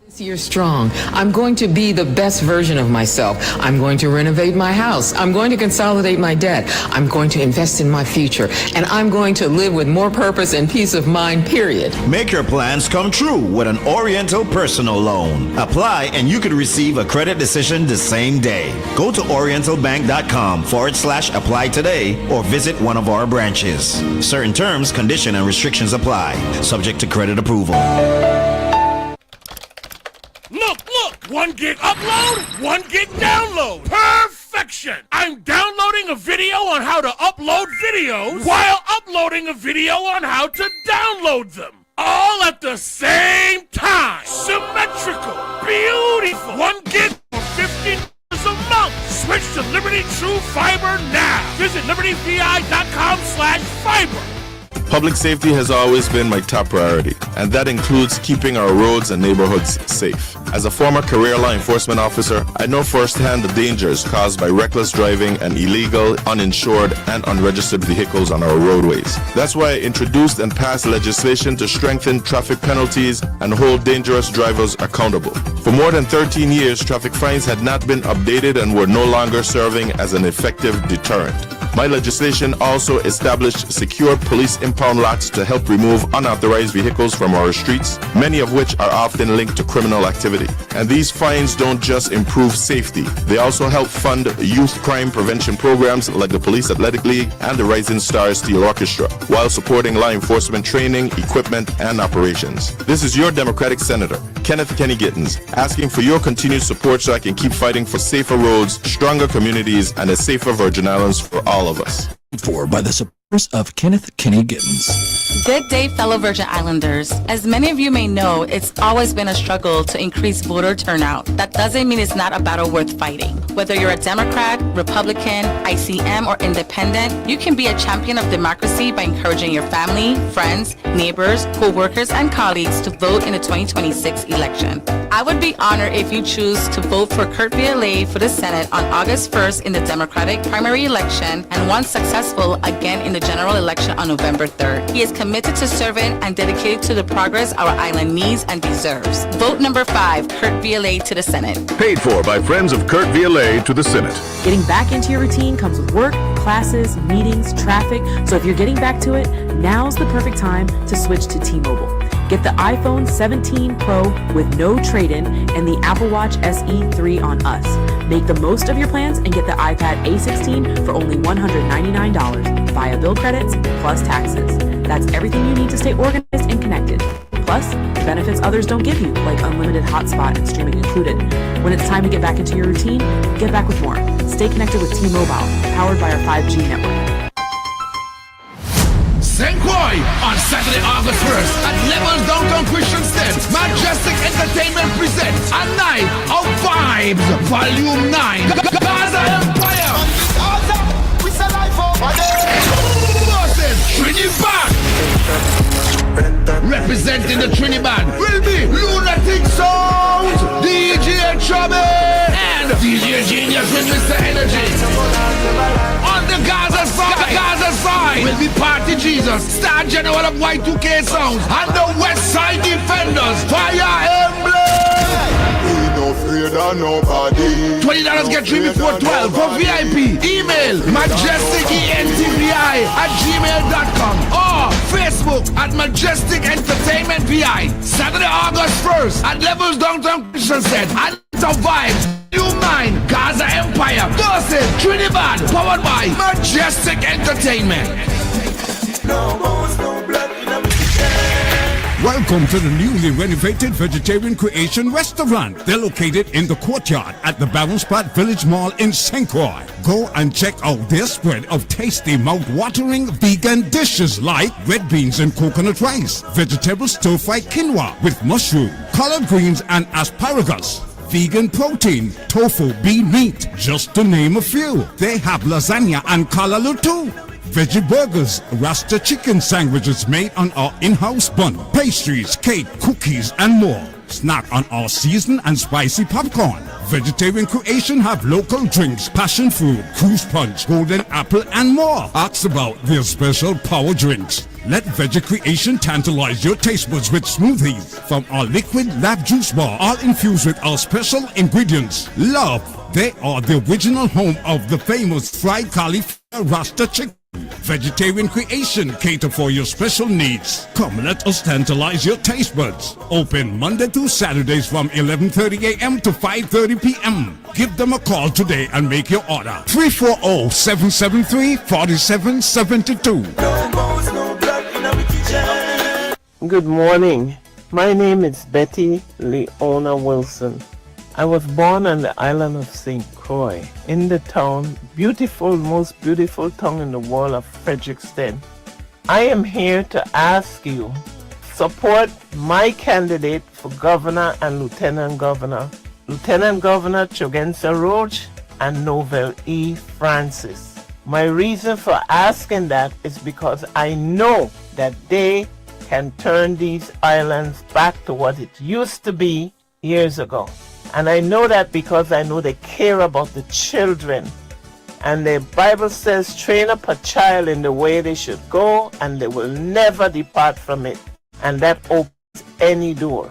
This year strong. I'm going to be the best version of myself. I'm going to renovate my house. I'm going to consolidate my debt. I'm going to invest in my future. And I'm going to live with more purpose and peace of mind, period. Make your plans come true with an Oriental personal loan. Apply and you could receive a credit decision the same day. Go to orientalbank.com/apply today or visit one of our branches. Certain terms, conditions, and restrictions apply. Subject to credit approval. Look! 1 gig upload, 1 gig download. Perfection! I'm downloading a video on how to upload videos while uploading a video on how to download them. All at the same time. Symmetrical. Beautiful. 1 gig for $15 a month. Switch to Liberty True Fiber now. Visit libertyvi.com/fiber. Public safety has always been my top priority, and that includes keeping our roads and neighborhoods safe. As a former career law enforcement officer, I know firsthand the dangers caused by reckless driving and illegal, uninsured, and unregistered vehicles on our roadways. That's why I introduced and passed legislation to strengthen traffic penalties and hold dangerous drivers accountable. For more than 13 years, traffic fines had not been updated and were no longer serving as an effective deterrent. My legislation also established secure police impound lots to help remove unauthorized vehicles from our streets, many of which are often linked to criminal activity. And these fines don't just improve safety, they also help fund youth crime prevention programs like the Police Athletic League and the Rising Stars Steel Orchestra, while supporting law enforcement training, equipment, and operations. This is your Democratic Senator, Kenneth Kenny Gittens, asking for your continued support so I can keep fighting for safer roads, stronger communities, and a safer Virgin Islands for all of us. For by the of Kenneth Kenny Gittens. Good day, fellow Virgin Islanders. As many of you may know, it's always been a struggle to increase voter turnout. That doesn't mean it's not a battle worth fighting. Whether you're a Democrat, Republican, ICM, or independent, you can be a champion of democracy by encouraging your family, friends, neighbors, co-workers, and colleagues to vote in the 2026 election. I would be honored if you choose to vote for Kurt Violet for the Senate on August 1st in the Democratic primary election and once successful again in the general election on November 3rd. He is committed to serving and dedicated to the progress our island needs and deserves. Vote number 5, Kurt Violet to the Senate. Paid for by friends of Kurt Violet to the Senate. Getting back into your routine comes with work, classes, meetings, traffic. So if you're getting back to it, now's the perfect time to switch to T-Mobile. Get the iPhone 17 Pro with no trade-in and the Apple Watch SE 3 on us. Make the most of your plans and get the iPad A16 for only $199 via bill credits plus taxes. That's everything you need to stay organized and connected. Plus, benefits others don't give you, like unlimited hotspot and streaming included. When it's time to get back into your routine, get back with more. Stay connected with T-Mobile, powered by our 5G network. Senkoi on Saturday, August 1st at Levels Downtown Christian Stead. Majestic Entertainment presents A Night of Vibes, Volume 9. Gaza Empire versus Trinidad. Representing the Trinidad will be Lunatic Sounds, DJ Chubby, and DJ Genius with Mr. Energy. On the Gaza side will be Party Jesus, Star General of Y2K Sounds, and the West Side Defenders, Fire Emblem. $20 get 3 before 12 for VIP. Email majesticentvi@gmail.com or Facebook at Majestic Entertainment VI. Saturday, August 1st at Levels Downtown Christian Set. And the Vibes, New 9, Gaza Empire, Dorset, Trinidad, powered by Majestic Entertainment. No bones, no blood in a Welcome to the newly renovated Vegetarian Creation Restaurant. They're located in the courtyard at the Barron Spot Village Mall in St. Croix. Go and check out their spread of tasty, mouth-watering vegan dishes like red beans and coconut rice, vegetable stir-fried quinoa with mushroom, collard greens and asparagus, vegan protein, tofu, bean meat, just to name a few. They have lasagna and kalaloo too. Veggie burgers, Rasta chicken sandwiches made on our in-house bun, pastries, cake, cookies, and more. Snack on our seasoned and spicy popcorn. Vegetarian Creation have local drinks, passion fruit, cruise punch, golden apple, and more. Ask about their special power drinks. Let Veggie Creation tantalize your taste buds with smoothies from our liquid lab juice bar, all infused with our special ingredients. Love, they are the original home of the famous fried cauliflower Rasta chicken. Vegetarian Creation cater for your special needs. Come, let us tantalize your taste buds. Open Monday through Saturdays from 11:30 a.m. to 5:30 p.m. Give them a call today and make your order. 340-773-4772. Good morning. My name is Betty Leona Wilson. I was born on the island of St. Croix, in the town, most beautiful town in the world of Frederiksted. I am here to ask you, support my candidate for governor and lieutenant governor. Lieutenant Governor Chogensa Roach and Novel E. Francis. My reason for asking that is because I know that they can turn these islands back to what it used to be years ago. And I know that because I know they care about the children. And the Bible says, train up a child in the way they should go, and they will never depart from it. And that opens any door.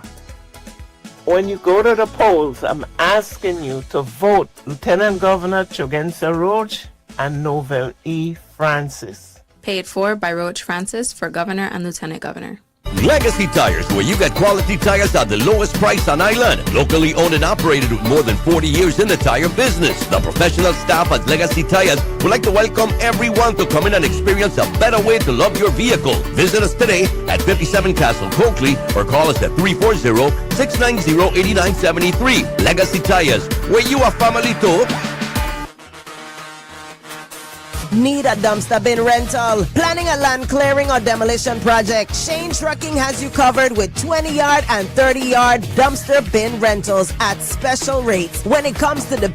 When you go to the polls, I'm asking you to vote Lieutenant Governor Chogensa Roach and Novel E. Francis. Paid for by Roach Francis for Governor and Lieutenant Governor. Legacy Tires, where you get quality tires at the lowest price on island. Locally owned and operated with more than 40 years in the tire business. The professional staff at Legacy Tires would like to welcome everyone to come in and experience a better way to love your vehicle. Visit us today at 57 Castle Coakley or call us at 340-690-8973. Legacy Tires, where you are family too. Need a dumpster bin rental? Planning a land clearing or demolition project? Shane Trucking has you covered with 20-yard and 30-yard dumpster bin rentals at special rates. When it comes to the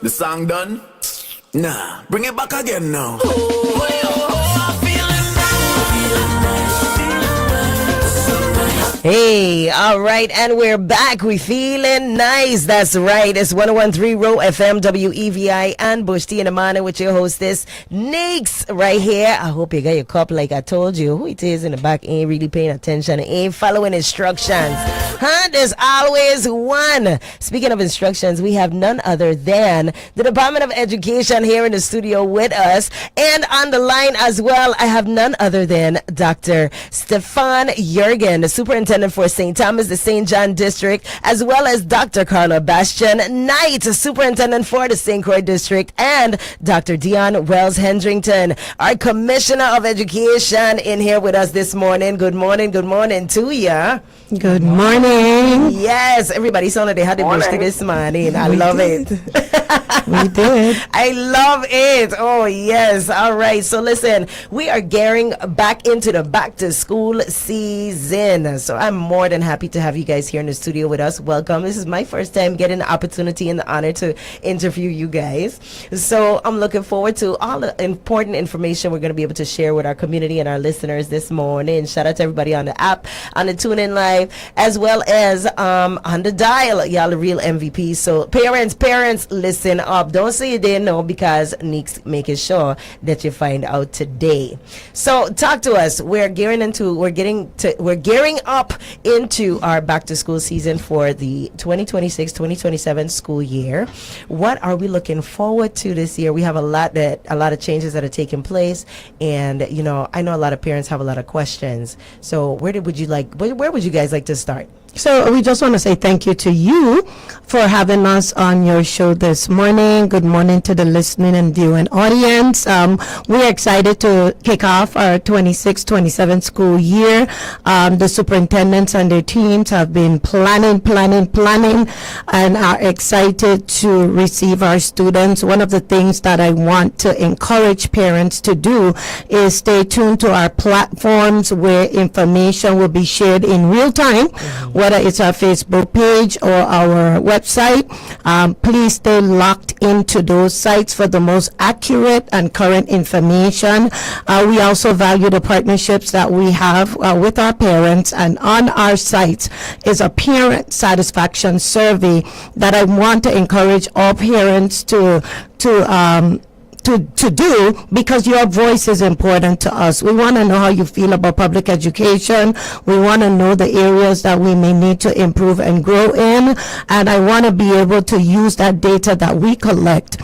The song done? Nah, bring it back again now. Hey, all right, and we're back. We feeling nice. That's right. It's 101.3 Roe FM, WEVI, and Bush T in the morning with your hostess, Neeks, right here. I hope you got your cup like I told you. Who it is in the back ain't really paying attention, ain't following instructions. There's always one. Speaking of instructions, we have none other than the Department of Education here in the studio with us. And on the line as well, I have none other than Dr. Stefan Jurgen, the Superintendent for St. Thomas, the St. John District, as well as Dr. Carla Bastian Knight, Superintendent for the St. Croix District, and Dr. Dion Wells Hendrington, our Commissioner of Education, in here with us this morning. Good morning to ya. Good morning. Yes, everybody saw that they had the Bush this morning. I love it. We did. I love it. Oh, yes. All right. So listen, we are gearing back into the back to school season. So I'm more than happy to have you guys here in the studio with us. Welcome. This is my first time getting the opportunity and the honor to interview you guys. So I'm looking forward to all the important information we're going to be able to share with our community and our listeners this morning. Shout out to everybody on the app, on the TuneIn Live, as well as on the dial. Y'all are real MVPs. So parents, listen up. Don't say you didn't know, because Nick's making sure that you find out today. So talk to us. We're gearing up into our back to school season for the 2026-2027 school year. What are we looking forward to this year? We have a lot of changes that are taking place, and I know a lot of parents have a lot of questions. So where would you guys like to start? So we just want to say thank you to you for having us on your show this morning. Good morning to the listening and viewing audience. We're excited to kick off our 26-27 school year. The superintendents and their teams have been planning, and are excited to receive our students. One of the things that I want to encourage parents to do is stay tuned to our platforms where information will be shared in real time, whether it's our Facebook page or our website. Please stay locked into those sites for the most accurate and current information. We also value the partnerships that we have with our parents, and on our sites is a parent satisfaction survey that I want to encourage all parents to do, because your voice is important to us. We want to know how you feel about public education. We want to know the areas that we may need to improve and grow in, and I want to be able to use that data that we collect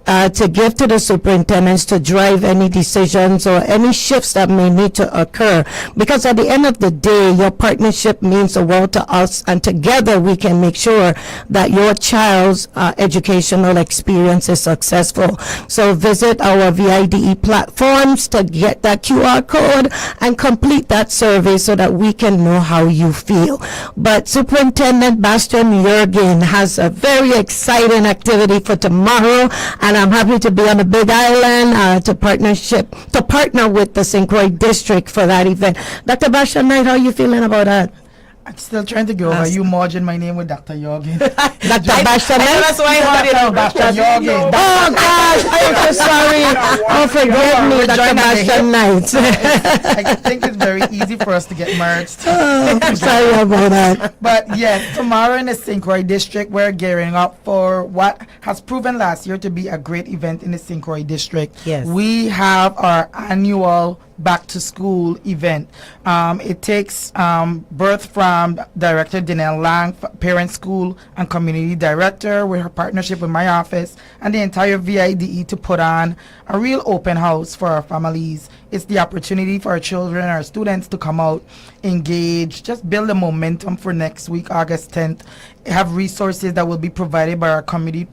to give to the superintendents to drive any decisions or any shifts that may need to occur, because at the end of the day, your partnership means the world to us, and together we can make sure that your child's educational experience is successful. So visit our VIDE platforms to get that QR code and complete that survey so that we can know how you feel. But Superintendent Bastian Jurgen has a very exciting activity for tomorrow, and I'm happy to be on the Big Island to partner with the St. Croix District for that event. Dr. Bastian Knight, how are you feeling about that? I'm still trying to go over you merging my name with Dr. Jurgen. Dr. Bastian Knight? That's why I heard it. Bastian Jurgen. Oh, gosh. I'm so sorry. Oh, forgive me, Dr. Bastian Knight. I think it's very easy for us to get merged. Oh, I'm sorry about that. But yes, tomorrow in the St. Croix District, we're gearing up for what has proven last year to be a great event in the St. Croix District. Yes. We have our annual back to school event. It takes birth from Director Danelle Lang, Parent School and Community Director, with her partnership with my office and the entire VIDE to put on a real open house for our families. It's the opportunity for our children, our students to come out, engage, just build a momentum for next week, August 10th. Have resources that will be provided by our community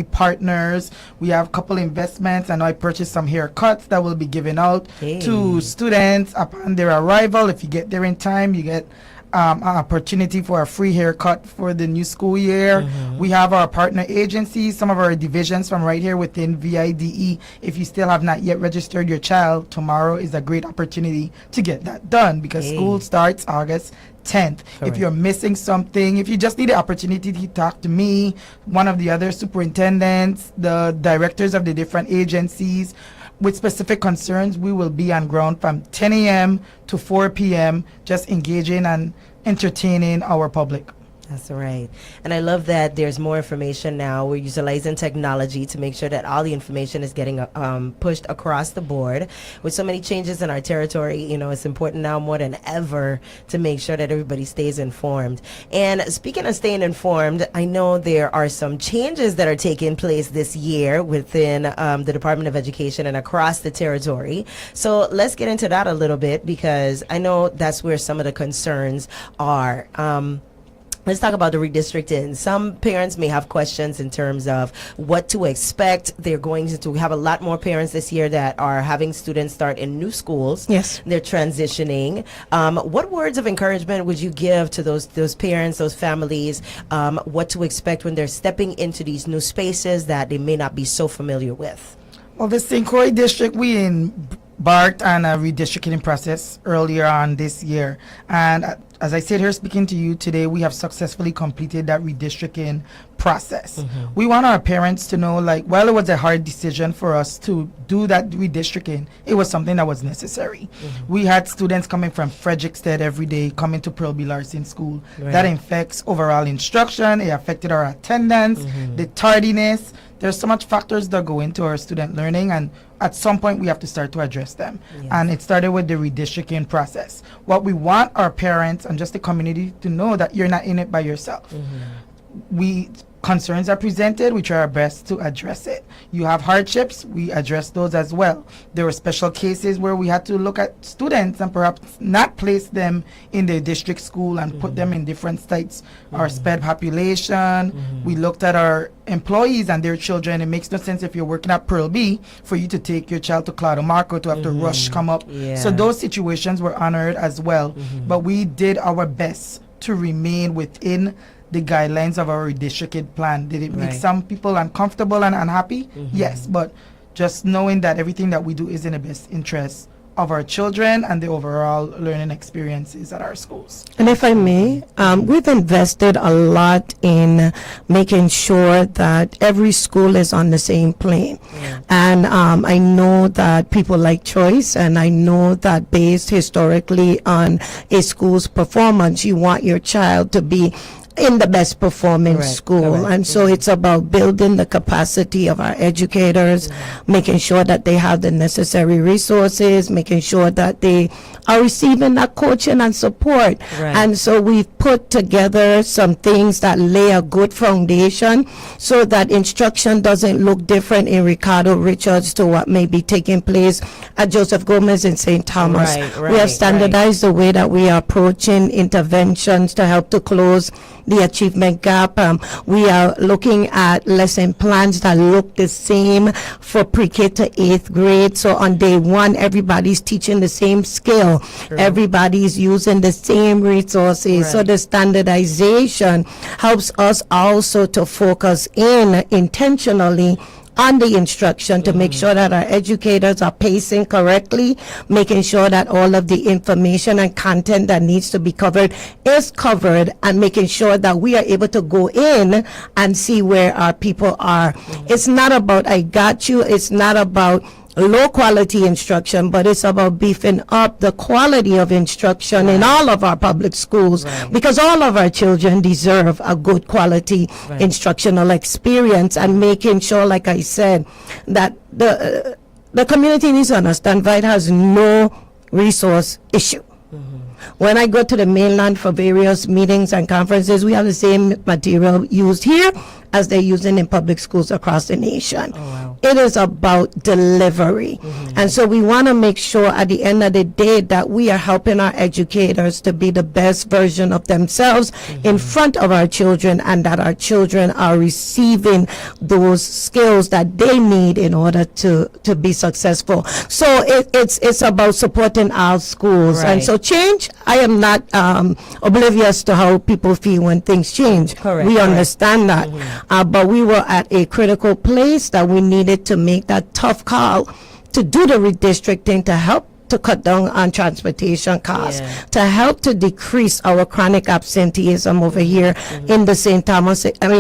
partners. We have a couple investments. I know I purchased some haircuts that will be given out to students upon their arrival. If you get there in time, you get an opportunity for a free haircut for the new school year. We have our partner agencies, some of our divisions from right here within VIDE. If you still have not yet registered your child, tomorrow is a great opportunity to get that done because school starts August 10th. If you're missing something, if you just need the opportunity to talk to me, one of the other superintendents, the directors of the different agencies, with specific concerns, we will be on ground from 10 a.m. to 4 p.m. just engaging and entertaining our public. That's right. And I love that there's more information now. We're utilizing technology to make sure that all the information is getting pushed across the board. With so many changes in our territory, you know, it's important now more than ever to make sure that everybody stays informed. And speaking of staying informed, I know there are some changes that are taking place this year within the Department of Education and across the territory. So let's get into that a little bit because I know that's where some of the concerns are. Let's talk about the redistricting. Some parents may have questions in terms of what to expect. They're going to have a lot more parents this year that are having students start in new schools. Yes. They're transitioning. What words of encouragement would you give to those parents, those families, what to expect when they're stepping into these new spaces that they may not be so familiar with? Well, the St. Croix district, we embarked on a redistricting process earlier on this year. And as I sit here speaking to you today, we have successfully completed that redistricting process. We want our parents to know, like, while it was a hard decision for us to do that redistricting, it was something that was necessary. We had students coming from Frederickstead every day coming to Pearl B. Larson School. Right. That affects overall instruction. It affected our attendance, the tardiness. There's so much factors that go into our student learning, and at some point we have to start to address them. And it started with the redistricting process. What we want our parents and just the community to know that you're not in it by yourself. Concerns are presented, we try our best to address it. You have hardships, we address those as well. There were special cases where we had to look at students and perhaps not place them in the district school and put them in different states. Our SPED population, we looked at our employees and their children. It makes no sense if you're working at Pearl B for you to take your child to Claudio Marco to have to rush come up. So those situations were honored as well. But we did our best to remain within the guidelines of our redistricting plan. Did it make some people uncomfortable and unhappy? Yes, but just knowing that everything that we do is in the best interest of our children and the overall learning experiences at our schools. And if I may, we've invested a lot in making sure that every school is on the same plane. And I know that people like choice, and I know that based historically on a school's performance, you want your child to be in the best performing school. And so it's about building the capacity of our educators, making sure that they have the necessary resources, making sure that they are receiving that coaching and support. And so we've put together some things that lay a good foundation so that instruction doesn't look different in Ricardo Richards to what may be taking place at Joseph Gomez in St. Thomas. We have standardized the way that we are approaching interventions to help to close the achievement gap. We are looking at lesson plans that look the same for pre-K to 8th grade. So on day one, everybody's teaching the same skill. Everybody's using the same resources. So the standardization helps us also to focus in intentionally on the instruction to make sure that our educators are pacing correctly, making sure that all of the information and content that needs to be covered is covered, and making sure that we are able to go in and see where our people are. It's not about I got you, it's not about low quality instruction, but it's about beefing up the quality of instruction in all of our public schools, because all of our children deserve a good quality instructional experience, and making sure, like I said, that the community needs to understand VIDE has no resource issue. When I go to the mainland for various meetings and conferences, we have the same material used here as they're using in public schools across the nation. It is about delivery. And so we want to make sure at the end of the day that we are helping our educators to be the best version of themselves in front of our children, and that our children are receiving those skills that they need in order to be successful. So it's about supporting our schools. And so change, I am not oblivious to how people feel when things change. We understand that. But we were at a critical place that we needed to make that tough call to do the redistricting to help to cut down on transportation costs, to help to decrease our chronic absenteeism over here in the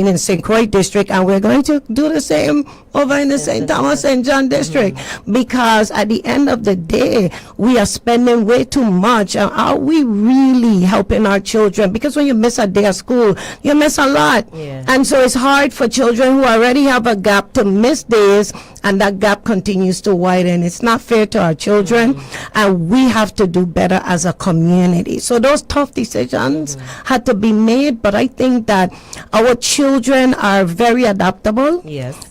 in St. Croix district, and we're going to do the same over in the St. Thomas and John district, because at the end of the day, we are spending way too much. And are we really helping our children? Because when you miss a day of school, you miss a lot. And so it's hard for children who already have a gap to miss days, and that gap continues to widen. It's not fair to our children, and we have to do better as a community. So those tough decisions had to be made, but I think that our children are very adaptable,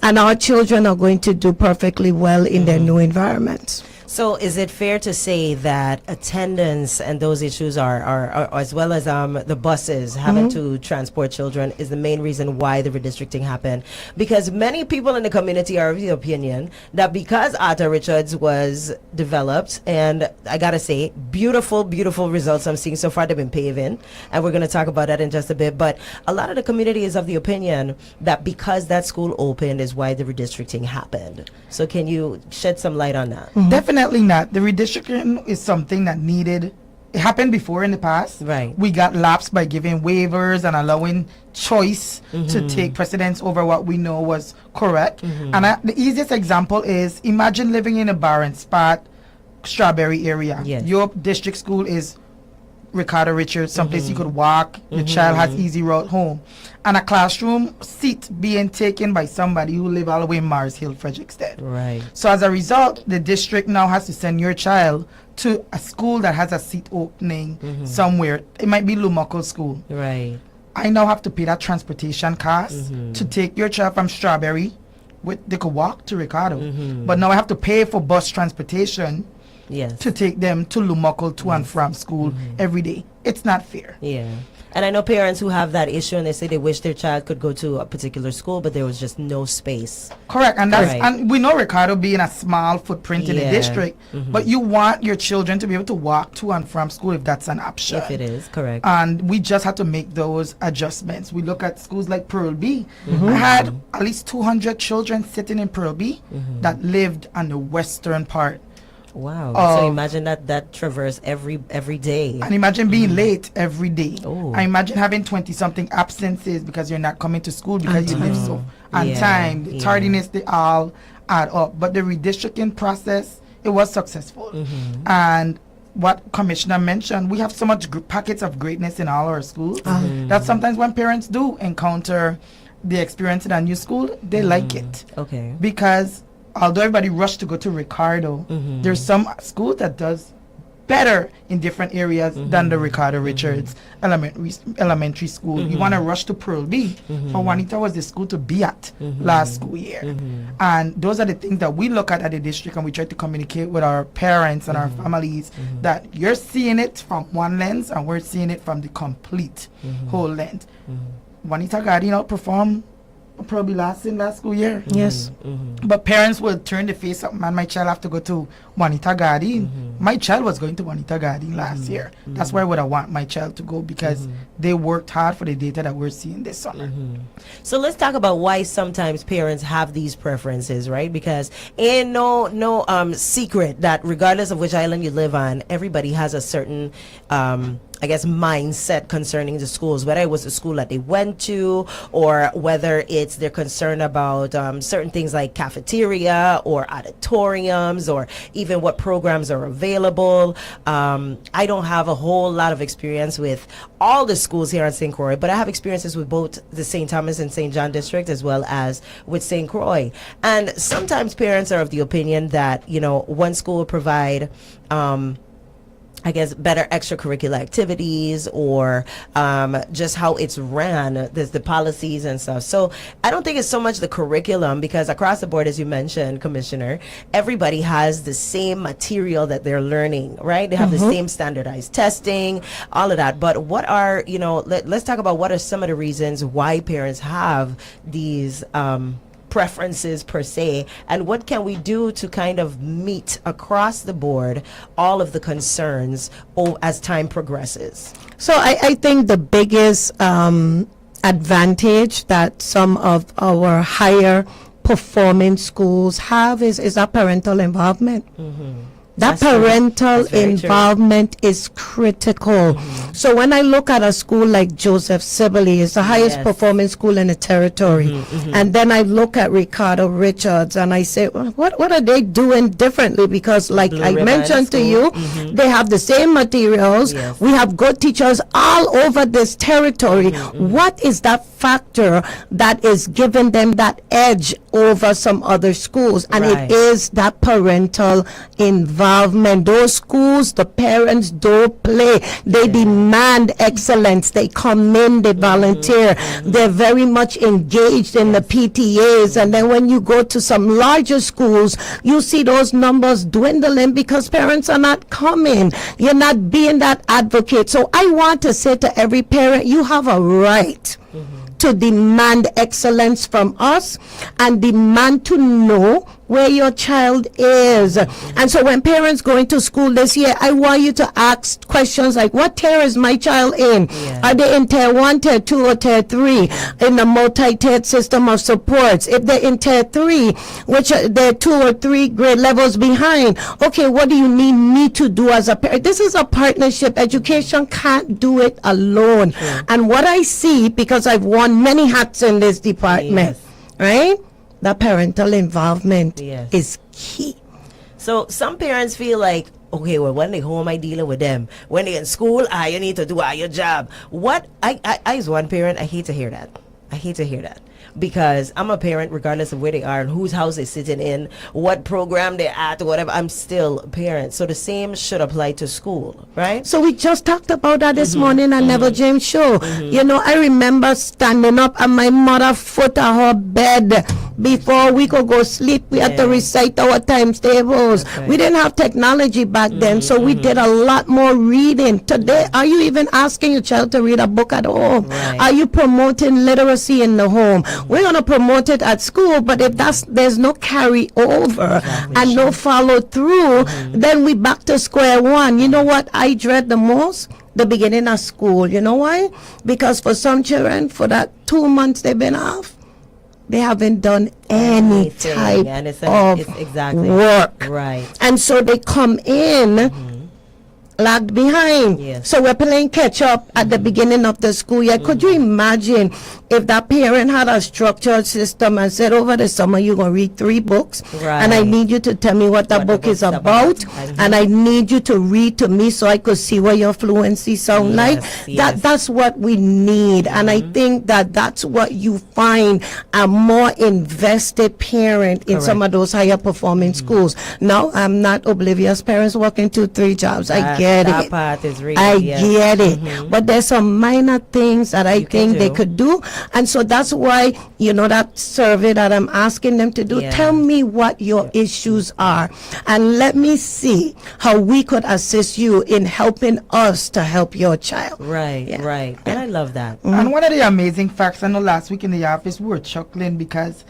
and our children are going to do perfectly well in their new environments. So is it fair to say that attendance and those issues are as well as the buses having to transport children is the main reason why the redistricting happened? Because many people in the community are of the opinion that because Arthur Richards was developed, and I gotta say, beautiful results I'm seeing so far. They've been paving, and we're gonna talk about that in just a bit. But a lot of the community is of the opinion that because that school opened is why the redistricting happened. So can you shed some light on that? Definitely not. The redistricting is something that needed. It happened before in the past. We got lapsed by giving waivers and allowing choice to take precedence over what we know was correct. And the easiest example is, imagine living in a barren spot, Strawberry area. Your district school is Ricardo Richards, someplace you could walk, your child has easy route home, and a classroom seat being taken by somebody who live all the way in Mars Hill, Frederickstead. So as a result, the district now has to send your child to a school that has a seat opening somewhere. It might be Lumoko School. I now have to pay that transportation cost to take your child from Strawberry. They could walk to Ricardo, but now I have to pay for bus transportation to take them to Lumoko to and from school every day. It's not fair. And I know parents who have that issue, and they say they wish their child could go to a particular school, but there was just no space. Correct. And that's and we know Ricardo being a small footprint in the district, but you want your children to be able to walk to and from school if that's an option. If it is, correct. And we just had to make those adjustments. We look at schools like Pearl B. I had at least 200 children sitting in Pearl B that lived on the western part. Wow. So imagine that traverse every day. And imagine being late every day. I imagine having 20-something absences because you're not coming to school because you live so on time. The tardiness, they all add up. But the redistricting process, it was successful. And what Commissioner mentioned, we have so much packets of greatness in all our schools that sometimes when parents do encounter the experience in a new school, they like it. Because although everybody rushed to go to Ricardo, there's some school that does better in different areas than the Ricardo Richards elementary school. You want to rush to Pearl B, or Juanita was the school to be at last school year. And those are the things that we look at the district, and we try to communicate with our parents and our families that you're seeing it from one lens and we're seeing it from the complete whole lens. Juanita Garden outperformed probably last school year. But parents will turn the face up, man, my child have to go to Juanita Garden. My child was going to Juanita Garden last year. That's where I would have want my child to go, because they worked hard for the data that we're seeing this summer. So let's talk about why sometimes parents have these preferences, right? Because ain't no secret that regardless of which island you live on, everybody has a certain I guess mindset concerning the schools, whether it was the school that they went to, or whether it's they're concerned about certain things like cafeteria or auditoriums, or even what programs are available. I don't have a whole lot of experience with all the schools here in St. Croix, but I have experiences with both the St. Thomas and St. John district as well as with St. Croix. And sometimes parents are of the opinion that, one school will provide I guess, better extracurricular activities, or just how it's ran, there's the policies and stuff. So I don't think it's so much the curriculum, because across the board, as you mentioned, Commissioner, everybody has the same material that they're learning, right? They have the same standardized testing, all of that. But what are, let's talk about what are some of the reasons why parents have these preferences per se, and what can we do to kind of meet across the board all of the concerns as time progresses? So I think the biggest advantage that some of our higher performing schools have is that parental involvement. That parental involvement is critical. So when I look at a school like Joseph Sibley, it's the highest performing school in the territory, and then I look at Ricardo Richards and I say, well, what are they doing differently? Because like I mentioned to you, they have the same materials. We have good teachers all over this territory. What is that factor that is giving them that edge over some other schools? And it is that parental involvement. Those schools, the parents don't play. They demand excellence. They come in, they volunteer. They're very much engaged in the PTAs. And then when you go to some larger schools, you see those numbers dwindling because parents are not coming. You're not being that advocate. So I want to say to every parent, you have a right to demand excellence from us and demand to know where your child is. And so when parents go into school this year, I want you to ask questions like, what tier is my child in? Are they in tier 1, tier 2, or tier 3 in the multi-tiered system of supports? If they're in tier 3, which they're 2 or 3 grade levels behind, okay, what do you need me to do as a parent? This is a partnership. Education can't do it alone. And what I see, because I've worn many hats in this department, right? That parental involvement is key. So some parents feel like, okay, well, when they home, I dealing with them. When they in school, you need to do your job. What I as one parent, I hate to hear that. Because I'm a parent regardless of where they are and whose house they're sitting in, what program they're at, or whatever. I'm still a parent. So the same should apply to school, right? So we just talked about that this morning on Never James Show. I remember standing up at my mother's foot of her bed before we could go sleep. We had to recite our times tables. We didn't have technology back then, so we did a lot more reading. Today, are you even asking your child to read a book at home? Are you promoting literacy in the home? We're going to promote it at school, but if there's no carry over and no follow through, then we back to square one. You know what I dread the most? The beginning of school. You know why? Because for some children, for that 2 months they've been off, they haven't done any type of work. And so they come in lagged behind. So we're playing catch up at the beginning of the school year. Could you imagine if that parent had a structured system and said, over the summer you're going to read 3 books and I need you to tell me what that book is about, and I need you to read to me so I could see what your fluency sound like. That's what we need. And I think that's what you find a more invested parent in some of those higher performing schools. Now, I'm not oblivious. Parents working 2-3 jobs. I get that part is really, I get it. But there's some minor things that I think they could do. And so that's why, that survey that I'm asking them to do, tell me what your issues are and let me see how we could assist you in helping us to help your child. Right. And I love that. And one of the amazing facts, I know last week in the office we were chuckling because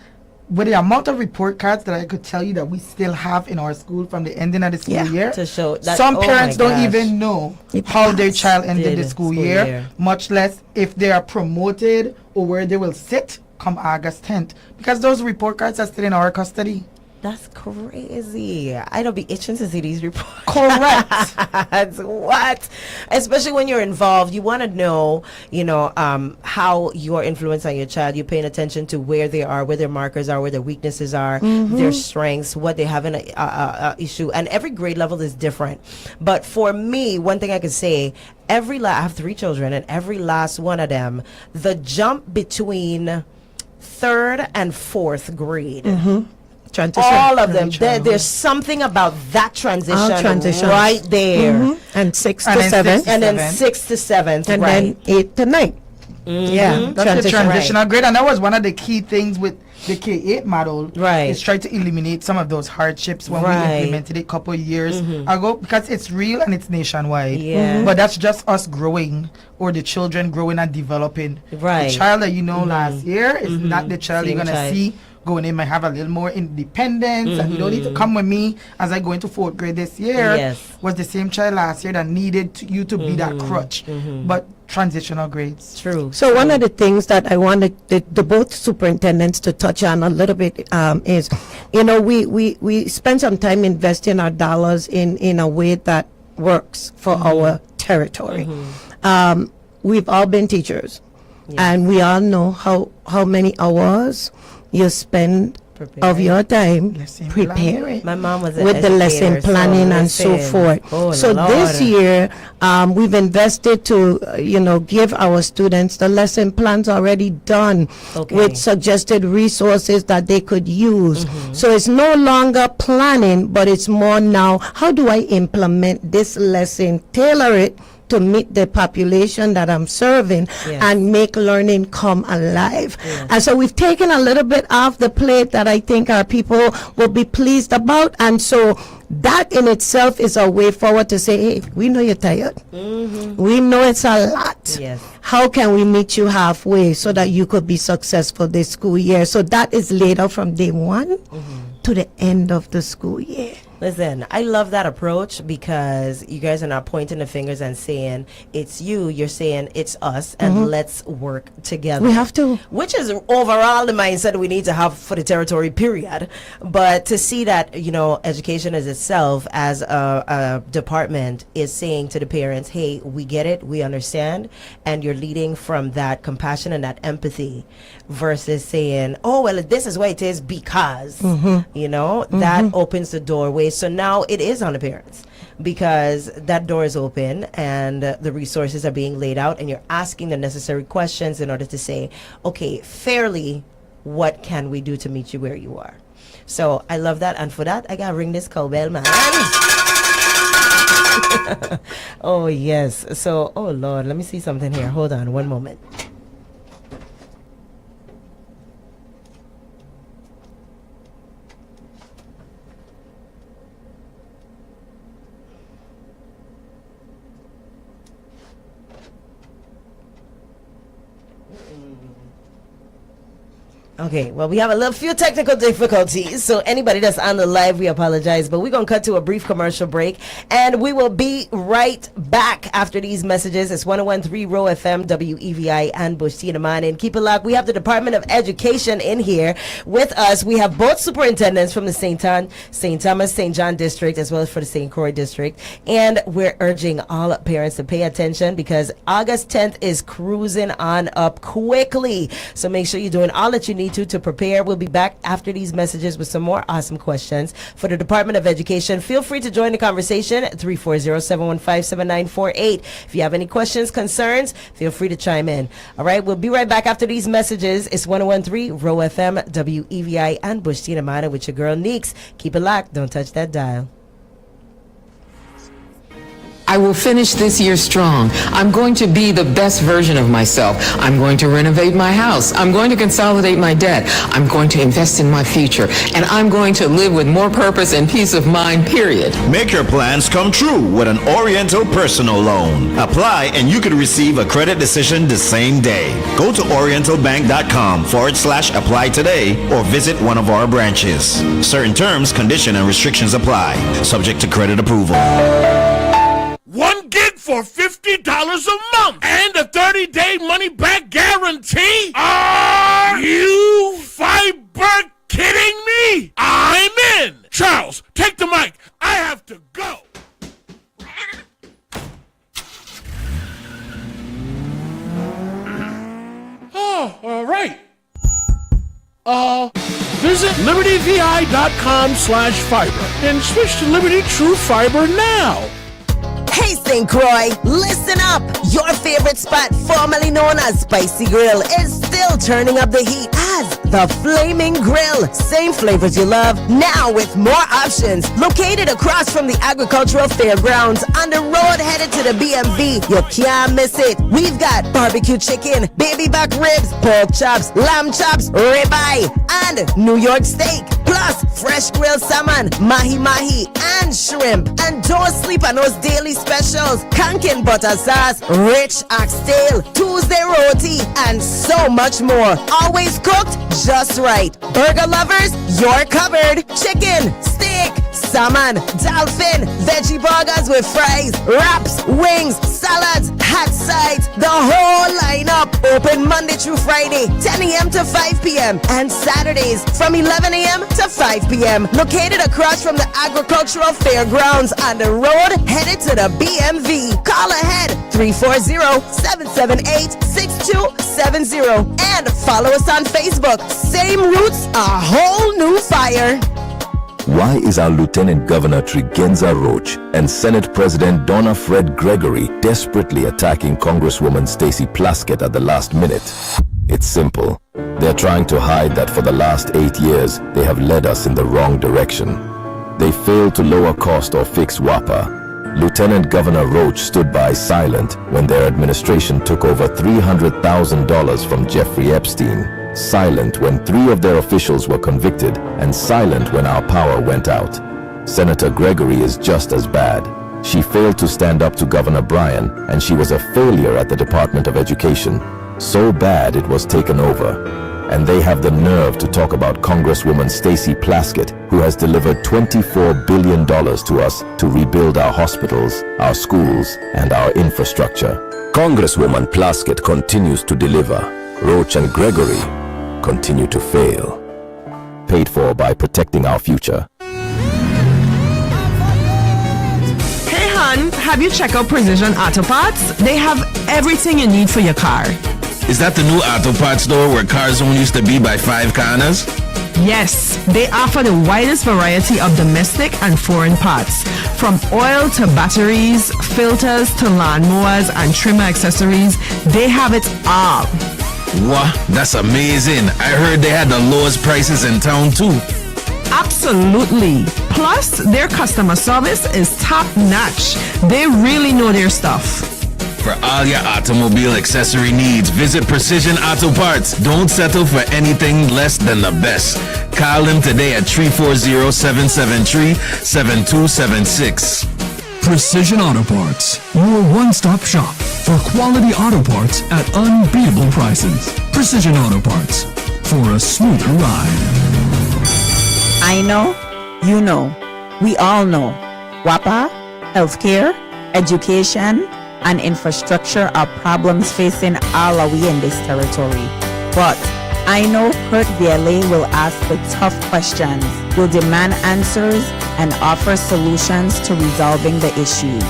with the amount of report cards that I could tell you that we still have in our school from the ending of the school year, to show that, some parents don't even know how their child ended the school year, much less if they are promoted or where they will sit come August 10th, because those report cards are still in our custody. That's crazy. I don't be itching to see these reports. Correct. What? Especially when you're involved, you want to know, how your influence on your child. You're paying attention to where they are, where their markers are, where their weaknesses are, their strengths, what they have in a issue. And every grade level is different. But for me, one thing I could say, I have 3 children, and every last one of them, the jump between 3rd and 4th grade transition. All of them. There's something about that transition right there. And 6 to And then 7. 6 to And then 7. 6 to 7. And right. then 8 to 9. Yeah, That's the transitional grade, and that was one of the key things with the K8 model. Right. Is try to eliminate some of those hardships when we implemented it a couple of years ago, because it's real and it's nationwide. Yeah. But that's just us growing, or the children growing and developing. Right. The child that you know last year is not the child Same you're gonna child. see going in, might have a little more independence, and you don't need to come with me as I go into 4th grade this year. Yes. Was the same child last year that needed you to be that crutch. But transitional grades. True. So one of the things that I wanted the both superintendents to touch on a little bit is, we spend some time investing our dollars in a way that works for our territory. We've all been teachers, and we all know how many hours you spend of your time preparing. My mom was an with the lesson educator, planning so and so listen. forth. Oh, So Lord. this year, we've invested to, give our students the lesson plans already done with suggested resources that they could use. So it's no longer planning, but it's more now, how do I implement this lesson, tailor it to meet the population that I'm serving, and make learning come alive. And so we've taken a little bit off the plate that I think our people will be pleased about. And so that in itself is a way forward to say, hey, we know you're tired. We know it's a lot. Yes. How can we meet you halfway so that you could be successful this school year? So that is laid out from day one to the end of the school year. Listen, I love that approach, because you guys are not pointing the fingers and saying it's you. You're saying it's us, and let's work together. We have to. Which is overall the mindset we need to have for the territory, period. But to see that, education as itself, as a department, is saying to the parents, hey, we get it, we understand, and you're leading from that compassion and that empathy, versus saying, oh, well, this is why it is because, that opens the doorway. So now it is on the parents, because that door is open and the resources are being laid out, and you're asking the necessary questions in order to say, okay, fairly, what can we do to meet you where you are? So I love that. And for that, I got to ring this cowbell, man. Oh, yes. So, oh, Lord, let me see something here. Hold on one moment. Okay, well, we have a few technical difficulties, so anybody that's on the live, we apologize, but we're going to cut to a brief commercial break, and we will be right back after these messages. It's 101.3 Roe FM, WEVI, and Bush T in the morning. Keep it locked. We have the Department of Education in here with us. We have both superintendents from the St. Thomas, St. John District, as well as for the St. Croix District, and we're urging all parents to pay attention, because August 10th is cruising on up quickly, so make sure you're doing all that you need to prepare. We'll be back after these messages with some more awesome questions for the Department of Education. Feel free to join the conversation at 340-715-7948. If you have any questions, concerns, feel free to chime in. All right, we'll be right back after these messages. It's 101.3 Roe FM, WEVI, and Bush Tina Mana with your girl Neeks. Keep it locked. Don't touch that dial. I will finish this year strong. I'm going to be the best version of myself. I'm going to renovate my house. I'm going to consolidate my debt. I'm going to invest in my future. And I'm going to live with more purpose and peace of mind, period. Make your plans come true with an Oriental personal loan. Apply and you could receive a credit decision the same day. Go to orientalbank.com/apply today or visit one of our branches. Certain terms, conditions, and restrictions apply. Subject to credit approval. 1 gig for $50 a month and a 30-day money-back guarantee? Are you fiber kidding me? I'm in. Charles, take the mic. I have to go. Oh, all right. Visit libertyvi.com/fiber and switch to Liberty True Fiber now. Hey, St. Croix, listen up. Your favorite spot, formerly known as Spicy Grill, is still turning up the heat as The Flaming Grill. Same flavors you love, now with more options. Located across from the Agricultural Fairgrounds on the road headed to the BMV. You can't miss it. We've got barbecue chicken, baby back ribs, pork chops, lamb chops, ribeye, and New York steak. Plus, fresh grilled salmon, mahi-mahi, and shrimp. And don't sleep on those daily specials. Kankin butter sauce, rich oxtail, Tuesday roti, and so much more. Always cooked just right. Burger lovers, you're covered. Chicken, steak, salmon, dolphin, veggie burgers with fries, wraps, wings, salads, hot sides, the whole lineup. Open Monday through Friday, 10 a.m. to 5 p.m. and Saturdays from 11 a.m. to 5 p.m. Located across from the Agricultural Fairgrounds on the road headed to the BMV. Call ahead 340-778-6270 and follow us on Facebook. Same roots, a whole new fire. Why is our Lieutenant Governor Trigenza Roach and Senate President Donna Fred Gregory desperately attacking Congresswoman Stacey Plaskett at the last minute? It's simple. They're trying to hide that for the last 8 years, they have led us in the wrong direction. They failed to lower cost or fix WAPA. Lieutenant Governor Roach stood by silent when their administration took over $300,000 from Jeffrey Epstein. Silent when 3 of their officials were convicted, and silent when our power went out. Senator Gregory is just as bad. She failed to stand up to Governor Bryan, and she was a failure at the Department of Education. So bad it was taken over. And they have the nerve to talk about Congresswoman Stacey Plaskett, who has delivered $24 billion to us to rebuild our hospitals, our schools, and our infrastructure. Congresswoman Plaskett continues to deliver. Roach and Gregory continue to fail. Paid for by protecting our future. Hey hon, have you checked out Precision Auto Parts? They have everything you need for your car. Is that the new auto parts store where cars only used to be by 5 corners? Yes, they offer the widest variety of domestic and foreign parts. From oil to batteries, filters to lawnmowers and trimmer accessories, they have it all. Wow, that's amazing. I heard they had the lowest prices in town too. Absolutely. Plus, their customer service is top notch. They really know their stuff. For all your automobile accessory needs, visit Precision Auto Parts. Don't settle for anything less than the best. Call them today at 340-773-7276. Precision Auto Parts, your one-stop shop for quality auto parts at unbeatable prices. Precision Auto Parts, for a smoother ride. I know, you know, we all know. WAPA, healthcare, education, and infrastructure are problems facing all of we in this territory. But I know Kurt Vielle will ask the tough questions, will demand answers, and offer solutions to resolving the issues.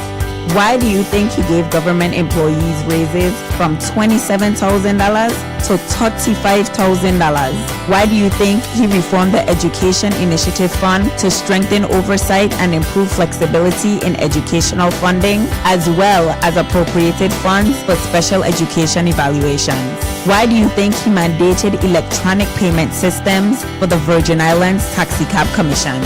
Why do you think he gave government employees raises from $27,000 to $35,000? Why do you think he reformed the Education Initiative Fund to strengthen oversight and improve flexibility in educational funding, as well as appropriated funds for special education evaluations? Why do you think he mandated electronic payment systems for the Virgin Islands Taxicab Commission?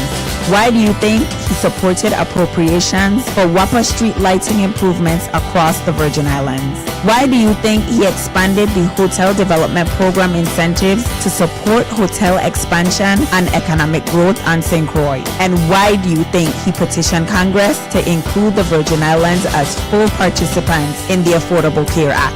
Why do you think he supported appropriations for WAPA street lighting improvements across the Virgin Islands? Why do you think he expanded the Hotel Development Program incentives to support hotel expansion and economic growth on St. Croix? And why do you think he petitioned Congress to include the Virgin Islands as full participants in the Affordable Care Act?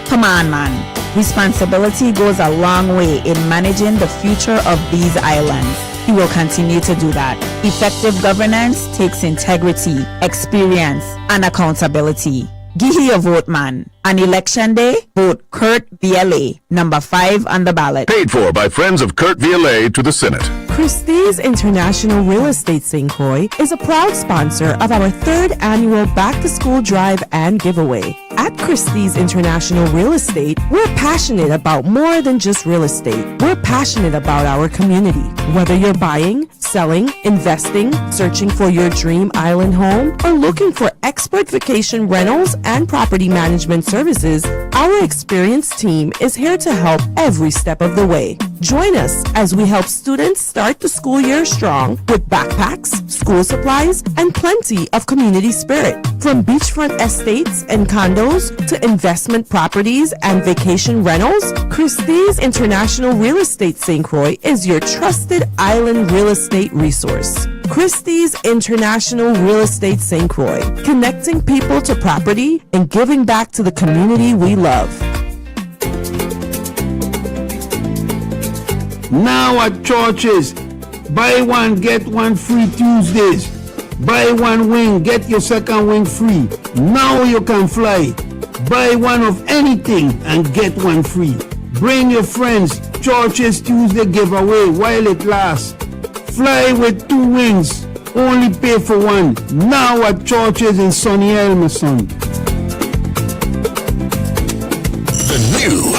Come on, man. Responsibility goes a long way in managing the future of these islands. He will continue to do that. Effective governance takes integrity, experience, and accountability. Give your vote, man. On election day, vote Kurt Vielle, number 5 on the ballot. Paid for by friends of Kurt Vielle to the Senate. Christie's International Real Estate St. Croix is a proud sponsor of our 3rd annual Back to School Drive and Giveaway. At Christie's International Real Estate, we're passionate about more than just real estate. We're passionate about our community. Whether you're buying, selling, investing, searching for your dream island home, or looking for expert vacation rentals and property management services, our experienced team is here to help every step of the way. Join us as we help students start the school year strong with backpacks, school supplies, and plenty of community spirit. From beachfront estates and condos to investment properties and vacation rentals, Christie's International Real Estate St. Croix is your trusted island real estate resource. Christie's International Real Estate St. Croix, connecting people to property and giving back to the community we love. Now at churches, buy one, get one free Tuesdays. Buy one wing, get your second wing free. Now you can fly. Buy one of anything and get one free. Bring your friends, churches Tuesday giveaway while it lasts. Fly with 2 wings, only pay for one. Now at churches in Sunny Elmerson. The new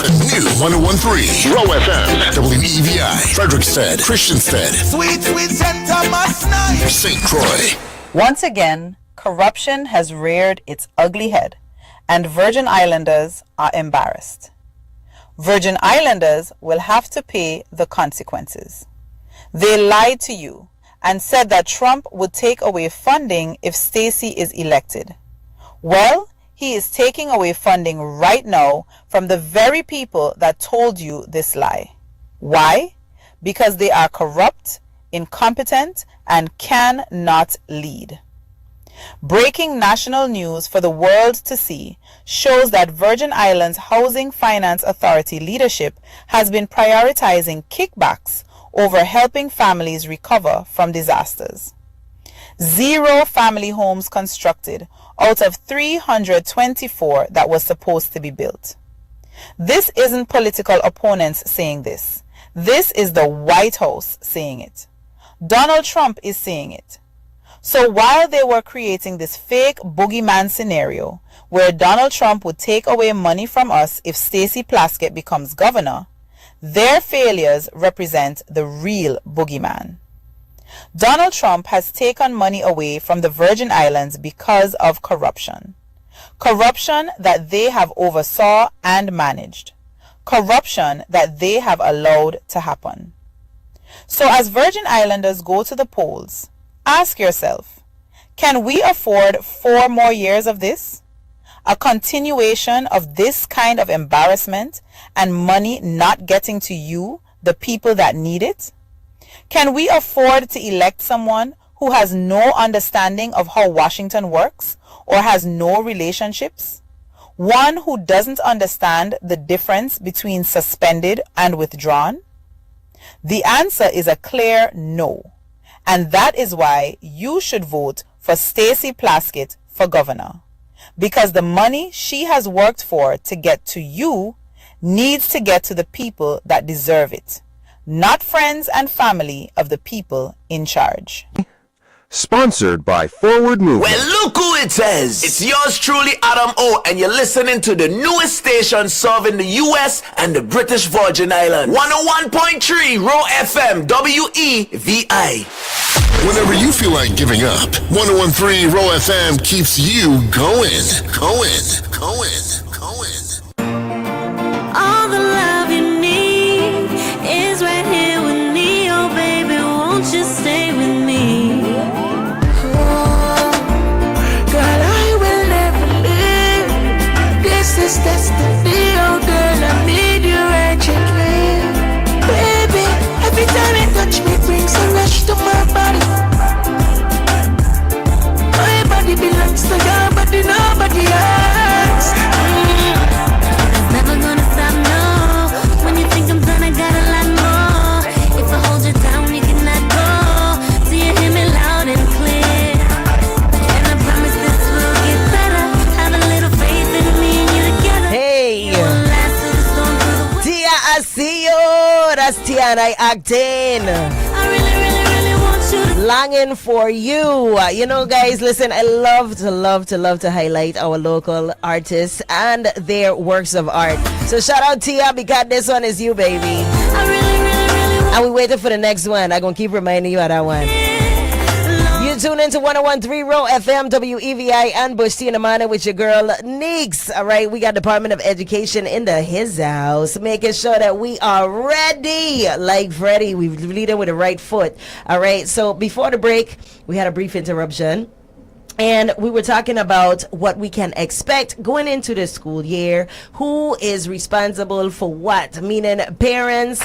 101.3 Roe FM, WEVI, Frederickstead, Christiansted, Sweet St. Thomas night. St. Croix. Once again, corruption has reared its ugly head, and Virgin Islanders are embarrassed. Virgin Islanders will have to pay the consequences. They lied to you and said that Trump would take away funding if Stacey is elected. Well, he is taking away funding right now from the very people that told you this lie. Why? Because they are corrupt, incompetent, and cannot lead. Breaking national news for the world to see shows that Virgin Islands Housing Finance Authority leadership has been prioritizing kickbacks over helping families recover from disasters. 0 family homes constructed out of 324 that was supposed to be built. This isn't political opponents saying this. This is the White House saying it. Donald Trump is saying it. So while they were creating this fake boogeyman scenario where Donald Trump would take away money from us if Stacey Plaskett becomes governor, their failures represent the real boogeyman. Donald Trump has taken money away from the Virgin Islands because of corruption. Corruption that they have oversaw and managed. Corruption that they have allowed to happen. So as Virgin Islanders go to the polls, ask yourself, can we afford 4 more years of this? A continuation of this kind of embarrassment and money not getting to you, the people that need it? Can we afford to elect someone who has no understanding of how Washington works or has no relationships? One who doesn't understand the difference between suspended and withdrawn? The answer is a clear no. And that is why you should vote for Stacey Plaskett for governor. Because the money she has worked for to get to you needs to get to the people that deserve it, not friends and family of the people in charge. Sponsored by Forward Movement. Well, look who it is. It's yours truly, Adam O, and you're listening to the newest station serving the U.S. and the British Virgin Islands. 101.3 Roe FM, WEVI. Whenever you feel like giving up, 101.3 Roe FM keeps you going. All the love you need is right here with me. Oh, baby, won't you stay with me? Girl, I will never leave. This is destiny. Oh, girl, I need you urgently. Baby, every time you touch me, brings a rush to my body. My body belongs to your body, nobody else. It's never gonna stop, no. When you think I'm done, I got a lot more. If I hold you down, you cannot go. So you hear me loud and clear. And I promise this will get better. Have a little faith in me and you together. Hey! It won't last till the storm through the winter. Tia, I see you. That's Tia and I acting. I really want you to. Longing for you. You know, guys, listen, I love to highlight our local artists and their works of art. So shout out Tia, because this one is you, baby. I really want. And we waiting for the next one. I'm gonna keep reminding you of that one. You tuned into 101.3 Roe FM, WEVI, and Bush T in the Morning with your girl, Neeks. All right, we got Department of Education in his house, making sure that we are ready. Like Freddie, we're leading with the right foot. All right, so before the break, we had a brief interruption. And we were talking about what we can expect going into the school year. Who is responsible for what? Meaning parents,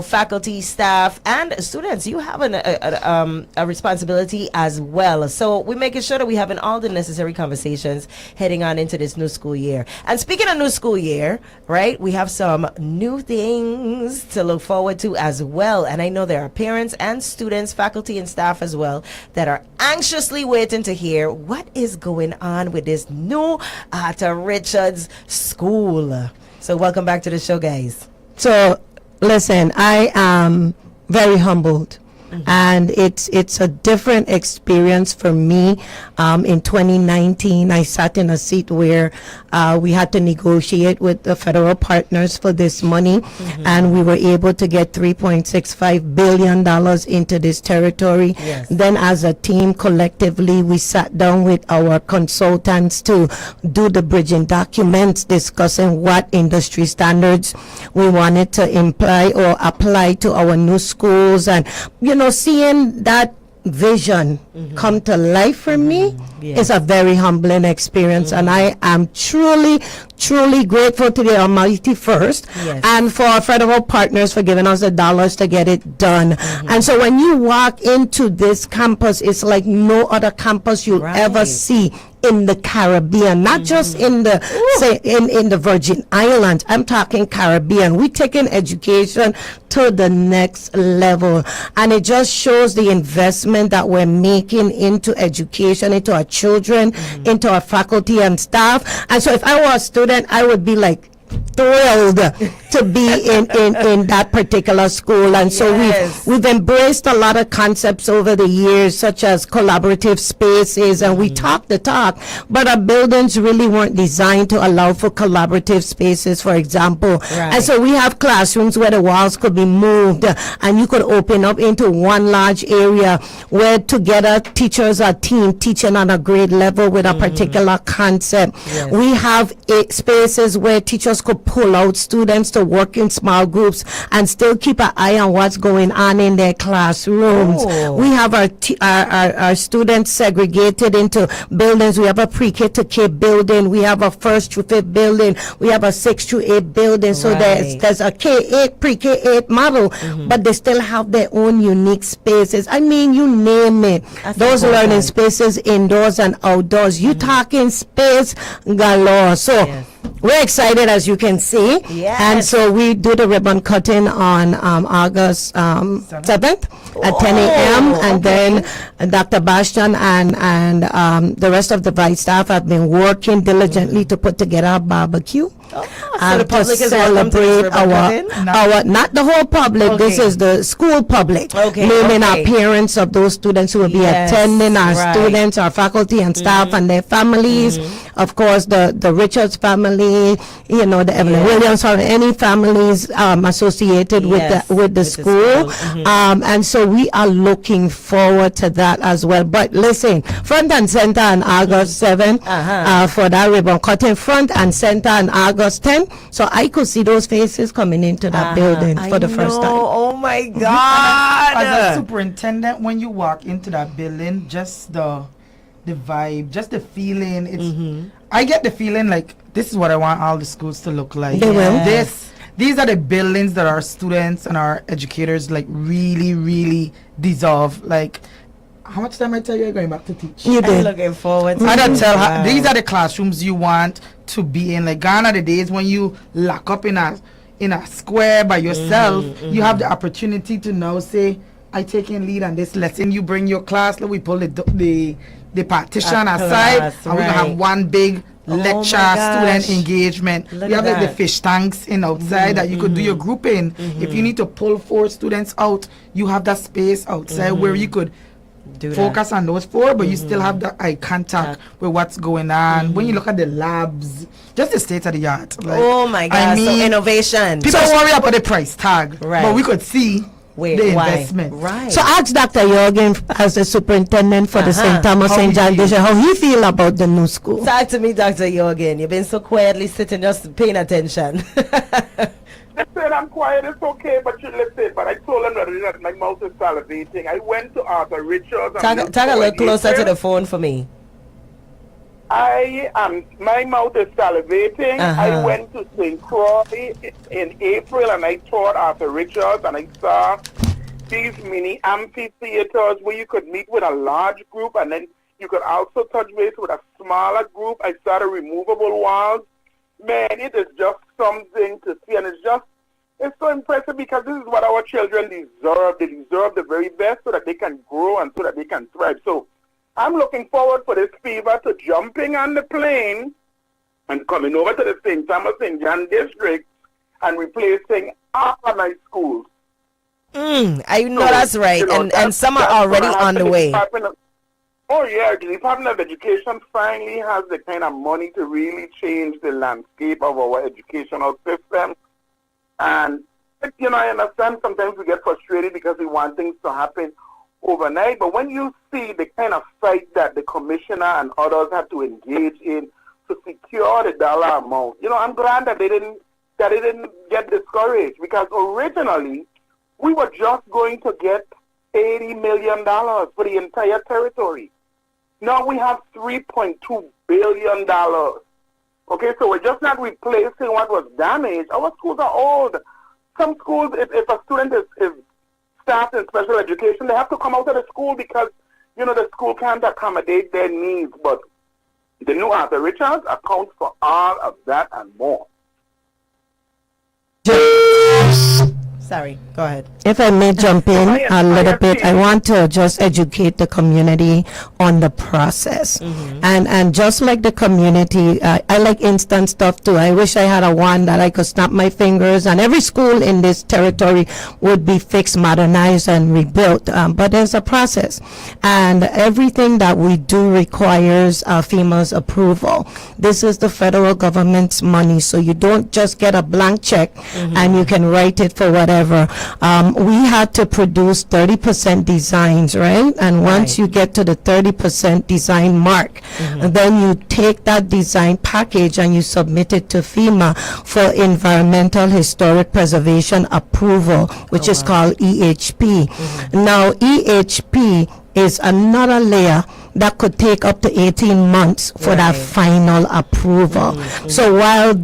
faculty, staff, and students. You have a responsibility as well. So we're making sure that we're having all the necessary conversations heading on into this new school year. And speaking of new school year, right, we have some new things to look forward to as well. And I know there are parents and students, faculty and staff as well, that are anxiously waiting to hear what is going on with this new Arthur Richards school. So welcome back to the show, guys. So listen, I am very humbled. And it's a different experience for me. In 2019, I sat in a seat where we had to negotiate with the federal partners for this money, and we were able to get $3.65 billion into this territory. Yes. Then as a team, collectively, we sat down with our consultants to do the bridging documents, discussing what industry standards we wanted to imply or apply to our new schools. And seeing that vision come to life for me is a very humbling experience, and I am truly grateful to the Almighty first, and for our federal partners for giving us the dollars to get it done. And so when you walk into this campus, it's like no other campus you'll ever see in the Caribbean, not just in the in the Virgin Islands. I'm talking Caribbean. We're taking education to the next level, and it just shows the investment that we're making into education, into our children, into our faculty and staff. And so if I were a student, I would be like thrilled to be in that particular school. And so we've embraced a lot of concepts over the years, such as collaborative spaces, and we talk the talk, but our buildings really weren't designed to allow for collaborative spaces, for example. And so we have classrooms where the walls could be moved and you could open up into one large area where together teachers are team teaching on a grade level with a particular concept. We have spaces where teachers could pull out students to work in small groups and still keep an eye on what's going on in their classrooms. We have our students segregated into buildings. We have a pre-K to K building. We have a first through fifth building. We have a 6 through 8 building. So there's a K8, pre-K8 model, but they still have their own unique spaces. I mean, you name it. Those learning spaces, indoors and outdoors. You talking space galore. So we're excited, as you can see. And so we do the ribbon cutting on August 7th at 10 a.m. And then Dr. Bastian and the rest of the Vice staff have been working diligently to put together a barbecue. So the public is welcome to celebrate our not the whole public. This is the school public, meaning our parents of those students who will be attending, our students, our faculty and staff and their families, of course the Richards family, the Evelyn Williams family, any families associated with the school. And so we are looking forward to that as well. But listen, front and center on August 7th for that ribbon cutting, front and center on August 10th, so I could see those faces coming into that building for the first time. Oh my God! As a superintendent, when you walk into that building, just the vibe, just the feeling. It's I get the feeling like this is what I want all the schools to look like. They will. These are the buildings that our students and our educators really deserve. Like, how much time I tell you you're going back to teach? You did. I'm looking forward to I don't tell her these are the classrooms you want to be in. Like, gone are the days when you lock up in a square by yourself. You have the opportunity to now say, I take in lead on this lesson. You bring your class. Let we pull the partition aside, and we're gonna have one big lecture, student engagement. We have like the fish tanks in outside that you could do your group in. If you need to pull 4 students out, you have that space outside where you could focus on those 4, but you still have the eye contact with what's going on. When you look at the labs, just the state of the art. Like, oh my God! I mean, so innovation. People worry about the price tag, but we could see Wait, the why? investment. Right. So ask Dr. Jorgen as the superintendent for the St. Thomas St. John District how he feel about the new school. Talk to me, Dr. Jorgen. You've been so quietly sitting, just paying attention. Listen, I'm quiet, it's okay, but you listen. But I told him that my mouth is salivating. I went to Arthur Richards. Talk a little closer to the phone for me. My mouth is salivating. I went to St. Croix in April and I toured Arthur Richards and I saw these mini amphitheaters where you could meet with a large group and then you could also touch base with a smaller group. I saw the removable walls. Man, it is just something to see, and it's so impressive because this is what our children deserve. They deserve the very best so that they can grow and so that they can thrive. So I'm looking forward for this fever to jumping on the plane and coming over to the St. Thomas St. John District and replacing all my schools. I know that's right, and some are already on the way. Oh yeah, the Department of Education finally has the kind of money to really change the landscape of our educational system. And, I understand sometimes we get frustrated because we want things to happen overnight. But when you see the kind of fight that the commissioner and others have to engage in to secure the dollar amount, I'm glad that they didn't get discouraged, because originally we were just going to get $80 million for the entire territory. Now we have $3.2 billion. Okay, so we're just not replacing what was damaged. Our schools are old. Some schools, if a student is staffed in special education, they have to come out of the school because, the school can't accommodate their needs. But the new Arthur Richards accounts for all of that and more. Sorry, go ahead. If I may jump in a little bit, I want to just educate the community on the process. And just like the community, I like instant stuff too. I wish I had a wand that I could snap my fingers and every school in this territory would be fixed, modernized, and rebuilt. But there's a process. And everything that we do requires FEMA's approval. This is the federal government's money, so you don't just get a blank check and you can write it for whatever. We had to produce 30% designs, right? And once you get to the 30% design mark, then you take that design package and you submit it to FEMA for environmental historic preservation approval, which is called EHP. Now, EHP is another layer that could take up to 18 months for that final approval. So while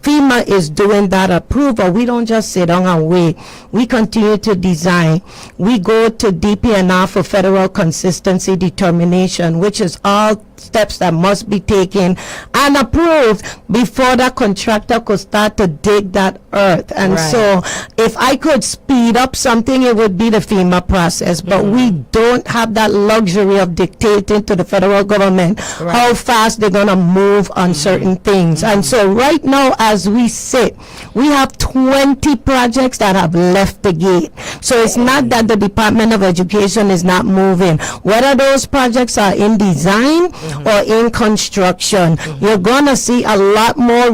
FEMA is doing that approval, we don't just sit down and wait. We continue to design. We go to DPNR for federal consistency determination, which is all steps that must be taken and approved before the contractor could start to dig that earth. And so if I could speed up something, it would be the FEMA process. But we don't have that luxury of dictating to the federal government how fast they're going to move on certain things. And so right now, as we sit, we have 20 projects that have left the gate. So it's not that the Department of Education is not moving. Whether those projects are in design or in construction, you're going to see a lot more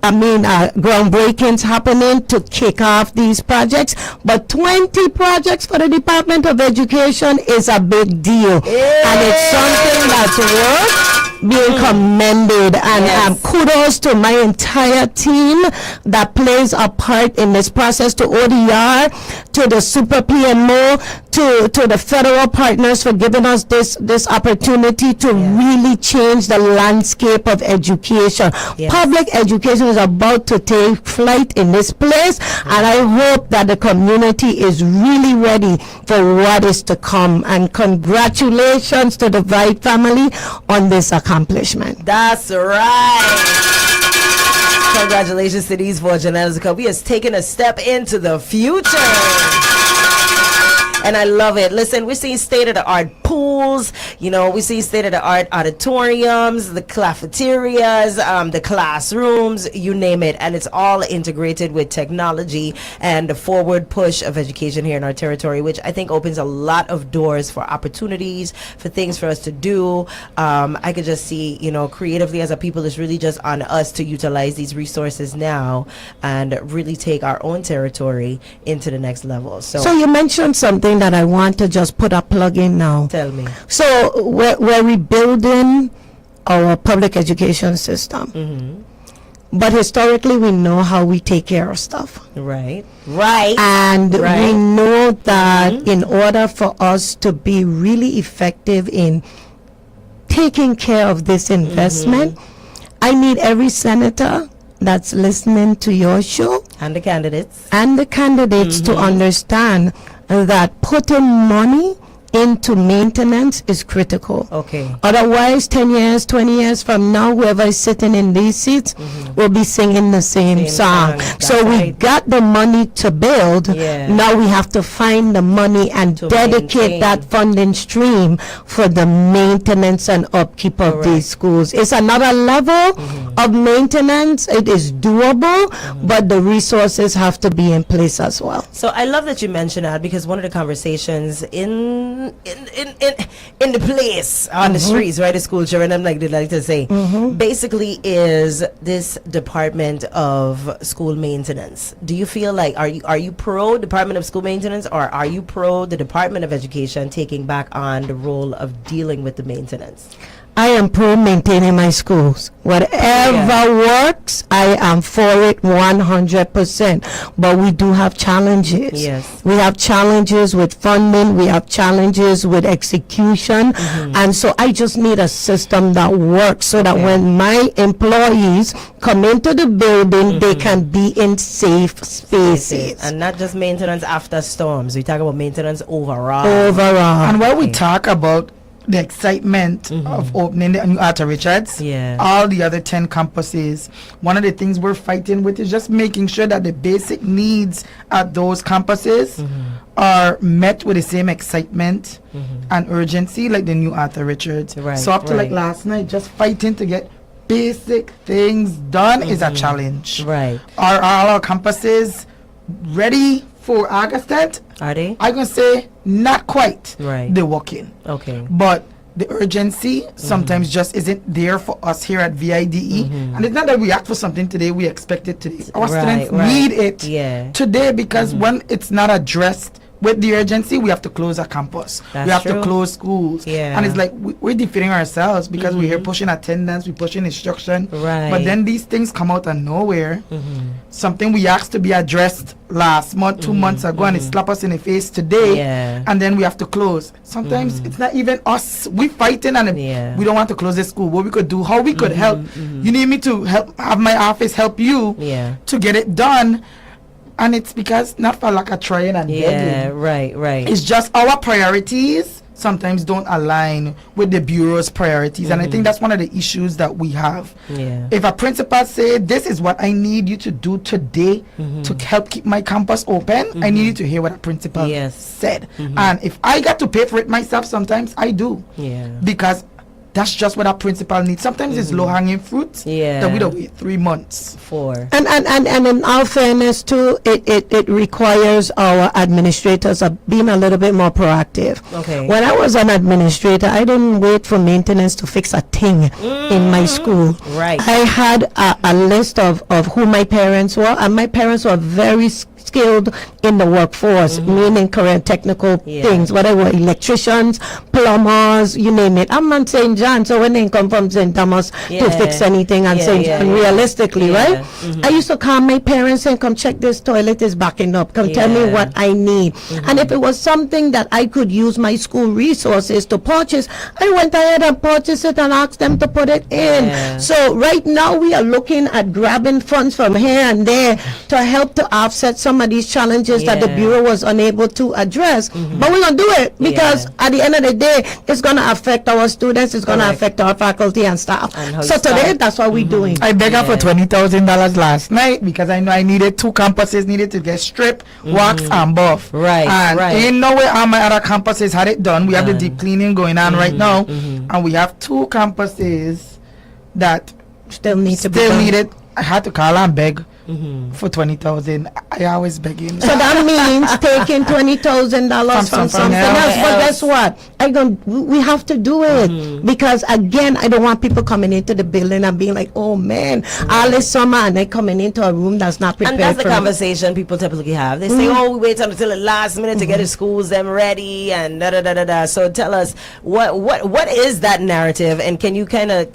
groundbreakings happening to kick off these projects. But 20 projects for the Department of Education is a big deal. And it's something that's worth being commended. And kudos to my entire team that plays a part in this process, to ODR, to the Super PMO, to the federal partners for giving us this opportunity to really change the landscape of education. Public education is about to take flight in this place, and I hope that the community is really ready for what is to come. And congratulations to the White family on this accomplishment. That's right. Congratulations to these four journalists, because we has taken a step into the future. and I love it. Listen, we're seeing state-of-the-art pools, we see state-of-the-art auditoriums, the cafeterias, the classrooms, you name it, and it's all integrated with technology and the forward push of education here in our territory, which I think opens a lot of doors for opportunities, for things for us to do. I could just see, creatively as a people, it's really just on us to utilize these resources now and really take our own territory into the next level. So you mentioned something that I want to just put a plug in now. Tell me. So we're rebuilding our public education system. But historically, we know how we take care of stuff. Right. And we know that in order for us to be really effective in taking care of this investment, I need every senator that's listening to your show and the candidates to understand that putting money into maintenance is critical. Okay. Otherwise, 10 years, 20 years from now, whoever is sitting in these seats will be singing the same song. So we got the money to build. Now we have to find the money and dedicate that funding stream for the maintenance and upkeep of these schools. It's another level of maintenance. It is doable, but the resources have to be in place as well. So I love that you mentioned that, because one of the conversations in the place on the streets, right, the school children, I'm like they like to say, basically is this Department of School Maintenance. Do you feel like are you pro Department of School Maintenance, or are you pro the Department of Education taking back on the role of dealing with the maintenance? I am pro maintaining my schools. Whatever works, I am for it 100%. But we do have challenges. Yes. We have challenges with funding. We have challenges with execution. And so I just need a system that works so that when my employees come into the building, they can be in safe spaces. And not just maintenance after storms. We talk about maintenance overall. And while we talk about the excitement of opening the new Arthur Richards, all the other 10 campuses, one of the things we're fighting with is just making sure that the basic needs at those campuses are met with the same excitement and urgency like the new Arthur Richards. So up to like last night, just fighting to get basic things done is a challenge. Right. Are all our campuses ready for August 10th? Are they? I'm going to say not quite. Right. They're working. Okay. But the urgency sometimes just isn't there for us here at VIDE. And it's not that we ask for something today, we expect it today. Our students need it today, because when it's not addressed with the urgency, we have to close a campus. We have to close schools. And it's like we're defeating ourselves because we're here pushing attendance, we're pushing instruction. But then these things come out of nowhere. Something we asked to be addressed last month, 2 months ago, and it slap us in the face today. And then we have to close. Sometimes it's not even us. We fighting and we don't want to close the school. What we could do, how we could help. You need me to help, have my office help you to get it done. And it's because not for lack of trying and begging. Right. It's just our priorities sometimes don't align with the bureau's priorities. And I think that's one of the issues that we have. If a principal say, this is what I need you to do today to help keep my campus open, I need you to hear what a principal said. And if I got to pay for it myself, sometimes I do. Because that's just what our principal needs. Sometimes it's low-hanging fruit that we don't wait 3 months for. And in all fairness too, it requires our administrators being a little bit more proactive. Okay. When I was an administrator, I didn't wait for maintenance to fix a thing in my school. Right. I had a list of who my parents were, and my parents were very skilled in the workforce, meaning career technical things, whatever, electricians, plumbers, you name it. I'm on St. John, so when they come from St. Thomas to fix anything on St. John, realistically, right? I used to call my parents and come check this toilet is backing up, come tell me what I need. And if it was something that I could use my school resources to purchase, I went ahead and purchased it and asked them to put it in. So right now we are looking at grabbing funds from here and there to help to offset some some of these challenges that the Bureau was unable to address. But we're going to do it because at the end of the day, it's going to affect our students, it's going to affect our faculty and staff. So today, that's what we're doing. I begged her for $20,000 last night because I know I needed 2 campuses needed to get stripped, wax, and buff. And ain't no way all my other campuses had it done. We have the deep cleaning going on right now, and we have 2 campuses that still need it. I had to call and beg for $20,000. I always begging. So that means taking $20,000 from something else. But guess what? We have to do it because again, I don't want people coming into the building and being like, "Oh man, all this summer," and they coming into a room that's not prepared. And that's the for conversation people typically have. They say, "Oh, we wait until the last minute to get the schools them ready," and da da da da da. So tell us what is that narrative, and can you kind of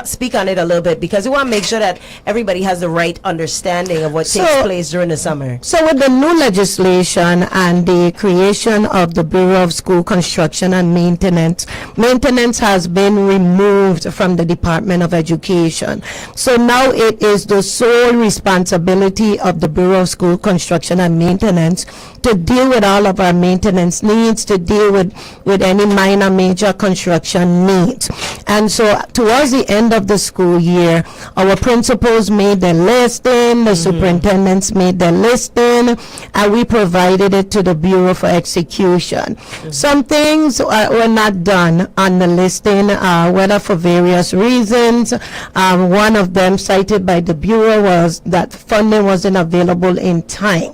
speak on it a little bit, because we want to make sure that everybody has the right understanding of what takes place during the summer. So with the new legislation and the creation of the Bureau of School Construction and Maintenance has been removed from the Department of Education. So now it is the sole responsibility of the Bureau of School Construction and Maintenance to deal with all of our maintenance needs, to deal with any minor, major construction needs. And so towards the end of the school year, our principals made the listing, the superintendents made the listing, and we provided it to the Bureau for execution. Some things were not done on the listing, whether for various reasons. One of them cited by the Bureau was that funding wasn't available in time.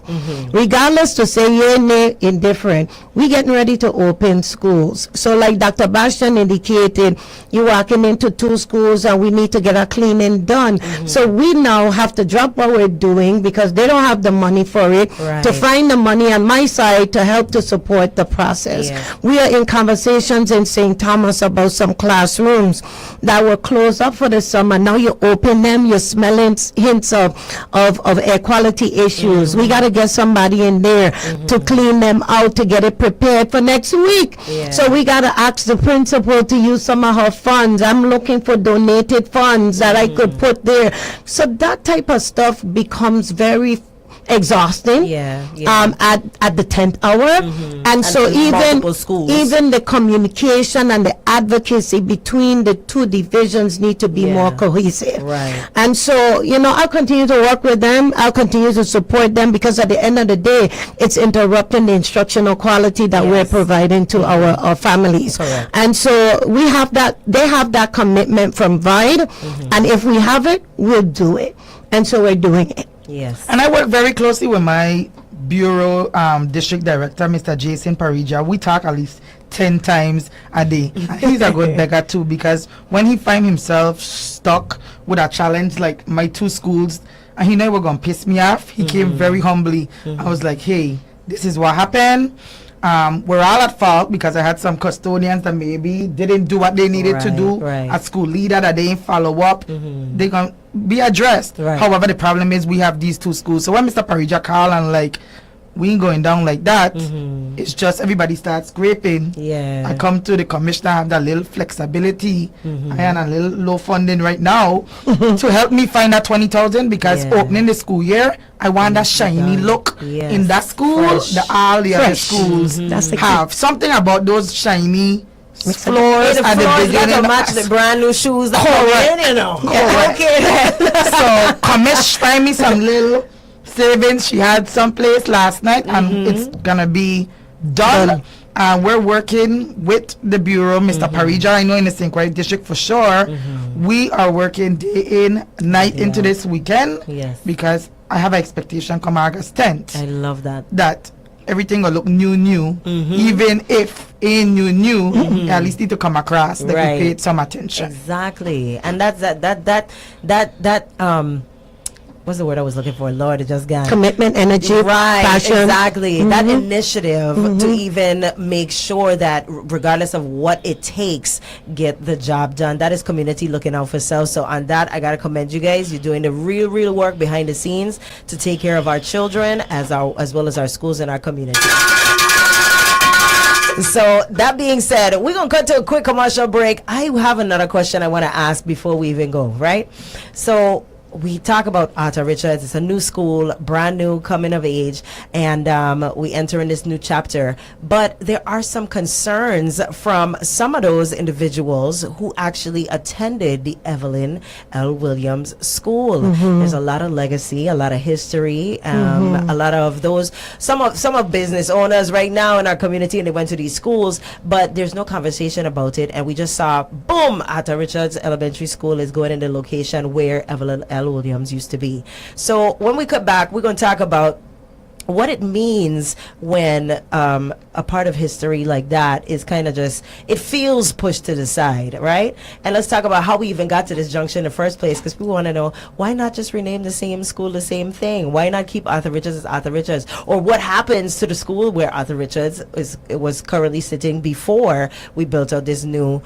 Regardless to say indifferent, we getting ready to open schools. So like Dr. Bastian indicated, you're walking into 2 schools and we need to get a cleaning done. So we now have to drop what we're doing because they don't have the money for it, to find the money on my side to help to support the process. We are in conversations in St. Thomas about some classrooms that were closed up for the summer. Now you open them, you're smelling hints of air quality issues. We got to get somebody in there to clean them out, to get it prepared for next week. So we got to ask the principal to use some of her funds. I'm looking for donated funds that I could put there. So that type of stuff becomes very exhausting at the 10th hour, and so even the communication and the advocacy between the 2 divisions need to be more cohesive. And so I'll continue to work with them, I'll continue to support them, because at the end of the day it's interrupting the instructional quality that we're providing to our families. And so we have that, they have that commitment from VIDE, and if we have it, we'll do it, and so we're doing it. And I work very closely with my Bureau District Director, Mr. Jason Parija. We talk at least 10 times a day. He's a good beggar too, because when he find himself stuck with a challenge like my 2 schools, and he knew it was going to piss me off, he came very humbly. I was like, hey, this is what happened. We're all at fault because I had some custodians that maybe didn't do what they needed to do. A school leader that they didn't follow up. They're going to be addressed. However, the problem is we have these 2 schools. So when Mr. Parija called and like, we ain't going down like that, it's just everybody starts scraping. I come to the commissioner, have that little flexibility. I have a little low funding right now to help me find that 20,000, because opening the school year, I want that shiny look in that school that all the other schools have. Something about those shiny floors at the beginning. To match the brand new shoes that So commish find me some little savings she had someplace last night, and it's gonna be done. We're working with the Bureau, Mr. Parija, I know in the St. Croix District for sure. We are working day in, night into this weekend, because I have an expectation come August 10th. I love that. That everything will look new, even if ain't new, at least need to come across that we paid some attention. Exactly. And that's that what's the word I was looking for? Lord, it just got commitment, energy, passion. Exactly. That initiative to even make sure that regardless of what it takes, get the job done. That is community looking out for self. So on that, I gotta commend you guys. You're doing the real work behind the scenes to take care of our children as well as our schools and our community. So that being said, we're gonna cut to a quick commercial break. I have another question I want to ask before we even go, right? So we talk about Arthur Richards. It's a new school, brand new, coming of age, and we enter in this new chapter. But there are some concerns from some of those individuals who actually attended the Evelyn L. Williams School. There's a lot of legacy, a lot of history, a lot of those. Some of business owners right now in our community, and they went to these schools, but there's no conversation about it. And we just saw, boom, Arthur Richards Elementary School is going in the location where Evelyn L. Williams used to be. So when we come back, we're going to talk about what it means when a part of history like that is kind of just, it feels pushed to the side, right? And let's talk about how we even got to this junction in the first place, because people want to know, why not just rename the same school the same thing? Why not keep Arthur Richards as Arthur Richards? Or what happens to the school where Arthur Richards was currently sitting before we built out this new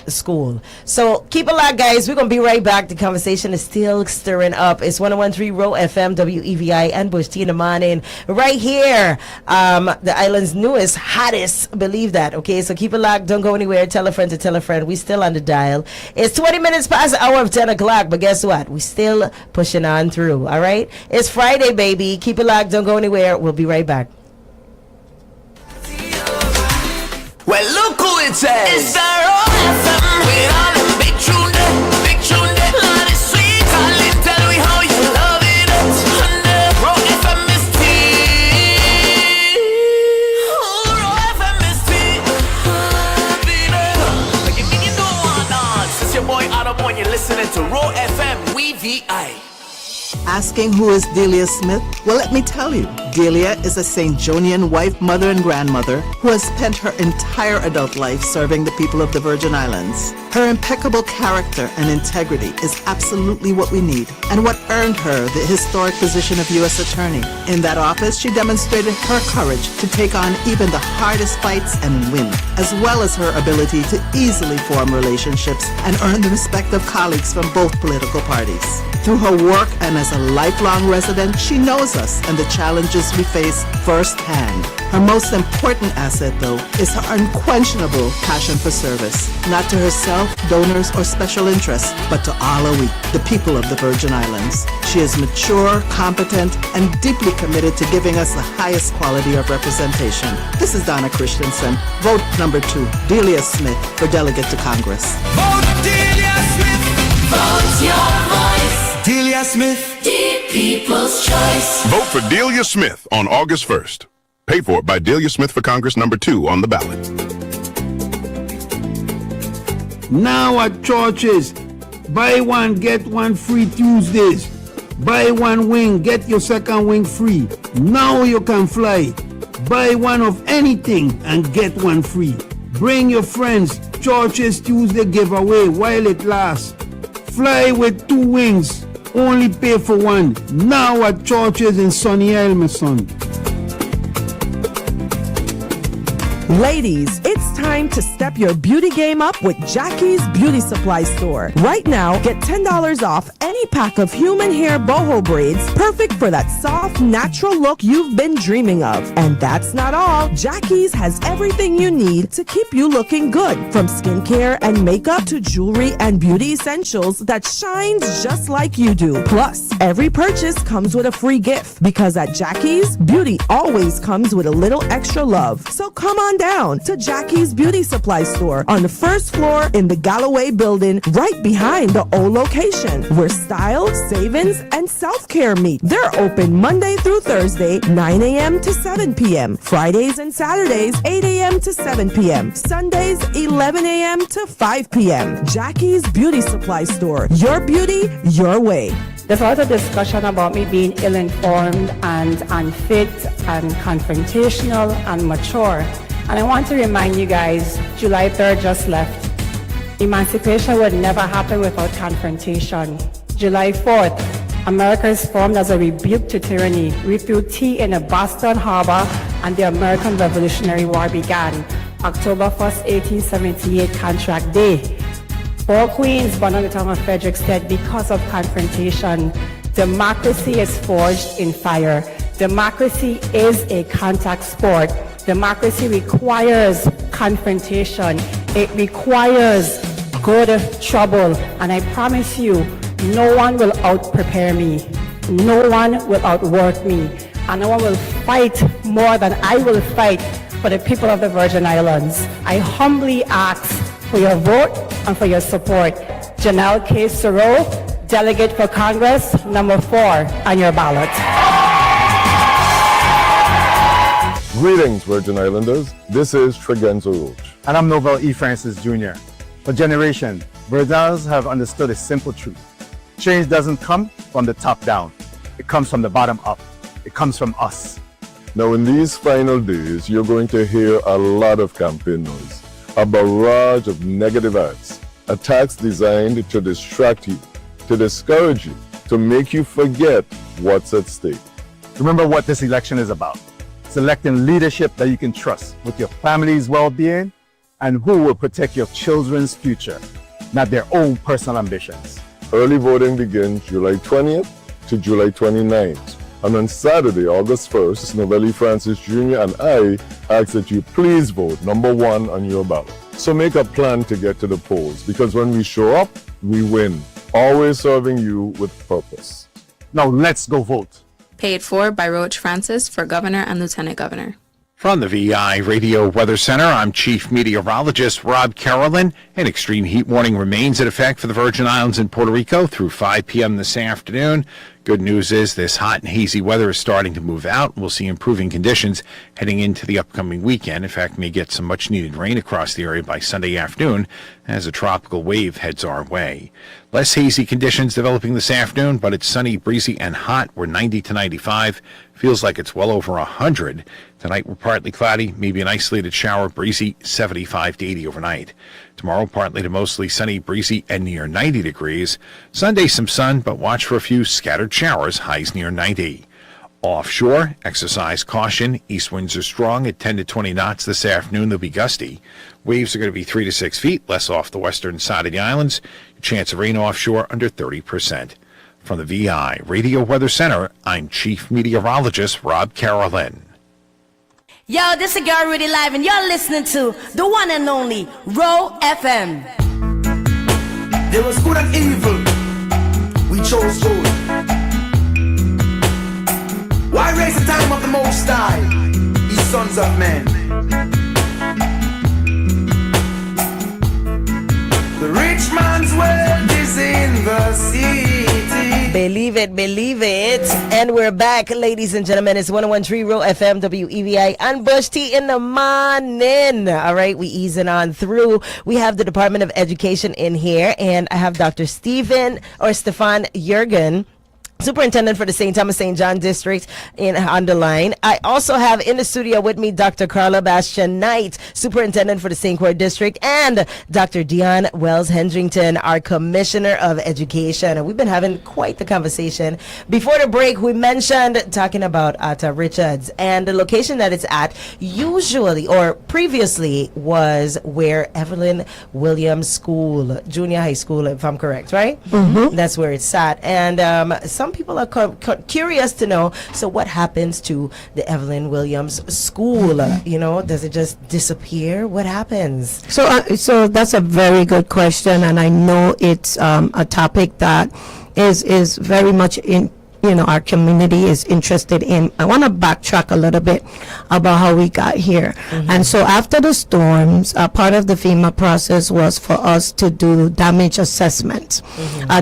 school? So keep it locked, guys. We're gonna be right back. The conversation is still stirring up. It's 101.3 Roe FM, WEVI, and Bush Tina Manning right here. The island's newest, hottest, believe that. Okay, so keep it locked. Don't go anywhere. Tell a friend to tell a friend. We still on the dial. It's 20 minutes past the hour of 10 o'clock, but guess what? We still pushing on through. All right, it's Friday, baby. Keep it locked. Don't go anywhere. We'll be right back. Well, look who it is. It's the Roe FM with all them big tune that. Lord is sweet, darling, tell me how you love it. And the Roe FM is tea. Roe FM is tea. Like you mean you don't want to dance? It's your boy Adam when you're listening to Roe FM, WEVI. Asking who is Delia Smith? Well, let me tell you. Delia is a St. Jonian wife, mother, and grandmother who has spent her entire adult life serving the people of the Virgin Islands. Her impeccable character and integrity is absolutely what we need and what earned her the historic position of U.S. Attorney. In that office, she demonstrated her courage to take on even the hardest fights and win, as well as her ability to easily form relationships and earn the respect of colleagues from both political parties. Through her work and as a lifelong resident, she knows us and the challenges we face firsthand. Her most important asset, though, is her unquenchable passion for service, not to herself, donors, or special interests, but to all we, the people of the Virgin Islands. She is mature, competent, and deeply committed to giving us the highest quality of representation. This is Donna Christensen. Vote number 2, Delia Smith, for delegate to Congress. Vote Delia Smith. Vote your voice. Delia Smith. The people's choice. Vote for Delia Smith on August 1st. Pay for it by Delia Smith for Congress number 2 on the ballot. Now at churches, buy one, get one free Tuesdays. Buy one wing, get your second wing free. Now you can fly. Buy one of anything and get one free. Bring your friends. Churches Tuesday giveaway while it lasts. Fly with 2 wings. Only pay for one. Now at churches in Sunny Isle, my son. Ladies, it's time to step your beauty game up with Jackie's Beauty Supply Store. Right now, get $10 off any pack of human hair boho braids, perfect for that soft, natural look you've been dreaming of. And that's not all. Jackie's has everything you need to keep you looking good, from skincare and makeup to jewelry and beauty essentials that shines just like you do. Plus, every purchase comes with a free gift, because at Jackie's, beauty always comes with a little extra love. So come on down to Jackie's Beauty Supply Store on the first floor in the Galloway building, right behind the old location, where style, savings, and self-care meet. They're open Monday through Thursday, 9 a.m. to 7 p.m. Fridays and Saturdays, 8 a.m. to 7 p.m. Sundays, 11 a.m. to 5 p.m. Jackie's Beauty Supply Store. Your beauty, your way. There's a lot of discussion about me being ill-informed and unfit and confrontational and mature. And I want to remind you guys, July 3rd just left. Emancipation would never happen without confrontation. July 4th, America is formed as a rebuke to tyranny. We threw tea in a Boston harbor and the American Revolutionary War began. October 1st, 1878, Contract Day. 4 queens born on the town of Frederickstead because of confrontation. Democracy is forged in fire. Democracy is a contact sport. Democracy requires confrontation. It requires good trouble. And I promise you, No one will out-prepare me. No one will outwork me. And no one will fight more than I will fight for the people of the Virgin Islands. I humbly ask for your vote and for your support. Janelle K. Soro, Delegate for Congress, number 4 on your ballot. Greetings, Virgin Islanders. This is Tregenzo Roach. And I'm Novel E. Francis Jr. For generations, Virgin Islanders have understood a simple truth. Change doesn't come from the top down. It comes from the bottom up. It comes from us. Now, in these final days, you're going to hear a lot of campaign noise, a barrage of negative ads, attacks designed to distract you, to discourage you, to make you forget what's at stake. Remember what this election is about. Selecting leadership that you can trust with your family's well-being and who will protect your children's future, not their own personal ambitions. Early voting begins July 20th to July 29th. And on Saturday, August 1st, Novelli Francis Jr. and I ask that you please vote number 1 on your ballot. So make a plan to get to the polls, because when we show up, we win. Always serving you with purpose. Now let's go vote. Paid for by Roach Francis for Governor and Lieutenant Governor. From the VI Radio Weather Center, I'm Chief Meteorologist Rob Carolyn. An extreme heat warning remains in effect for the Virgin Islands and Puerto Rico through 5 p.m. this afternoon. Good news is this hot and hazy weather is starting to move out. We'll see improving conditions heading into the upcoming weekend. In fact, may get some much-needed rain across the area by Sunday afternoon as a tropical wave heads our way. Less hazy conditions developing this afternoon, but it's sunny, breezy, and hot. We're 90 to 95. Feels like it's well over 100. Tonight, we're partly cloudy, maybe an isolated shower, breezy, 75 to 80 overnight. Tomorrow, partly to mostly sunny, breezy, and near 90 degrees. Sunday, some sun, but watch for a few scattered showers, highs near 90. Offshore, exercise caution. East winds are strong at 10 to 20 knots this afternoon. They'll be gusty. Waves are going to be 3 to 6 feet, less off the western side of the islands. Chance of rain offshore under 30%. From the VI Radio Weather Center, I'm Chief Meteorologist Rob Carolyn. Yo, this is girl Rudy Live, and you're listening to the one and only Roe FM. There was good and evil. We chose good. Why raise the time of the Most High, ye sons of men? The rich man's wealth is in the city. Believe it, believe it. And we're back, ladies and gentlemen. It's 101.3 Roe FM, WEVI, and Bush T in the morning. All right, we easing on through. We have the Department of Education in here, and I have Dr. Stefan Jurgen, Superintendent for the St. Thomas St. John District on the line. I also have in the studio with me Dr. Carla Bastian Knight, Superintendent for the St. Croix District, and Dr. Dion Wells Hendrington, our Commissioner of Education. And we've been having quite the conversation. Before the break, we mentioned talking about Atta Richards, and the location that it's at usually or previously was where Evelyn Williams School, Junior High School, if I'm correct, right? Mm-hmm. That's where it's at. And some people are curious to know, so what happens to the Evelyn Williams School? You know, does it just disappear? What happens? So that's a very good question, and I know it's a topic that is very much in, you know, our community is interested in. I want to backtrack a little bit about how we got here. Mm-hmm. And so after the storms, part of the FEMA process was for us to do damage assessments,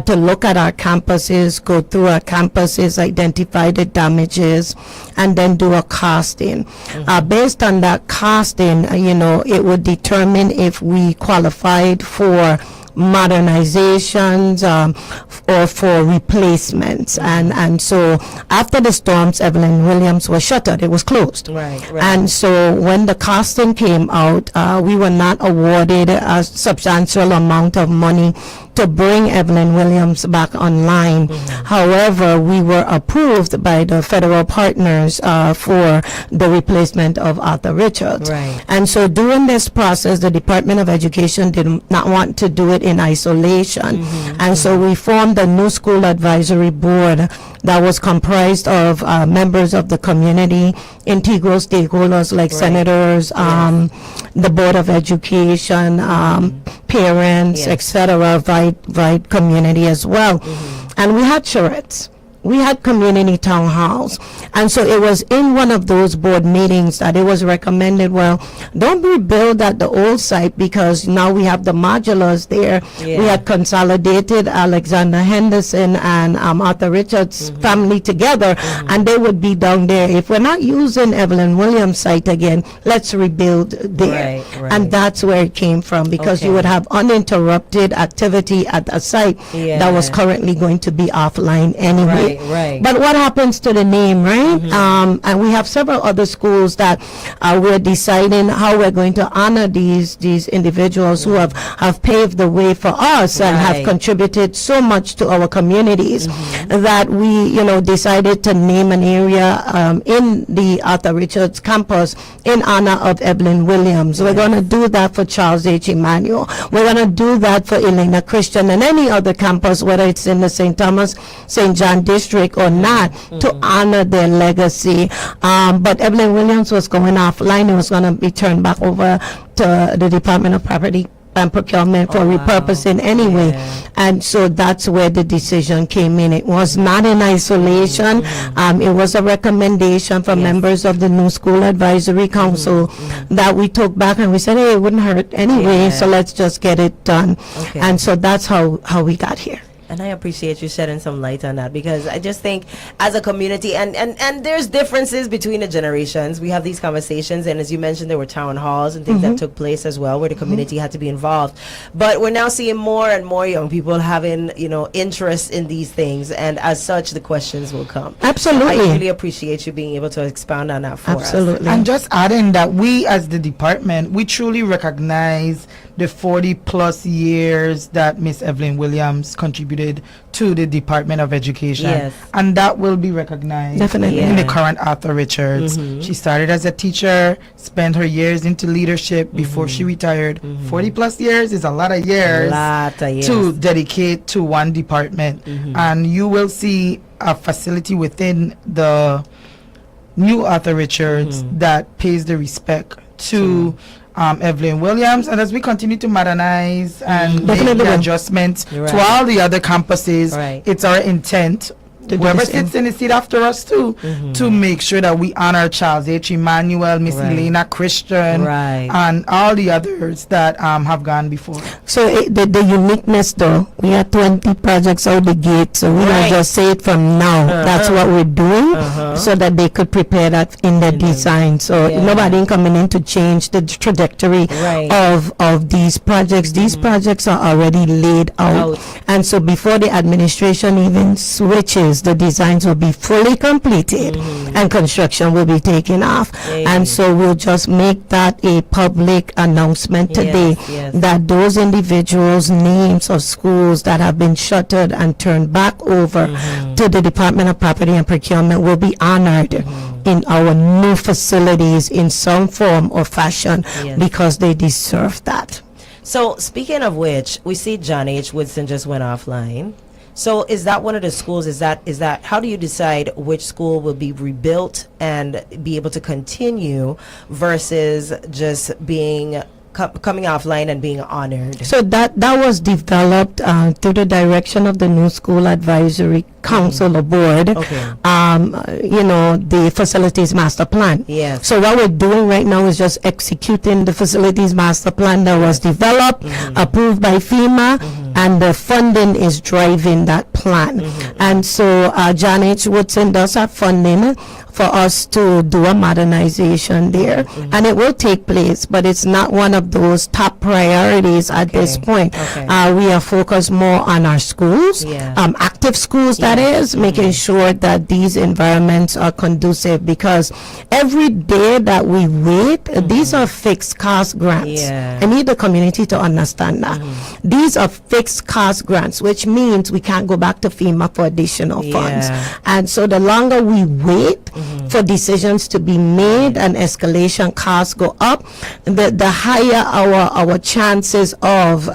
to look at our campuses, go through our campuses, identify the damages, and then do a costing. Based on that costing, you know, it would determine if we qualified for modernizations or for replacements, and so after the storms, Evelyn Williams was shuttered. It was closed. Right. And so when the costing came out, we were not awarded a substantial amount of money to bring Evelyn Williams back online. However, we were approved by the federal partners for the replacement of Arthur Richards. Right. And so during this process, the Department of Education did not want to do it in isolation. And so we formed a new school advisory board that was comprised of members of the community, integral stakeholders like senators, the Board of Education, parents, etc., vice wide community as well. And we had charrettes. We had community town halls. And so it was in one of those board meetings that it was recommended, well, don't rebuild at the old site because now we have the modulars there. We had consolidated Alexander Henderson and Arthur Richards' family together, and they would be down there. If we're not using Evelyn Williams' site again, let's rebuild there. And that's where it came from, because you would have uninterrupted activity at a site that was currently going to be offline anyway. But what happens to the name, right? And we have several other schools that we're deciding how we're going to honor these individuals who have paved the way for us and have contributed so much to our communities that we, decided to name an area in the Arthur Richards campus in honor of Evelyn Williams. We're going to do that for Charles H. Emmanuel. We're going to do that for Elena Christian and any other campus, whether it's in the St. Thomas, St. John district or not, to honor their legacy. But Evelyn Williams was going offline. It was going to be turned back over to the Department of Property and Procurement for repurposing anyway. And so that's where the decision came in. It was not in isolation. It was a recommendation from members of the New School Advisory Council that we took back, and we said, hey, it wouldn't hurt anyway, so let's just get it done. And so that's how we got here. And I appreciate you shedding some light on that, because I just think as a community, and there's differences between the generations. We have these conversations, and as you mentioned, there were town halls and things that took place as well where the community had to be involved. But we're now seeing more and more young people having, interest in these things, and as such, the questions will come. Absolutely. So I really appreciate you being able to expound on that for us. And just adding that we as the department, we truly recognize the 40 plus years that Miss Evelyn Williams contributed to the Department of Education. And that will be recognized in the current Arthur Richards. She started as a teacher, spent her years into leadership before she retired. 40 plus years is a lot of years to dedicate to one department. And you will see a facility within the new Arthur Richards that pays the respect to Evelyn Williams. And as we continue to modernize and make the adjustments to all the other campuses, it's our intent, whoever sits in the seat after us too, to make sure that we honor Charles H. Emmanuel, Miss Elena Christian, and all the others that have gone before. So the uniqueness though, we have 20 projects out the gate, so we don't just say it from now. That's what we're doing, so that they could prepare that in the design. So nobody coming in to change the trajectory of these projects. These projects are already laid out. And so before the administration even switches, the designs will be fully completed and construction will be taken off. And so we'll just make that a public announcement today that those individuals' names of schools that have been shuttered and turned back over to the Department of Property and Procurement will be honored in our new facilities in some form or fashion, because they deserve that. So speaking of which, we see John H. Woodson just went offline. So is that one of the schools? Is that how do you decide which school will be rebuilt and be able to continue versus just being coming offline and being honored? So that was developed through the direction of the New School Advisory Council or Board. The Facilities Master Plan. So what we're doing right now is just executing the Facilities Master Plan that was developed, approved by FEMA, and the funding is driving that plan. And so John H. Woodson does have funding for us to do a modernization there, and it will take place, but it's not one of those top priorities at this point. We are focused more on our schools, active schools, that is, making sure that these environments are conducive, because every day that we wait, these are fixed cost grants. I need the community to understand that. These are fixed cost grants, which means we can't go back to FEMA for additional funds. And so the longer we wait, for decisions to be made and escalation costs go up, the higher our chances of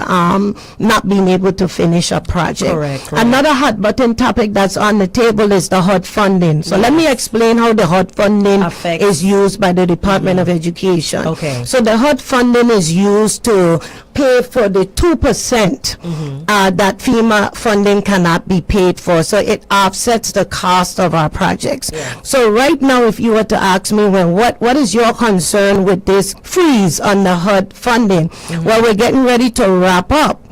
not being able to finish a project. Correct. Another hot button topic that's on the table is the HUD funding. So let me explain how the HUD funding is used by the Department of Education. Okay. So the HUD funding is used to pay for the 2% that FEMA funding cannot be paid for. So it offsets the cost of our projects. So right now, if you were to ask me, well, what is your concern with this freeze on the HUD funding? Well, we're getting ready to wrap up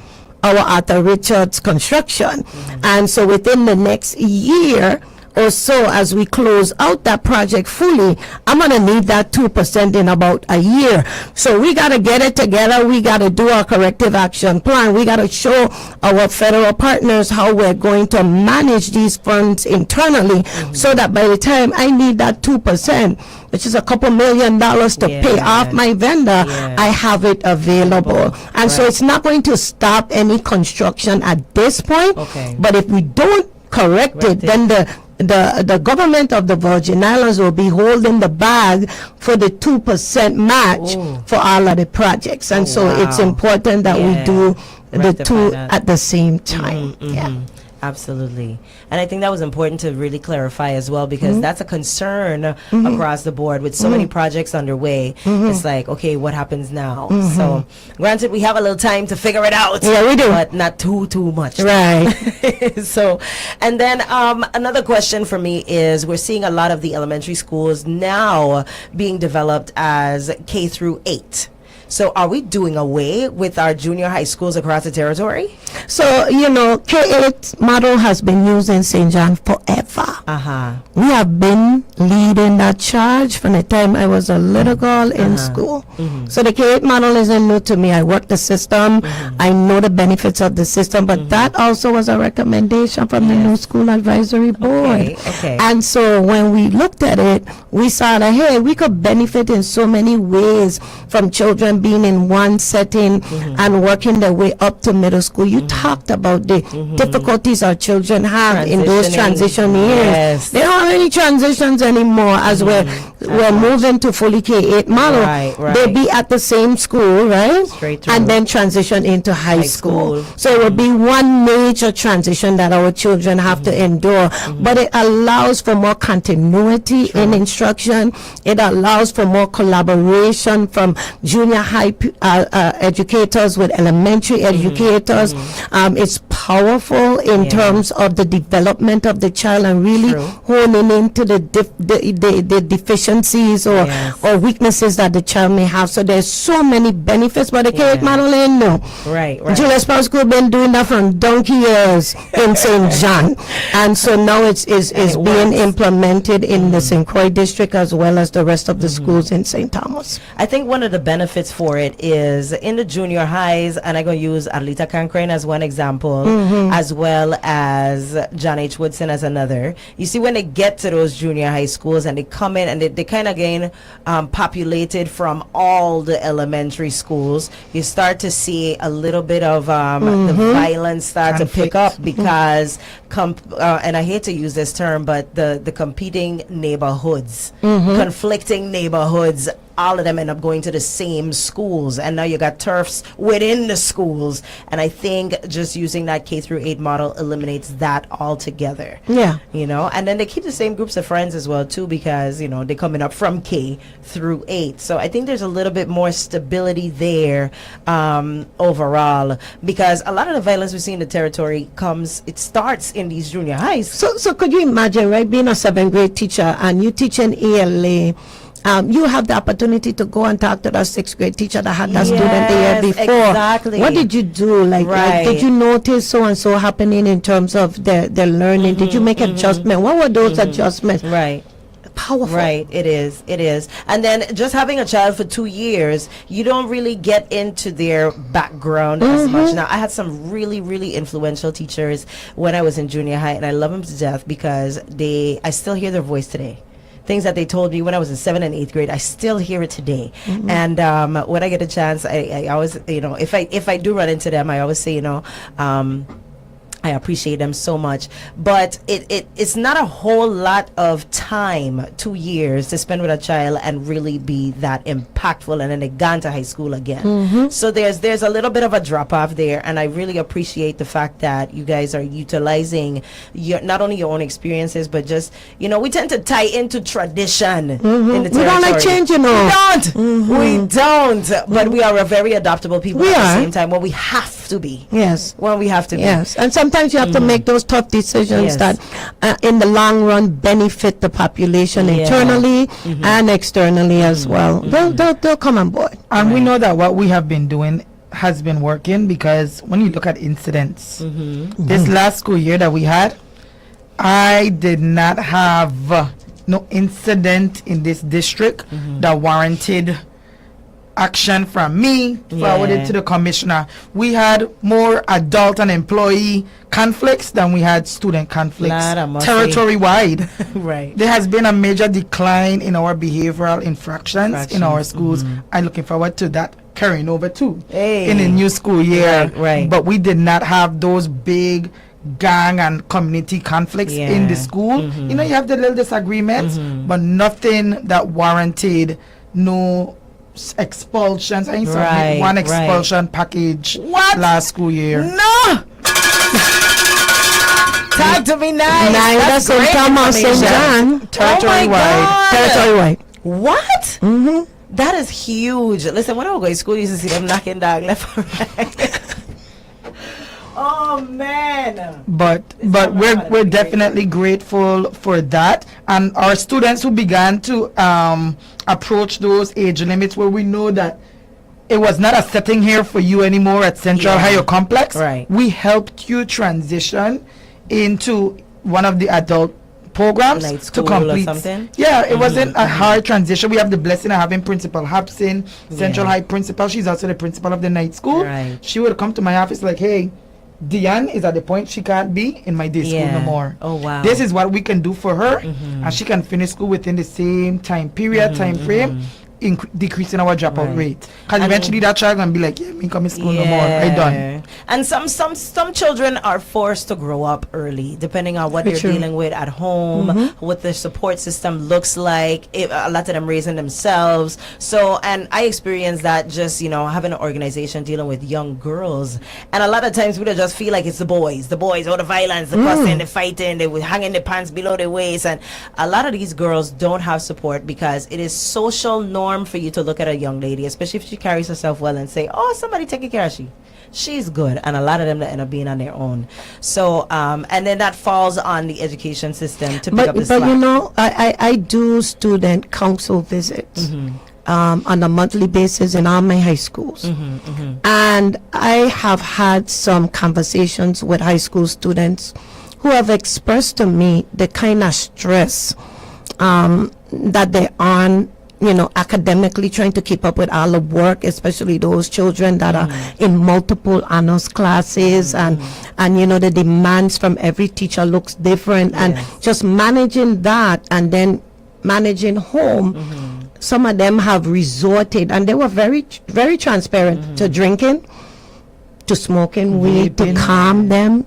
our Arthur Richards construction. And so within the next year or so, as we close out that project fully, I'm going to need that 2% in about a year. So we got to get it together. We got to do our corrective action plan. We got to show our federal partners how we're going to manage these funds internally so that by the time I need that 2%, which is a couple $1 million to pay off my vendor, I have it available. And so it's not going to stop any construction at this point. But if we don't correct it, then the government of the Virgin Islands will be holding the bag for the 2% match for all of the projects. And so it's important that we do the two at the same time. Absolutely. And I think that was important to really clarify as well, because that's a concern across the board with so many projects underway. It's like, okay, what happens now? So granted, we have a little time to figure it out. Yeah, we do. But not too much. Right. So, and then another question for me is, we're seeing a lot of the elementary schools now being developed as K through 8. So are we doing away with our junior high schools across the territory? So, you know, K8 model has been used in St. John forever. We have been leading that charge from the time I was a little girl in school. So the K8 model isn't new to me. I work the system. I know the benefits of the system, but that also was a recommendation from the new school advisory board. And so when we looked at it, we saw that, hey, we could benefit in so many ways from children being in one setting and working their way up to middle school. You talked about the difficulties our children have in those transition years. They don't have any transitions anymore as we're moving to fully K8 model. They'll be at the same school, right? And then transition into high school. So it will be one major transition that our children have to endure. But it allows for more continuity in instruction. It allows for more collaboration from junior high educators with elementary educators. It's powerful in terms of the development of the child and really honing into the deficiencies or weaknesses that the child may have. So there's so many benefits, but the K8 model ain't no. Julius Power School been doing that from donkey years in St. John, and so now it's being implemented in the St. Croix district as well as the rest of the schools in St. Thomas. I think one of the benefits for it is in the junior highs, and I'm going to use Arlita Cancrane as one example, as well as John H. Woodson as another. You see, when they get to those junior high schools and they come in and they kind of gain populated from all the elementary schools, you start to see a little bit of the violence start to pick up because, and I hate to use this term, but the competing neighborhoods, conflicting neighborhoods, all of them end up going to the same schools, and now you got turfs within the schools. And I think just using that K through 8 model eliminates that altogether. You know, and then they keep the same groups of friends as well too, because you know they're coming up from K through 8. So I think there's a little bit more stability there overall, because a lot of the violence we see in the territory starts in these junior highs. So could you imagine, right, being a 7th grade teacher and you teach an ELA? You have the opportunity to go and talk to that 6th grade teacher that had that student the year before. What did you do? Like did you notice so and so happening in terms of their learning? Did you make adjustment? What were those adjustments? Powerful. It is. And then just having a child for 2 years, you don't really get into their background as much. Now, I had some really, really influential teachers when I was in junior high, and I love them to death because I still hear their voice today. Things that they told me when I was in 7th and 8th grade, I still hear it today. And when I get a chance, I always, you know, if I do run into them, I always say, you know, I appreciate them so much, but it's not a whole lot of time, 2 years to spend with a child and really be that impactful, and then they gone to high school again. So there's a little bit of a drop off there, and I really appreciate the fact that you guys are utilizing not only your own experiences, but just, you know, we tend to tie into tradition in the territory. We don't like change, you know. We don't, but we are a very adaptable people We at are. the same time. When we have to be. Yes. When we have to be. Yes, and sometimes you have to make those tough decisions that in the long run benefit the population internally and externally as well. They'll come on board. And we know that what we have been doing has been working, because when you look at incidents, this last school year that we had, I did not have no incident in this district that warranted action from me forwarded to the commissioner. We had more adult and employee conflicts than we had student conflicts territory wide. Right. There has been a major decline in our behavioral infractions in our schools. I'm looking forward to that carrying over too in the new school year. Right. But we did not have those big gang and community conflicts in the school. You know, you have the little disagreements, but nothing that warranted no expulsions. I submit one expulsion package last school year. No. Talk to me nice. That's great Thomas St. information. John. Territory wide. Territory wide. What? That is huge. Listen, when I go to school, you used to see them knocking dog left and right. Oh man! But we're definitely grateful for that, and our students who began to approach those age limits where we know that it was not a setting here for you anymore at Central Higher Complex. Right. We helped you transition into one of the adult programs Night to school complete. or something? Yeah, it wasn't a hard transition. We have the blessing of having Principal Hobson, Central High Principal. She's also the principal of the night school. Right. She would come to my office like, hey, Diane is at the point she can't be in my day school no more. Oh wow. This is what we can do for her, and she can finish school within the same time frame, decreasing our dropout rate. Because eventually that child gonna be like, yeah, me coming school no more. I done. And some children are forced to grow up early, depending on what they're dealing with at home, what their support system looks like. A lot of them raising themselves. So, and I experienced that just, you know, having an organization dealing with young girls. And a lot of times we just feel like it's the boys, all the violence, the cussing, the fighting, they were hanging their pants below their waist. And a lot of these girls don't have support, because it is social norm for you to look at a young lady, especially if she carries herself well, and say, oh, somebody taking care of she's good. And a lot of them that end up being on their own. So and then that falls on the education system to pick up the slack. But you know, I do student council visits on a monthly basis in all my high schools, and I have had some conversations with high school students who have expressed to me the kind of stress that they're on, you know, academically trying to keep up with all the work, especially those children that are in multiple honors classes, and you know, the demands from every teacher looks different, and just managing that and then managing home. Some of them have resorted, and they were very transparent, to drinking, to smoking weed, to calm them,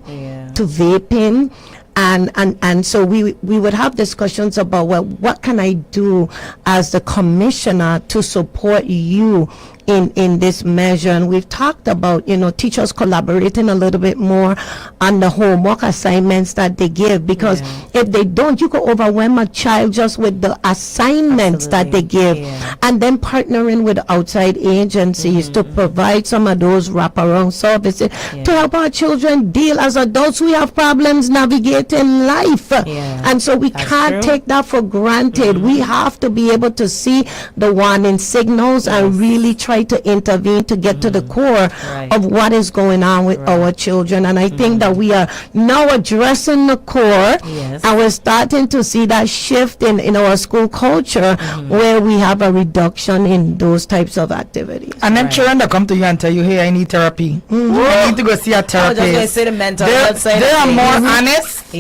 to vaping. And so we would have discussions about, well, what can I do as the commissioner to support you in this measure? And we've talked about, you know, teachers collaborating a little bit more on the homework assignments that they give, because if they don't, you could overwhelm a child just with the assignments that they give, and then partnering with outside agencies to provide some of those wraparound services to help our children deal. As adults, we have problems navigating life, and so we can't take that for granted. We have to be able to see the warning signals and really try to intervene to get to the core of what is going on with our children. And I think that we are now addressing the core, and we're starting to see that shift in our school culture, where we have a reduction in those types of activities. And them children that come to you and tell you, hey, I need therapy. I need to go see a therapist. I was just going to say the mental health side. They are more honest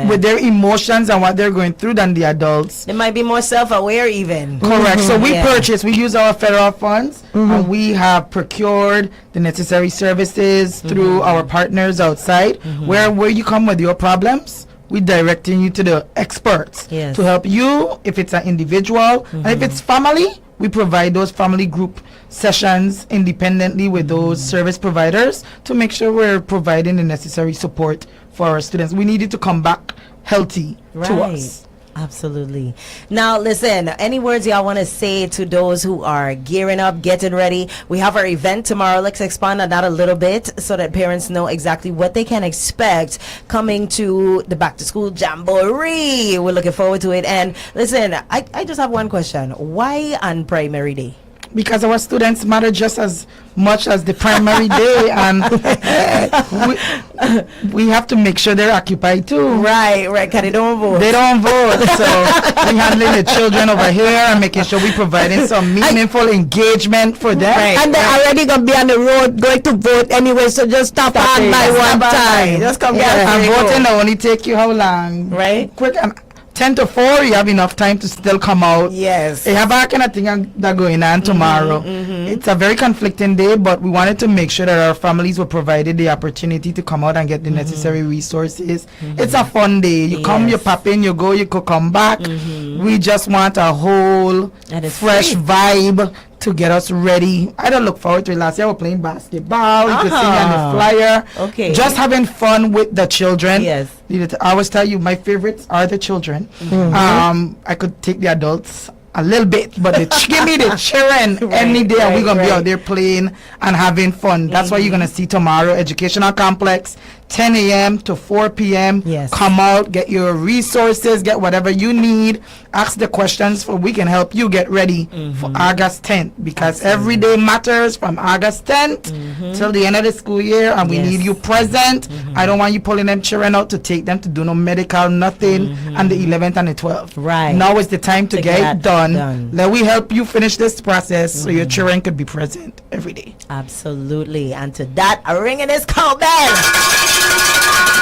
with their emotions and what they're going through than the adults. They might be more self-aware even. Correct. So we we use our federal funds, and we have procured the necessary services through our partners outside, where you come with your problems, we directing you to the experts to help you if it's an individual, and if it's family, we provide those family group sessions independently with those service providers to make sure we're providing the necessary support for our students. We need it to come back healthy to us. Absolutely. Now, listen, any words y'all want to say to those who are gearing up, getting ready? We have our event tomorrow. Let's expand on that a little bit so that parents know exactly what they can expect coming to the Back to School Jamboree. We're looking forward to it. And listen, I just have one question. Why on Primary Day? Because our students matter just as much as the primary day, and we have to make sure they're occupied too. Right, because they don't vote. They don't vote, so we handling the children over here and making sure we providing some meaningful engagement for them. And they're already gonna be on the road going to vote anyway, so just stop on by one time. Just come and voting will only take you how long? Right? Quick. 10 to 4, you have enough time to still come out. Yes. You have that kind of thing that going on tomorrow. It's a very conflicting day, but we wanted to make sure that our families were provided the opportunity to come out and get the necessary resources. It's a fun day. You come, you pop in, you go, you could come back. We just want a whole fresh vibe to get us ready. I don't look forward to it. Last year we were playing basketball. You could see me on the flyer. Okay. Just having fun with the children. Yes. I always tell you, my favorites are the children. I could take the adults a little bit, but give me the children any day, and we're gonna be out there playing and having fun. That's what you're gonna see tomorrow. Educational complex, 10 a.m. to 4 p.m. Yes. Come out, get your resources, get whatever you need. Ask the questions for we can help you get ready for August 10th, because every day matters from August 10th till the end of the school year, and we need you present. I don't want you pulling them children out to take them to do no medical, nothing, on the 11th and the 12th. Right. Now is the time to get it done. done. Let we help you finish this process so your children could be present every day. Absolutely. And to that, a ring in his cowbell.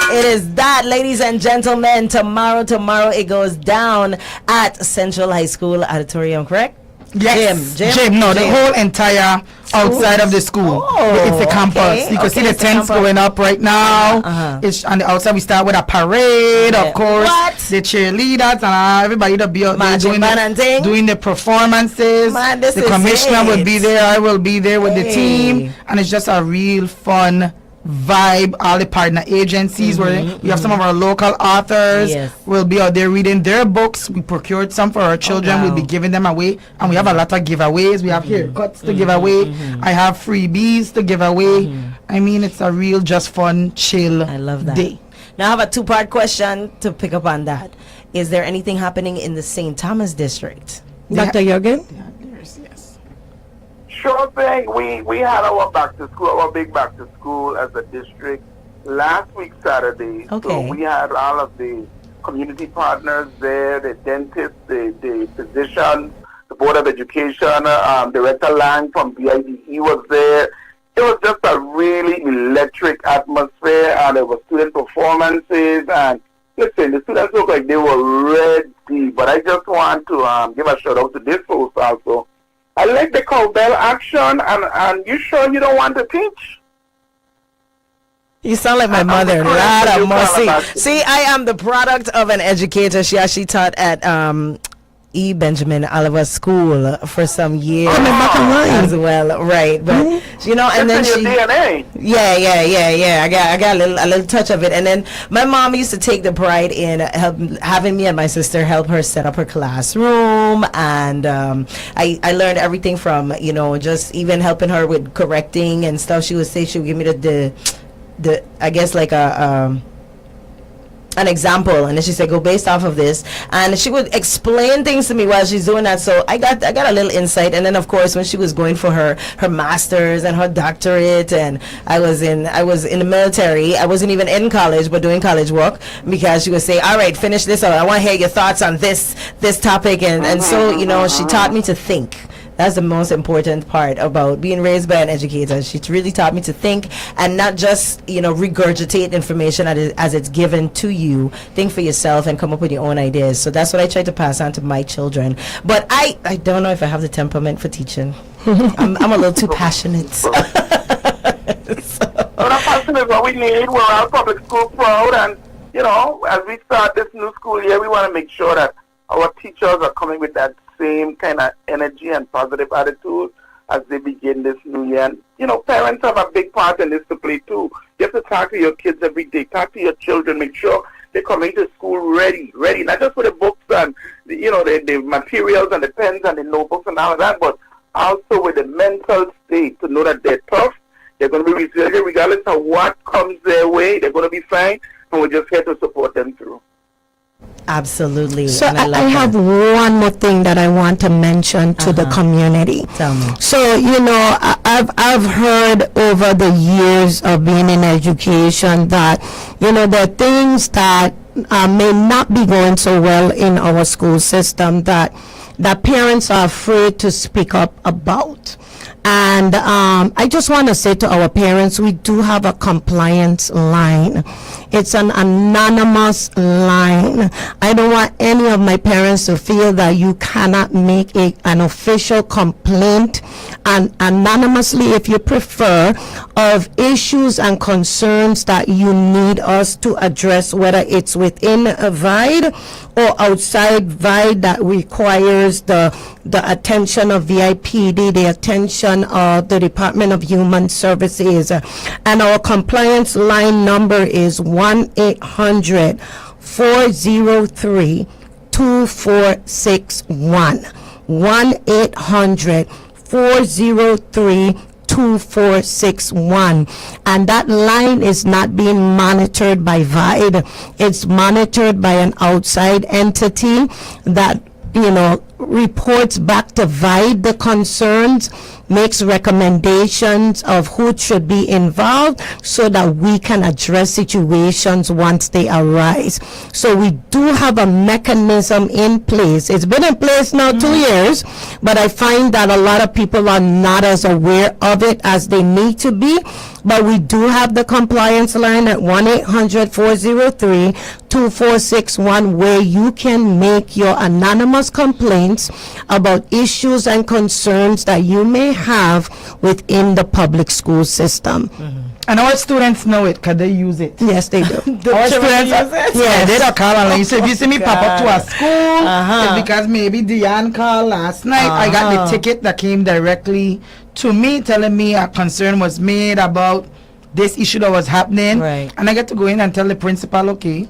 It is that, ladies and gentlemen. Tomorrow it goes down at Central High School Auditorium, correct? Yes. Gym. No, the whole entire outside of the school. It's the campus. You can see the tents going up right now. It's on the outside. We start with a parade, of course. The cheerleaders and everybody to be out there doing the performances. The commissioner will be there. I will be there with the team, and it's just a real fun vibe. All the partner agencies where we have some of our local authors will be out there reading their books. We procured some for our children. We'll be giving them away, and we have a lot of giveaways. We have haircuts to give away. I have freebies to give away. I mean, it's a real just fun chill day. Now I have a two-part question to pick up on that. Is there anything happening in the St. Thomas district? Dr. Jürgen? Sure thing. We had our back to school, our big back to school as a district last week Saturday. Okay. So we had all of the community partners there, the dentist, the physicians, the Board of Education, Director Lang from BIDE was there. It was just a really electric atmosphere, and there were student performances. And listen, the students looked like they were ready. But I just want to give a shout out to this folks also. I like the cowbell action, and you sure you don't want to teach? You sound like my mother. Lot of mercy. See, I am the product of an educator. She actually taught at E. Benjamin Oliver School for some years as well, right? But you know, and then she, DNA. yeah. I got a little touch of it, and then my mom used to take the pride in having me and my sister help her set up her classroom, and I learned everything from just even helping her with correcting and stuff. She would say she would give me the I guess like an example, and then she said go based off of this, and she would explain things to me while she's doing that. So I got a little insight. And then of course when she was going for her master's and her doctorate, and I was in the military, I wasn't even in college but doing college work, because she would say, all right, finish this out, I want to hear your thoughts on this topic, and so she taught me to think That's the most important part about being raised by an educator. She really taught me to think and not just, regurgitate information as it's given to you. Think for yourself and come up with your own ideas. So that's what I try to pass on to my children. But I don't know if I have the temperament for teaching. I'm a little too passionate. Well, that passion is what we need. We're all public school proud, and as we start this new school year, we want to make sure that our teachers are coming with that same kind of energy and positive attitude as they begin this new year. And, parents have a big part in this to play too. You have to talk to your kids every day, talk to your children, make sure they're coming to school ready, not just with the books and, the materials and the pens and the notebooks and all of that, but also with the mental state to know that they're tough, they're going to be resilient regardless of what comes their way, they're going to be fine, and we're just here to support them through. Absolutely. So I have one more thing that I want to mention to the community. Tell me. So I've heard over the years of being in education that there are things that may not be going so well in our school system that parents are afraid to speak up about. And I just want to say to our parents, we do have a compliance line. It's an anonymous line. I don't want any of my parents to feel that you cannot make an official complaint and anonymously, if you prefer, of issues and concerns that you need us to address, whether it's within a VIDE or outside VIDE that requires the attention of VIPD, the attention of the Department of Human Services. And our compliance line number is 1-800-403-2461. 1-800-403-2461. And that line is not being monitored by VIDE. It's monitored by an outside entity that reports back to VIDE the concerns, makes recommendations of who should be involved so that we can address situations once they arise. So we do have a mechanism in place. It's been in place now 2 years, but I find that a lot of people are not as aware of it as they need to be. But we do have the compliance line at 1-800-403-2461 where you can make your anonymous complaints about issues and concerns that you may have within the public school system. And our students know it because they use it. Yes, they do. Our students, they don't call and say, if you see me pop up to a school, it's because maybe Diane called last night. I got the ticket that came directly to me telling me a concern was made about this issue that was happening. Right. And I get to go in and tell the principal, okay,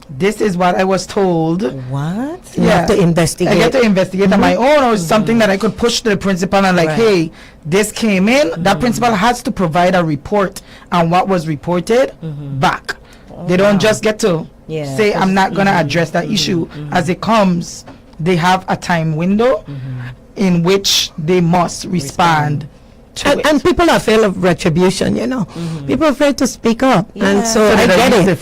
this is what I was told. What? You have to investigate. I get to investigate on my own, or something that I could push to the principal and hey, this came in. That principal has to provide a report on what was reported back. They don't just get to say, I'm not going to address that issue. As it comes, they have a time window in which they must respond. And people are afraid of retribution, People are afraid to speak up. And so I get it.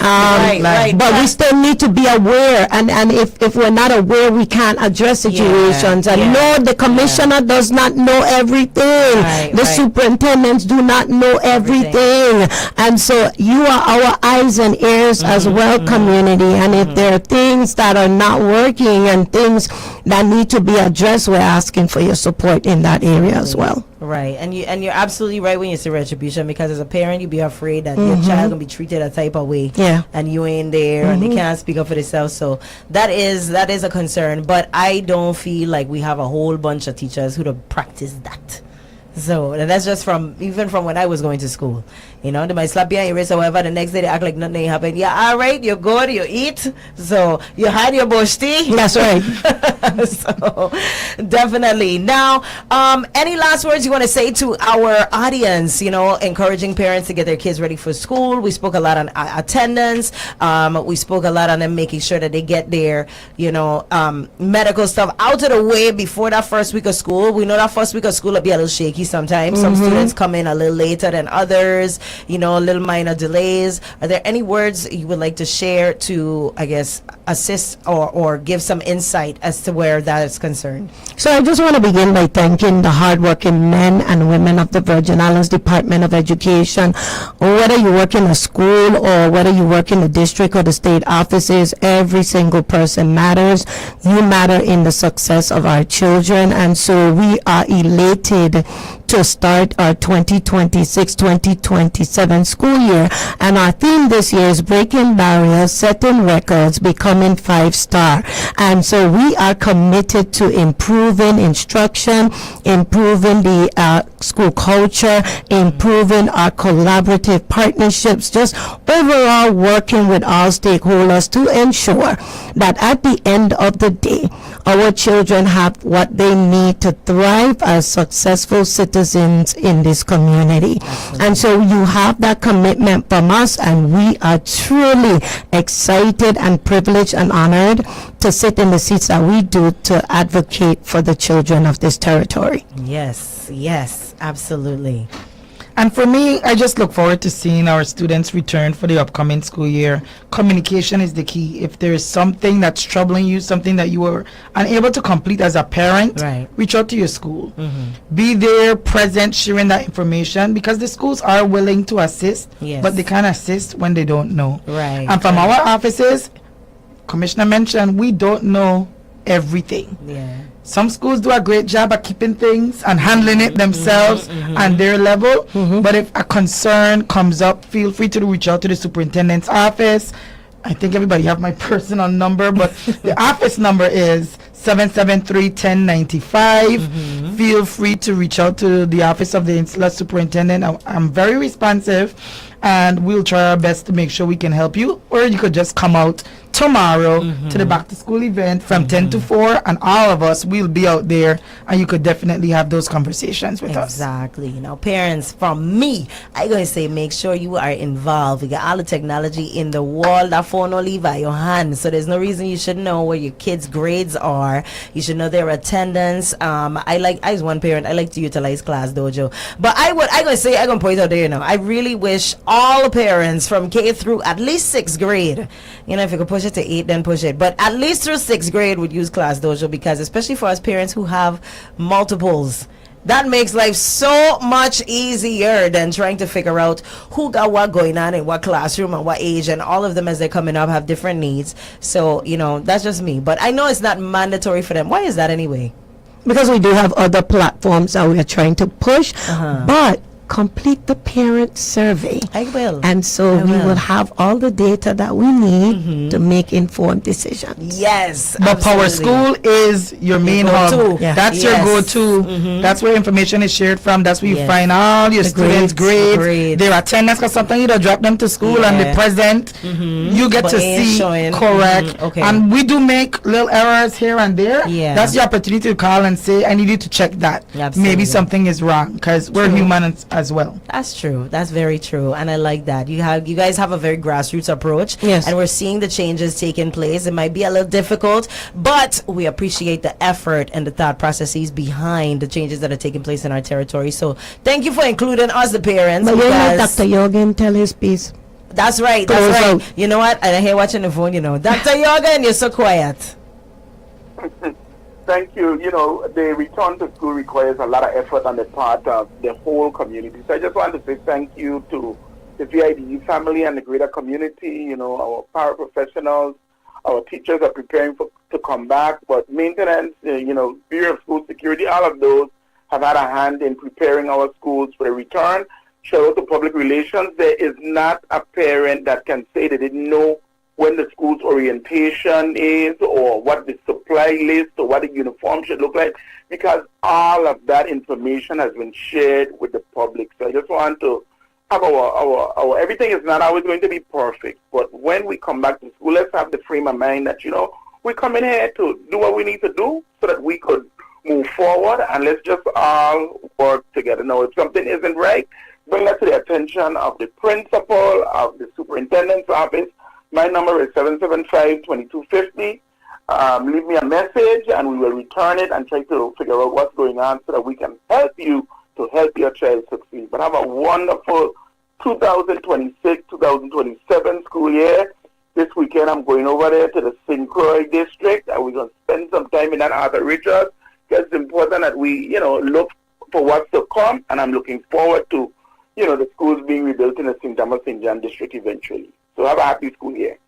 But we still need to be aware. And if we're not aware, we can't address situations. And no, the commissioner does not know everything. The superintendents do not know everything. And so you are our eyes and ears as well, community. And if there are things that are not working and things that need to be addressed, we're asking for your support in that area as well. Right, and you're absolutely right when you say retribution, because as a parent, you'd be afraid that your child gonna be treated a type of way, and you ain't there, and they can't speak up for themselves. So that is a concern. But I don't feel like we have a whole bunch of teachers who don't practice that. So that's just even from when I was going to school. They might slap you on your wrist or whatever. The next day they act like nothing happened. Yeah, all right, you're good, you eat. So you had your bush tea. That's right. So definitely. Now, any last words you want to say to our audience? Encouraging parents to get their kids ready for school. We spoke a lot on attendance. We spoke a lot on them making sure that they get their, medical stuff out of the way before that first week of school. We know that first week of school will be a little shaky flaky sometimes. Some students come in a little later than others, you know, little minor delays. Are there any words you would like to share to, I guess, assist or give some insight as to where that is concerned? So I just want to begin by thanking the hardworking men and women of the Virgin Islands Department of Education. Whether you work in a school or whether you work in the district or the state offices, every single person matters. You matter in the success of our children, and so we are elated to start our 2026-2027 school year. And our theme this year is breaking barriers, setting records, becoming 5-star. And so we are committed to improving instruction, improving the school culture, improving our collaborative partnerships, just overall working with all stakeholders to ensure that at the end of the day, our children have what they need to thrive as successful citizens in this community. And so you have that commitment from us, and we are truly excited and privileged and honored to sit in the seats that we do to advocate for the children of this territory. Yes, yes, absolutely. And for me, I just look forward to seeing our students return for the upcoming school year. Communication is the key. If there is something that's troubling you, something that you were unable to complete as a parent, reach out to your school. Be there, present, sharing that information, because the schools are willing to assist, but they can't assist when they don't know. And from our offices, Commissioner mentioned, we don't know everything. Some schools do a great job at keeping things and handling it themselves on their level. But if a concern comes up, feel free to reach out to the superintendent's office. I think everybody have my personal number, but the office number is 773-1095. Feel free to reach out to the office of the Insular Superintendent. I'm very responsive, and we'll try our best to make sure we can help you. Or you could just come out tomorrow to the back to school event from 10 to 4, and all of us will be out there, and you could definitely have those conversations with us. Exactly. You know, parents, from me, I going to say make sure you are involved. You got all the technology in the wall. That phone will leave at your hand, so there's no reason you should know where your kids' grades are. You should know their attendance. As one parent, I like to utilize Class Dojo, but I'm going to point out there, you know, I really wish all parents from K through at least 6th grade, you know, if you could push it to 8, then push it, but at least through 6th grade would use Class Dojo, because especially for us parents who have multiples, that makes life so much easier than trying to figure out who got what going on in what classroom and what age, and all of them as they're coming up have different needs. So, you know, that's just me, but I know it's not mandatory for them. Why is that anyway? Because we do have other platforms that we are trying to push, but complete the parent survey. I will. And so we will have all the data that we need to make informed decisions. Yes. But Power School is your main hub. That's your go-to. That's where information is shared from. That's where you find all your students' grades, their attendance, because sometimes you don't drop them to school and they present. You get to see. Correct. And we do make little errors here and there. That's the opportunity to call and say, I need you to check that. Maybe something is wrong, because we're human as well. That's true. That's very true, and I like that. You guys have a very grassroots approach, and we're seeing the changes taking place. It might be a little difficult, but we appreciate the effort and the thought processes behind the changes that are taking place in our territory. So thank you for including us, the parents. But you let Dr. Jorgen tell his piece. That's right. That's right. You know what? And I hear watching the phone. You know, Dr. Jorgen, you're so quiet. Thank you. You know, the return to school requires a lot of effort on the part of the whole community. So I just want to say thank you to the VIDE family and the greater community. You know, our paraprofessionals, our teachers are preparing to come back, but maintenance, you know, Bureau of School Security, all of those have had a hand in preparing our schools for the return. Shout out to public relations. There is not a parent that can say they didn't know when the school's orientation is, or what the supply list, or what the uniform should look like, because all of that information has been shared with the public. So I just want to have our everything is not always going to be perfect, but when we come back to school, let's have the frame of mind that, you know, we come in here to do what we need to do so that we could move forward, and let's just all work together. Now, if something isn't right, bring that to the attention of the principal, of the superintendent's office. My number is 775-2250. Leave me a message, and we will return it and try to figure out what's going on so that we can help you to help but have a wonderful 2026-2027 school year. This weekend, I'm going over there to the St. Croix district, and we're going to spend some time in that Arthur Richards, because it's important that we, look for what's to come, and I'm looking forward to, the schools being rebuilt in the St. Thomas St. John district eventually. So have a happy school year.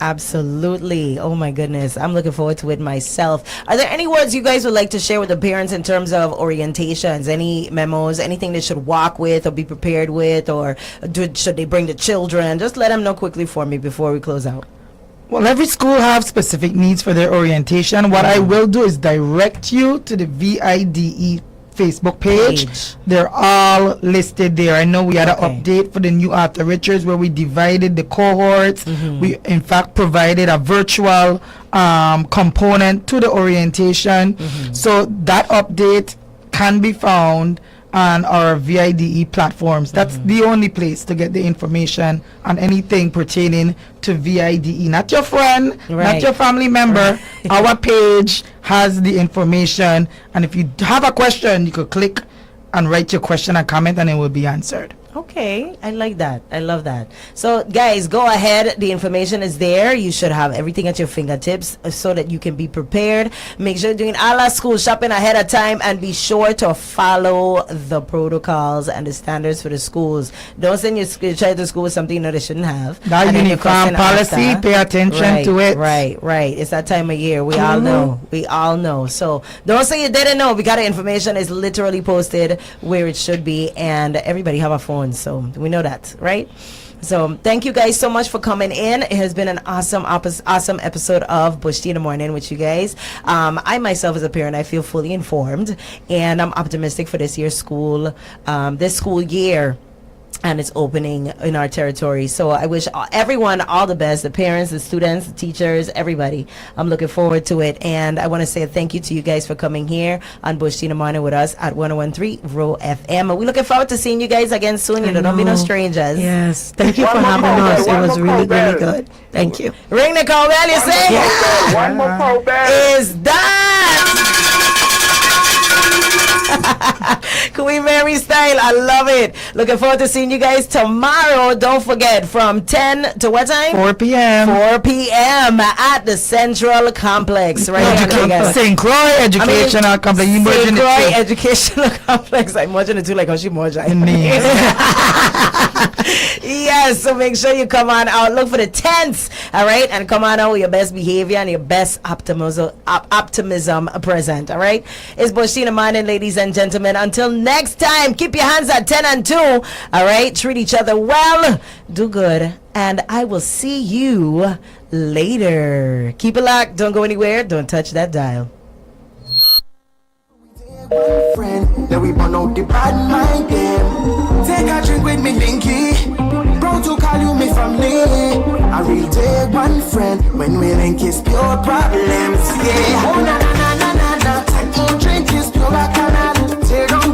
Absolutely. Oh my goodness. I'm looking forward to it myself. Are there any words you guys would like to share with the parents in terms of orientations? Any memos, anything they should walk with or be prepared with, or should they bring the children? Just let them know quickly for me before we close out. Well, every school have specific needs for their orientation. What I will do is direct you to the VIDE Facebook page. They're all listed there. I know we had an update for the new Arthur Richards where we divided the cohorts. We in fact provided a virtual component to the orientation. So that update can be found on our VIDE platforms. That's the only place to get the information on anything pertaining to VIDE. Not your friend, not your family member. Our page has the information, and if you have a question, you could click and write your question and comment, and it will be answered. Okay, I like that. I love that. So, guys, go ahead. The information is there. You should have everything at your fingertips so that you can be prepared. Make sure you're doing all our school shopping ahead of time, and be sure to follow the protocols and the standards for the schools. Don't send your child to school with something you know they shouldn't have. That uniform policy, pay attention to it. Right. It's that time of year. We all know. We all know. So, don't say you didn't know, because the information is literally posted where it should be, and everybody have a phone. So we know that, right? So thank you guys so much for coming in. It has been an awesome episode of Bush Tea in the Morning with you guys. I myself as a parent, I feel fully informed, and I'm optimistic for this year's school year. And it's opening in our territory. So I wish everyone all the best, the parents, the students, the teachers, everybody. I'm looking forward to it. And I want to say a thank you to you guys for coming here on Bush Tea in the Morning with us at 101.3 Roe FM. We're looking forward to seeing you guys again soon. Don't be no strangers. Yes. Thank you for having us. It was really good. Thank you. Ring the cowbell, you say? Yeah. One more cowbell. Is that? Queen Mary style. I love it. Looking forward to seeing you guys tomorrow. Don't forget, from 10 to what time? 4 p.m. 4 p.m. at the Central Complex. Right here. St. Croix Educational Complex. St. Croix Educational Complex. I'm merging the two like how she merged. Yes, so make sure you come on out. Look for the tents, all right? And come on out with your best behavior and your best optimism present, all right? It's Bush Tea in the Morning, ladies and gentlemen. Until next time, keep your hands at 10 and 2, all right? Treat each other well, do good, and I will see you later. Keep it locked. Don't go anywhere. Don't touch that dial. Friend, then we burn out the bad mind game. Take a drink with me, Linky. Proud to call you me family. I will take one friend when we link is pure problems. Yeah. Oh na na na na na na. Take more drink is pure canal. Take on